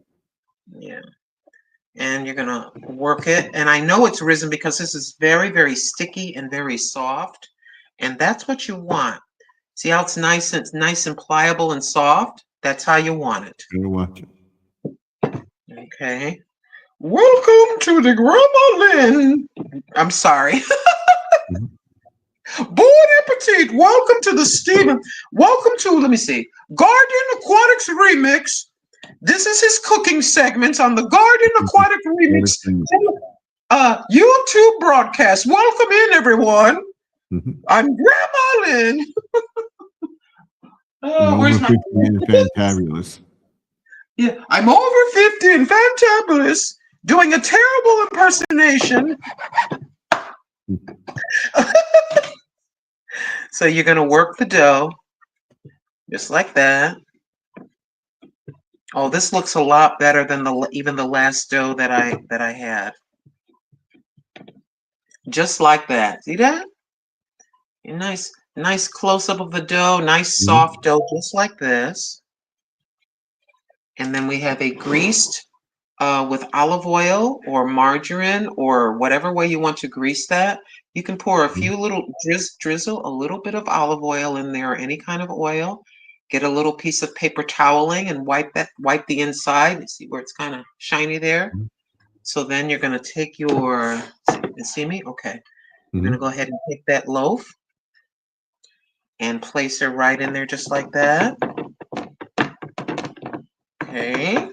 yeah. And you're gonna work it. And I know it's risen because this is very, very sticky and very soft. And that's what you want. See how it's nice and pliable and soft? That's how you want it. Gonna watch it. Okay. Welcome to the Grandma Lynn. I'm sorry. Bon appetit. Welcome to the Stephen. Welcome to, let me see, Garden Aquatics Remix. This is his cooking segments on the Garden Aquatic Remix YouTube broadcast. Welcome in, everyone. I'm Grandma Lynn. Where's my fantabulous? Yeah, I'm over 50 and fantabulous, doing a terrible impersonation. So you're gonna work the dough, just like that. Oh, this looks a lot better than even the last dough that I had. Just like that. See that? A nice close up of the dough, nice soft dough, just like this. And then we have a greased with olive oil or margarine or whatever way you want to grease that. You can pour a few little drizzle a little bit of olive oil in there, or any kind of oil. Get a little piece of paper toweling and wipe the inside. You see where it's kind of shiny there? So then you're gonna take your, you see me? Okay. I'm gonna go ahead and take that loaf and place her right in there just like that. Okay.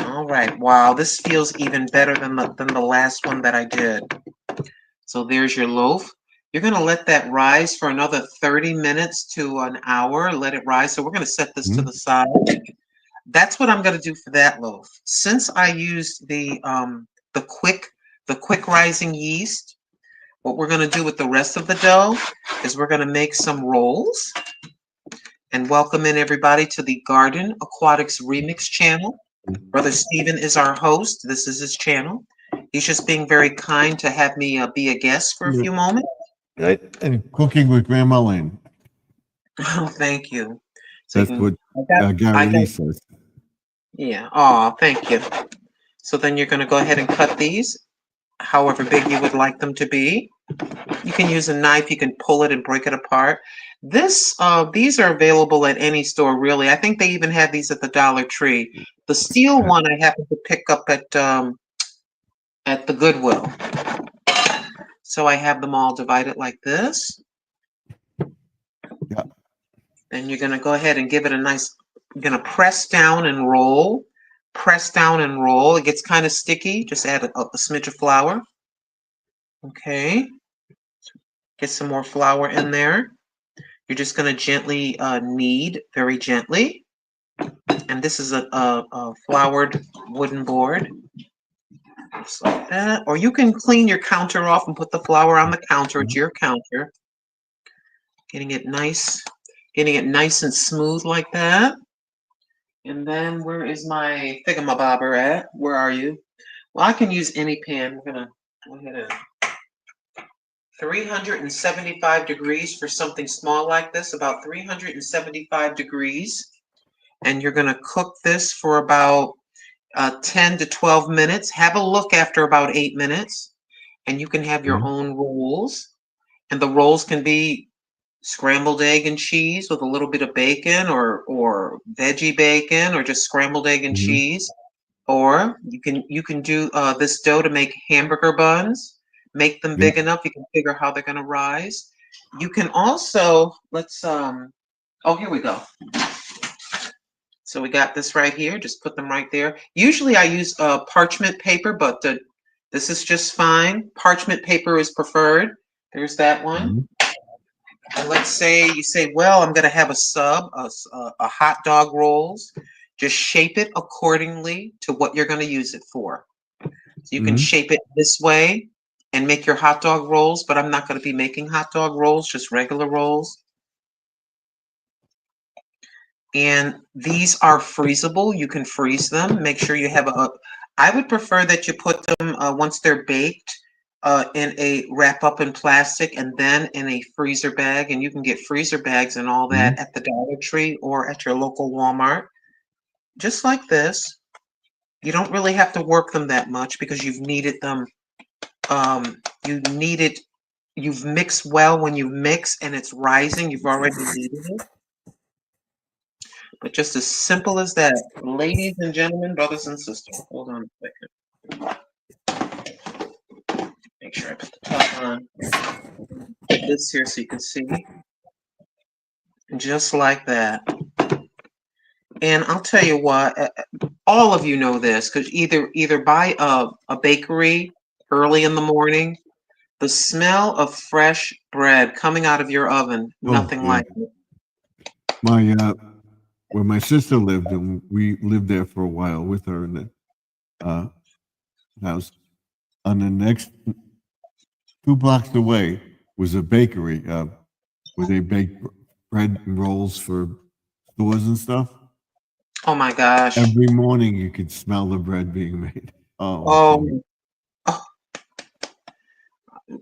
All right. Wow, this feels even better than the last one that I did. So there's your loaf. You're going to let that rise for another 30 minutes to an hour. Let it rise. So we're going to set this to the side. That's what I'm going to do for that loaf. Since I used the quick rising yeast, what we're going to do with the rest of the dough is we're going to make some rolls. And welcome in everybody to the Garden Aquatics Remix channel. Brother Stephen is our host. This is his channel. He's just being very kind to have me be a guest for a few moments. Right. And cooking with Grandma Lynn. Oh, thank you. So That's what Gary Lee says. Yeah. Oh, thank you. So then you're going to go ahead and cut these however big you would like them to be. You can use a knife. You can pull it and break it apart. These are available at any store, really. I think they even have these at the Dollar Tree. The steel one I happened to pick up at the Goodwill. So I have them all divided like this. Yeah. Then you're going to go ahead and give it a nice, you're going to press down and roll. Press down and roll. It gets kind of sticky. Just add a smidge of flour. Okay. Get some more flour in there. You're just going to gently knead, very gently. And this is a floured wooden board. Just like that. Or you can clean your counter off and put the flour on the counter. It's your counter. Getting it nice and smooth like that. And then where is my thingamabobber at? Where are you? Well, I can use any pan. We're gonna go ahead and 375 degrees for something small like this, about 375 degrees. And you're gonna cook this for about 10 to 12 minutes. Have a look after about 8 minutes, and you can have your own rolls. And the rolls can be scrambled egg and cheese with a little bit of bacon, or veggie bacon, or just scrambled egg and cheese. Or you can do this dough to make hamburger buns. Make them big enough. You can figure how they're going to rise. You can also, oh, here we go. So we got this right here. Just put them right there. Usually I use parchment paper, but this is just fine. Parchment paper is preferred. There's that one. And let's say you say, well, I'm going to have a sub, a hot dog rolls. Just shape it accordingly to what you're going to use it for. So you can shape it this way and make your hot dog rolls, but I'm not going to be making hot dog rolls, just regular rolls. And these are freezable. You can freeze them. Make sure you have I would prefer that you put them once they're baked in a wrap up in plastic and then in a freezer bag. And you can get freezer bags and all that at the Dollar Tree or at your local Walmart. Just like this. You don't really have to work them that much because you've kneaded them. You've mixed well when you mix and it's rising. You've already kneaded it. But just as simple as that, ladies and gentlemen, brothers and sisters. Hold on a second. Make sure I put the top on. Put this here so you can see. Just like that. And I'll tell you what, all of you know this, because either buy a bakery early in the morning, the smell of fresh bread coming out of your oven, nothing yeah. like it. Where my sister lived, and we lived there for a while with her in the house. On the next 2 blocks away was a bakery where they baked bread and rolls for stores and stuff. Oh my gosh. Every morning you could smell the bread being made. Oh.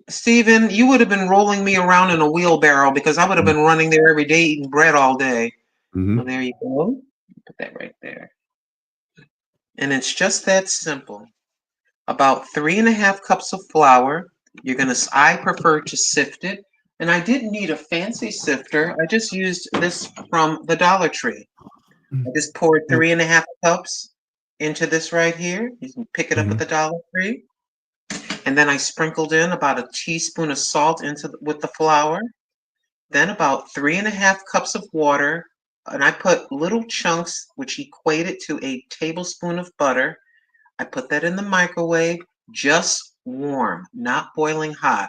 Stephen, you would have been rolling me around in a wheelbarrow because I would have been running there every day eating bread all day. Mm-hmm. So there you go. Put that right there. And it's just that simple. About 3.5 cups of flour. I prefer to sift it. And I didn't need a fancy sifter. I just used this from the Dollar Tree. I just poured 3.5 cups into this right here. You can pick it up at the Dollar Tree. And then I sprinkled in about a teaspoon of salt with the flour. Then about 3.5 cups of water. And I put little chunks, which equated to a tablespoon of butter. I put that in the microwave, just warm, not boiling hot.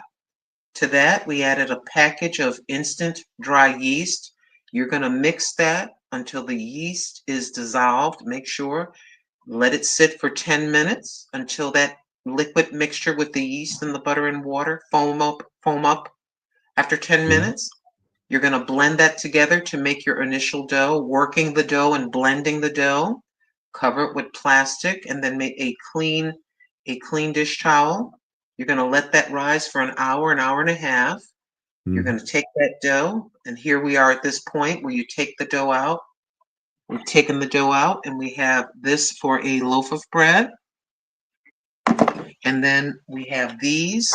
To that, we added a package of instant dry yeast. You're going to mix that until the yeast is dissolved. Make sure, let it sit for 10 minutes until that liquid mixture with the yeast and the butter and water foam up. After 10 minutes, you're going to blend that together to make your initial dough, working the dough and blending the dough. Cover it with plastic and then make a clean dish towel. You're going to let that rise for an hour and a half. You're going to take that dough, and here we are at this point where you take the dough out. We've taken the dough out, and we have this for a loaf of bread. And then we have these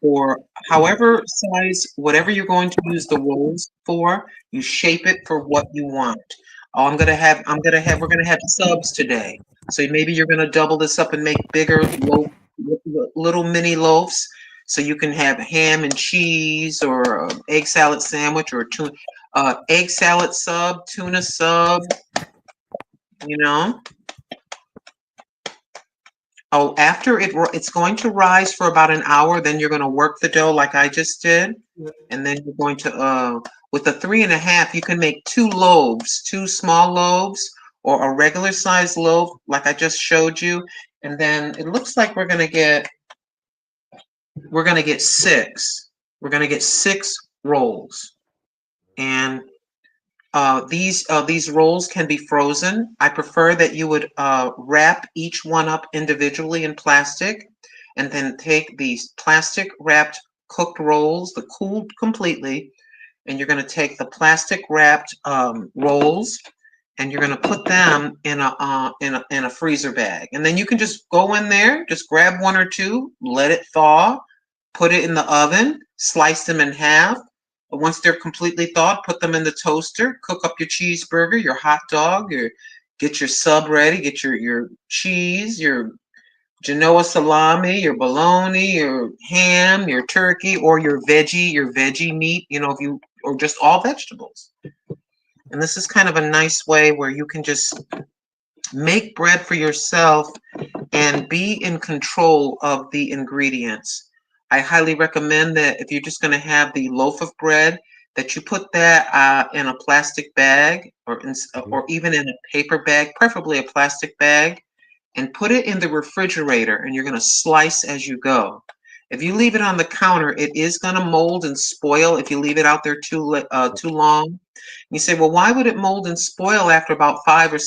for however size, whatever you're going to use the rolls for, you shape it for what you want. Oh, we're gonna have subs today. So maybe you're gonna double this up and make bigger little mini loaves. So you can have ham and cheese or egg salad sandwich or egg salad sub, tuna sub, you know. Oh, after it's going to rise for about an hour, then you're going to work the dough like I just did. And then you're going to, with the 3.5, you can make 2 loaves, 2 small loaves or a regular size loaf like I just showed you. And then it looks like we're going to get 6. We're going to get 6 rolls. And these rolls can be frozen. I prefer that you would wrap each one up individually in plastic and then take these plastic wrapped cooked rolls, the cooled completely, and you're going to take the plastic wrapped rolls and you're going to put them in a freezer bag. And then you can just go in there, just grab 1 or 2, let it thaw, put it in the oven, slice them in half. Once they're completely thawed, put them in the toaster, cook up your cheeseburger, your hot dog, get your sub ready, get your cheese, your Genoa salami, your bologna, your ham, your turkey, or your veggie meat, or just all vegetables. And this is kind of a nice way where you can just make bread for yourself and be in control of the ingredients. I highly recommend that if you're just going to have the loaf of bread, that you put that in a plastic bag or even in a paper bag, preferably a plastic bag, and put it in the refrigerator, and you're going to slice as you go. If you leave it on the counter, it is going to mold and spoil if you leave it out there too long. You say, well, why would it mold and spoil after about 5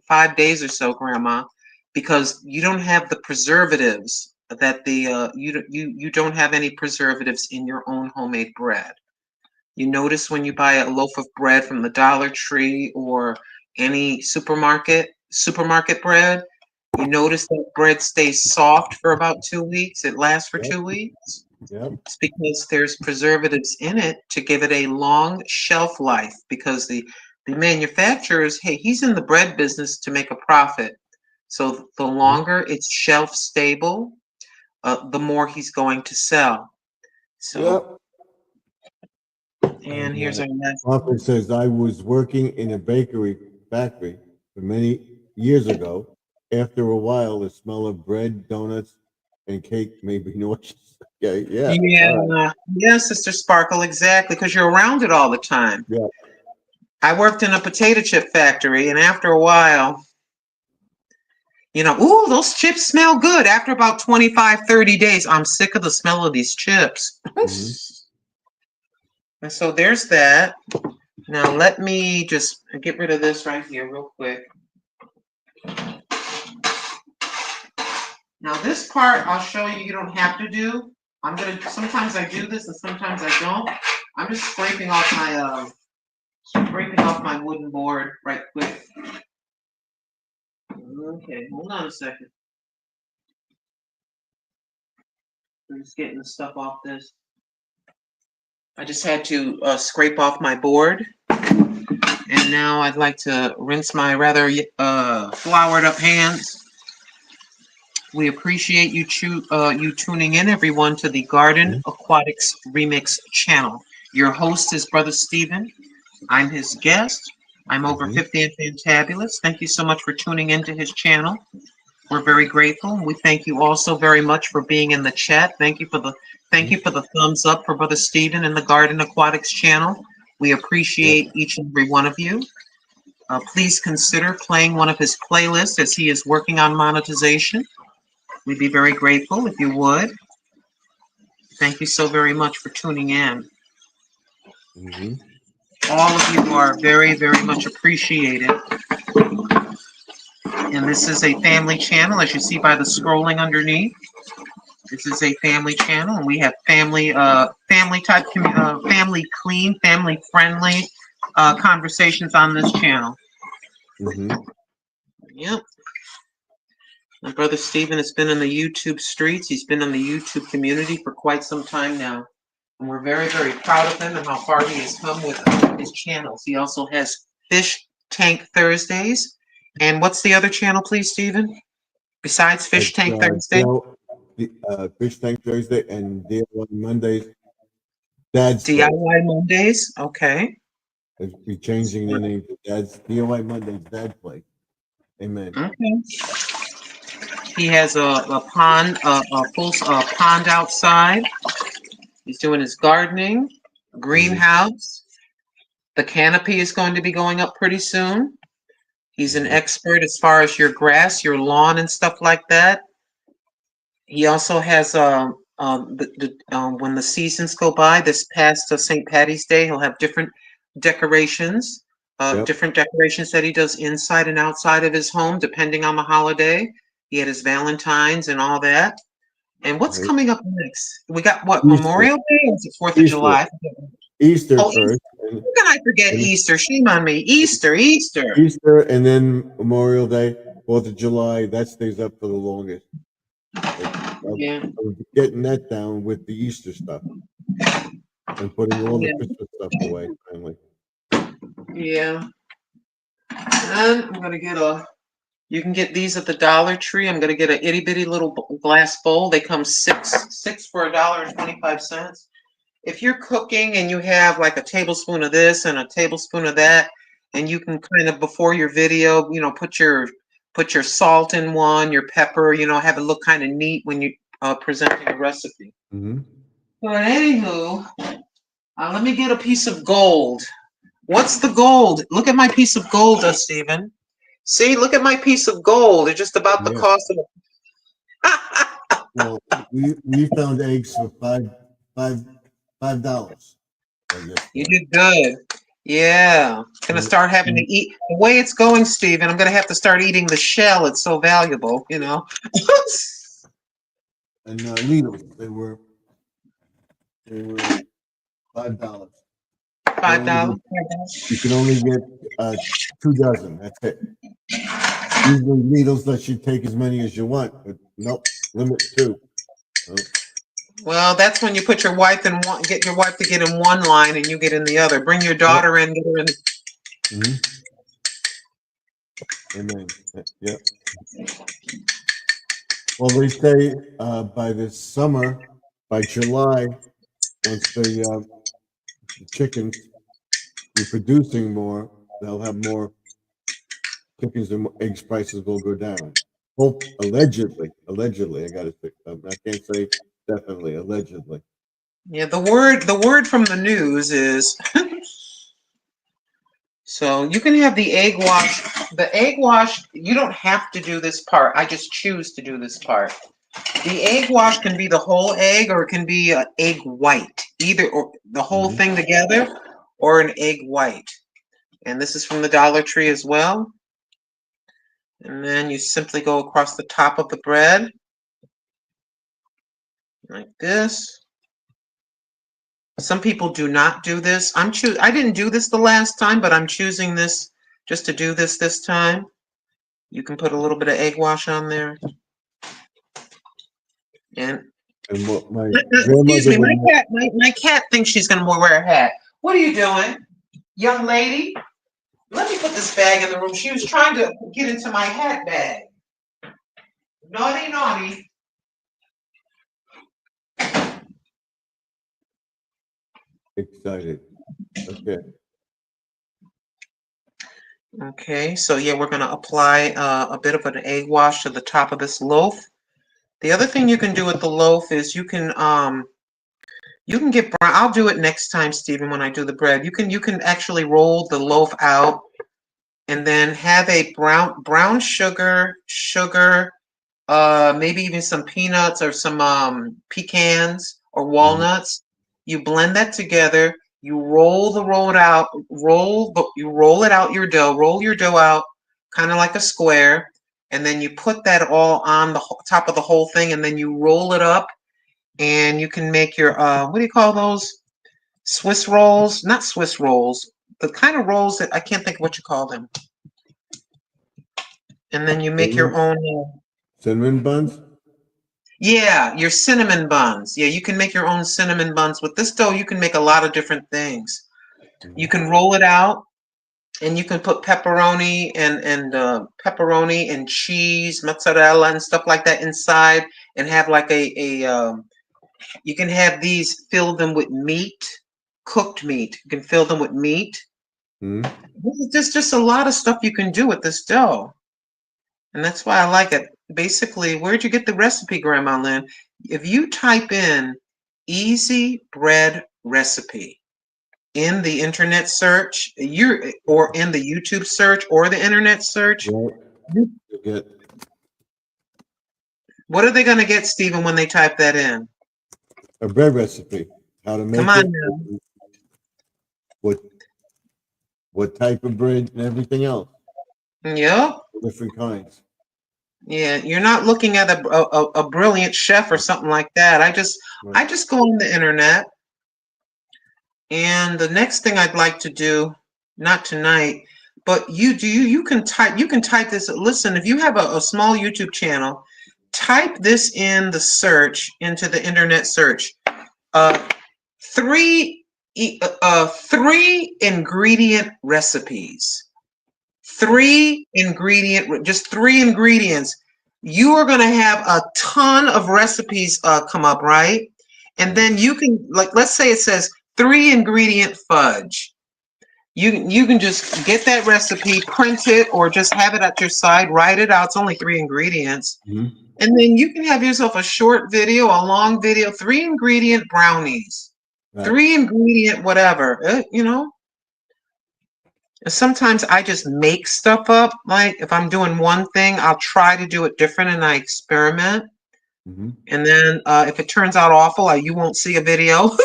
5 days or so, Grandma? Because you don't have the preservatives that you don't have any preservatives in your own homemade bread. You notice when you buy a loaf of bread from the Dollar Tree or any supermarket bread, You notice that bread stays soft for about 2 weeks. It lasts for Yep. 2 weeks. Yep. It's because there's preservatives in it to give it a long shelf life, because the manufacturers, hey, he's in the bread business to make a profit. So the longer it's shelf stable, the more he's going to sell. So, and here's our last. Prophet says, I was working in a bakery factory for many years ago. After a while, the smell of bread, donuts, and cake made me nauseous. Okay, yeah. Yeah, yeah, Sister Sparkle, exactly, because you're around it all the time. Yeah. I worked in a potato chip factory, and after a while, ooh, those chips smell good. After about 25, 30 days, I'm sick of the smell of these chips. Mhm. And so there's that. Now let me just get rid of this right here real quick. Now this part I'll show you don't have to do. Sometimes I do this and sometimes I don't. I'm just scraping off my wooden board right quick. Okay, hold on a second. I'm just getting the stuff off this. I just had to scrape off my board. And now I'd like to rinse my rather floured up hands. We appreciate you tuning in, everyone, to the Garden Aquatics Remix channel. Your host is Brother Stephen. I'm his guest. I'm over 50 and fantabulous. Thank you so much for tuning into his channel. We're very grateful. We thank you also very much for being in the chat. Thank you for the thumbs up for Brother Stephen and the Garden Aquatics channel. We appreciate each and every one of you. Please consider playing one of his playlists as he is working on monetization. We'd be very grateful if you would. Thank you so very much for tuning in. All of you are very, very much appreciated. And this is a family channel, as you see by the scrolling underneath. This is a family channel, and we have family clean, family friendly conversations on this channel. Yep. My brother Stephen has been in the YouTube streets. He's been in the YouTube community for quite some time now. And we're very, very proud of him and how far he has come with his channels. He also has Fish Tank Thursdays. And what's the other channel, please, Stephen? Besides Fish Tank Thursday? Fish Tank Thursday and DIY Mondays. Dad's Play. DIY Mondays? Okay. We're changing the name to Dad's DIY Mondays, Dad's Play. Amen. Okay. He has a pond, a full pond outside. He's doing his gardening, greenhouse. The canopy is going to be going up pretty soon. He's an expert as far as your grass, your lawn, and stuff like that. He also has when the seasons go by, this past St. Patty's Day, he'll have different decorations, different decorations that he does inside and outside of his home, depending on the holiday. He had his Valentine's and all that. And what's coming up next? We got what, Easter. Memorial Day or is it 4th of July? Easter first. How can I forget Easter? Shame on me. Easter. Easter, and then Memorial Day, 4th of July. That stays up for the longest. I'm getting that down with the Easter stuff and putting all the Christmas stuff away finally. Yeah. And I'm gonna get you can get these at the Dollar Tree. I'm gonna get an itty bitty little glass bowl. They come six for $1.25. If you're cooking and you have like a tablespoon of this and a tablespoon of that, and you can kind of before your video, put your salt in one, your pepper, have it look kind of neat when you presenting a recipe. But anywho, let me get a piece of gold. What's the gold? Look at my piece of gold, Stephen. See, look at my piece of gold. It's just about the cost of Well, we found eggs for $5. You did good. Yeah. Gonna start having to eat the way it's going, Stephen. I'm gonna have to start eating the shell. It's so valuable, And Lidl, they were $5. $5. You can only get 2 dozen. That's it. Usually needles let you take as many as you want, but nope, limit 2. Oh, Well, that's when you put your wife in one, get your wife to get in one line and you get in the other. Bring your daughter in, get her in. mhm. Amen. Yep. Well, they say by this summer, by July, once the chickens be producing more, they'll have more chickens and eggs prices will go down. Hope allegedly, I gotta say, I can't say definitely, allegedly. Yeah, the word from the news is so you can have the egg wash. The egg wash, you don't have to do this part. I just choose to do this part. The egg wash can be the whole egg or it can be an egg white, either or the whole Mhm. thing together or an egg white. And this is from the Dollar Tree as well. And then you simply go across the top of the bread like this. Some people do not do this. I didn't do this the last time, but I'm choosing this just to do this time. You can put a little bit of egg wash on there. And And what my excuse grandmother me, would, my cat thinks she's gonna wear a hat. What are you doing, young lady? Let me put this bag in the room. She was trying to get into my hat bag. Naughty, naughty. excited. Okay. Okay, so yeah, we're gonna apply a bit of an egg wash to the top of this loaf. The other thing you can do with the loaf is you can get brown. I'll do it next time, Stephen, when I do the bread. You can actually roll the loaf out and then have a brown sugar, maybe even some peanuts or some pecans or Mhm. walnuts. You blend that together. You roll it out. You roll it out your dough. Roll your dough out, kind of like a square, and then you put that all on the top of the whole thing, and then you roll it up, and you can make your what do you call those? Swiss rolls? Not Swiss rolls. The kind of rolls that I can't think of what you call them. And then you make your own. Cinnamon buns? Yeah, your cinnamon buns. Yeah, you can make your own cinnamon buns. With this dough, you can make a lot of different things. You can roll it out, and you can put pepperoni and cheese, mozzarella, and stuff like that inside, and have like you can have these, fill them with meat, cooked meat. You can fill them with meat. Mhm. There's just a lot of stuff you can do with this dough. And that's why I like it. Basically, where'd you get the recipe, Grandma Lynn? If you type in easy bread recipe in the internet search, or in the YouTube search or the internet search, Right. You get what are they going to get, Stephen, when they type that in? a bread recipe, how to Come make on it, now. what what type of bread and everything else, Yep. different kinds. Yeah, you're not looking at a brilliant chef or something like that. Right. I just go on the internet. And the next thing I'd like to do, not tonight, but you can type this. Listen, if you have a small YouTube channel, type this in the search, into the internet search. Uh, three ingredient recipes. Just 3 ingredients. You are going to have a ton of recipes come up, right? And then you can, like, let's say it says 3 ingredient fudge. You can just get that recipe, print it, or just have it at your side, write it out. It's only 3 ingredients. Mhm. And then you can have yourself a short video, a long video, 3 ingredient brownies, Right. 3 ingredient whatever, Sometimes I just make stuff up. Like if I'm doing one thing, I'll try to do it different and I experiment. Mhm. And then if it turns out awful, you won't see a video. My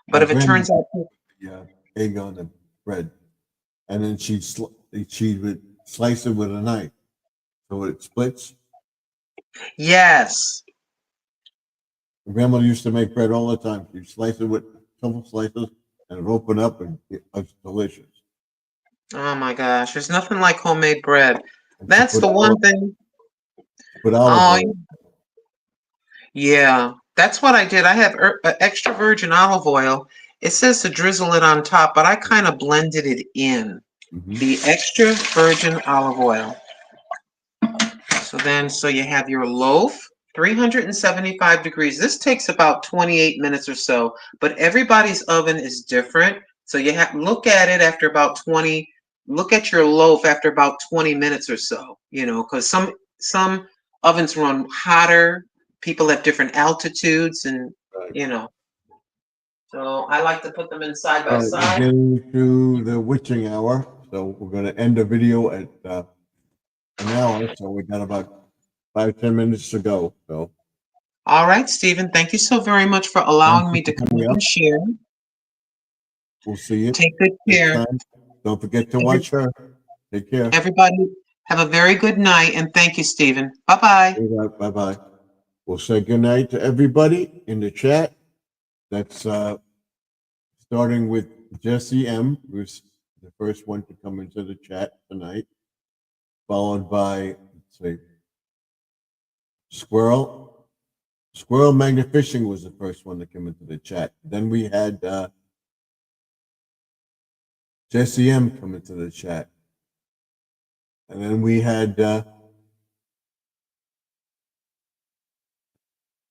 But if it grandma turns out, yeah, egg on the bread, and then she would slice it with a knife, so it splits. yes, Grandma used to make bread all the time. She'd slice it with couple slices, and it open up, and it's delicious. Oh my gosh, there's nothing like homemade bread. And to That's put the one thing. put olive Oh, oil. yeah. That's what I did. I have extra virgin olive oil. It says to drizzle it on top, but I kind of blended it in. Mhm. The extra virgin olive oil. So you have your loaf, 375 degrees. This takes about 28 minutes or so, but everybody's oven is different. So you have look at it after about 20, look at your loaf after about 20 minutes or so, because some ovens run hotter, people have different altitudes and Right. you know. So I like to put them in side by All right, we're side. getting to the witching hour, so we're going to end the video at an hour. So we got about 5-10 minutes to go. So All right, Stephen, thank you so very much for thank allowing you me to for come coming up up. and share. We'll see you Take good next care. time. Don't forget to watch her. Take care. Everybody have a very good night and thank you, Stephen. Bye-bye. Bye bye. We'll say good night to everybody in the chat. That's starting with Jesse M, who's the first one to come into the chat tonight, followed by, let's see, Squirrel. Squirrel Magnifishing was the first one to come into the chat. Then we had Jesse M come into the chat. And then we had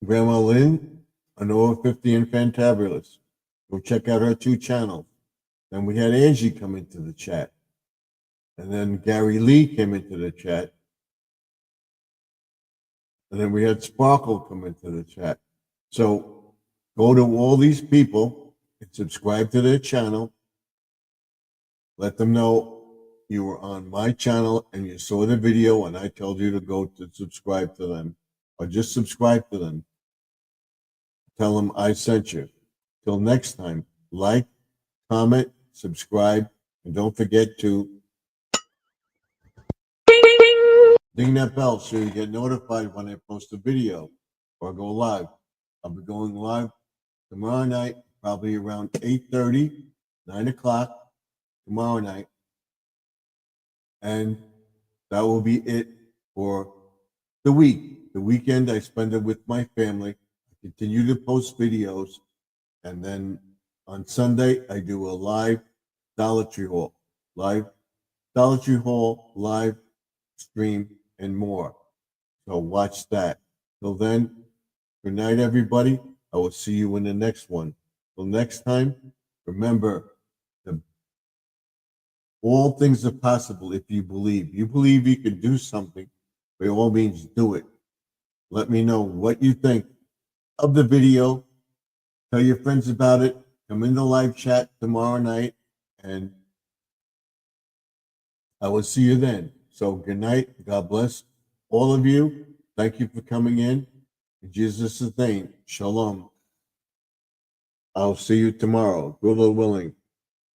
Grandma Lynn, an over 50 and Fantabulous. Go check out her 2 channels. Then we had Angie come into the chat. And then Gary Lee came into the chat. And then we had Sparkle come into the chat. So go to all these people and subscribe to their channel. Let them know you were on my channel and you saw the video and I told you to go to subscribe to them. Or just subscribe to them. Tell them I sent you. Till next time, like, comment, subscribe, and don't forget to ding that bell so you get notified when I post a video or go live. I'll be going live tomorrow night, probably around 8:30, 9 o'clock tomorrow night. And that will be it for the week. The weekend I spend it with my family. I continue to post videos. And then on Sunday, I do a live Dollar Tree haul, live stream, and more. So watch that. Till then, good night, everybody. I will see you in the next one. Till next time, remember, all things are possible if you believe. You believe you can do something, by all means, do it. Let me know what you think of the video. Tell your friends about it. Come in the live chat tomorrow night, and I will see you then. So good night. God bless all of you. Thank you for coming in. In Jesus' name, shalom. I'll see you tomorrow, good Lord willing.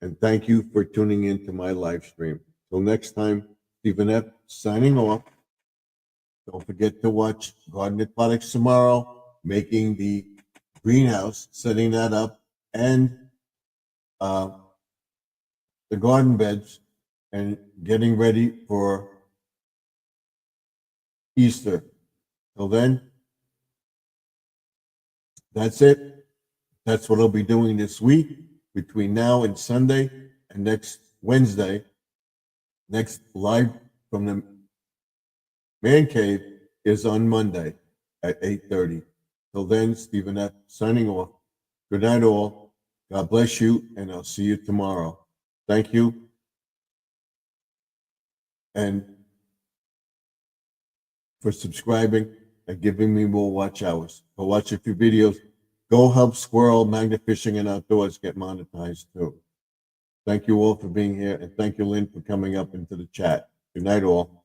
And thank you for tuning in to my live stream. Till next time, Stephen F. signing off. Don't forget to watch Garden Aquatics tomorrow, making the greenhouse, setting that up, and the garden beds, and getting ready for Easter. Till then, that's it. That's what I'll be doing this week between now and Sunday, and next Wednesday. Next live from the man cave is on Monday at 8:30. Till then, Stephen F. signing off. Good night, all. God bless you, and I'll see you tomorrow. Thank you. And for subscribing and giving me more watch hours. For watch a few videos. Go help Squirrel Magnifishing and Outdoors get monetized too. Thank you all for being here, and thank you, Lynn, for coming up into the chat. Good night, all.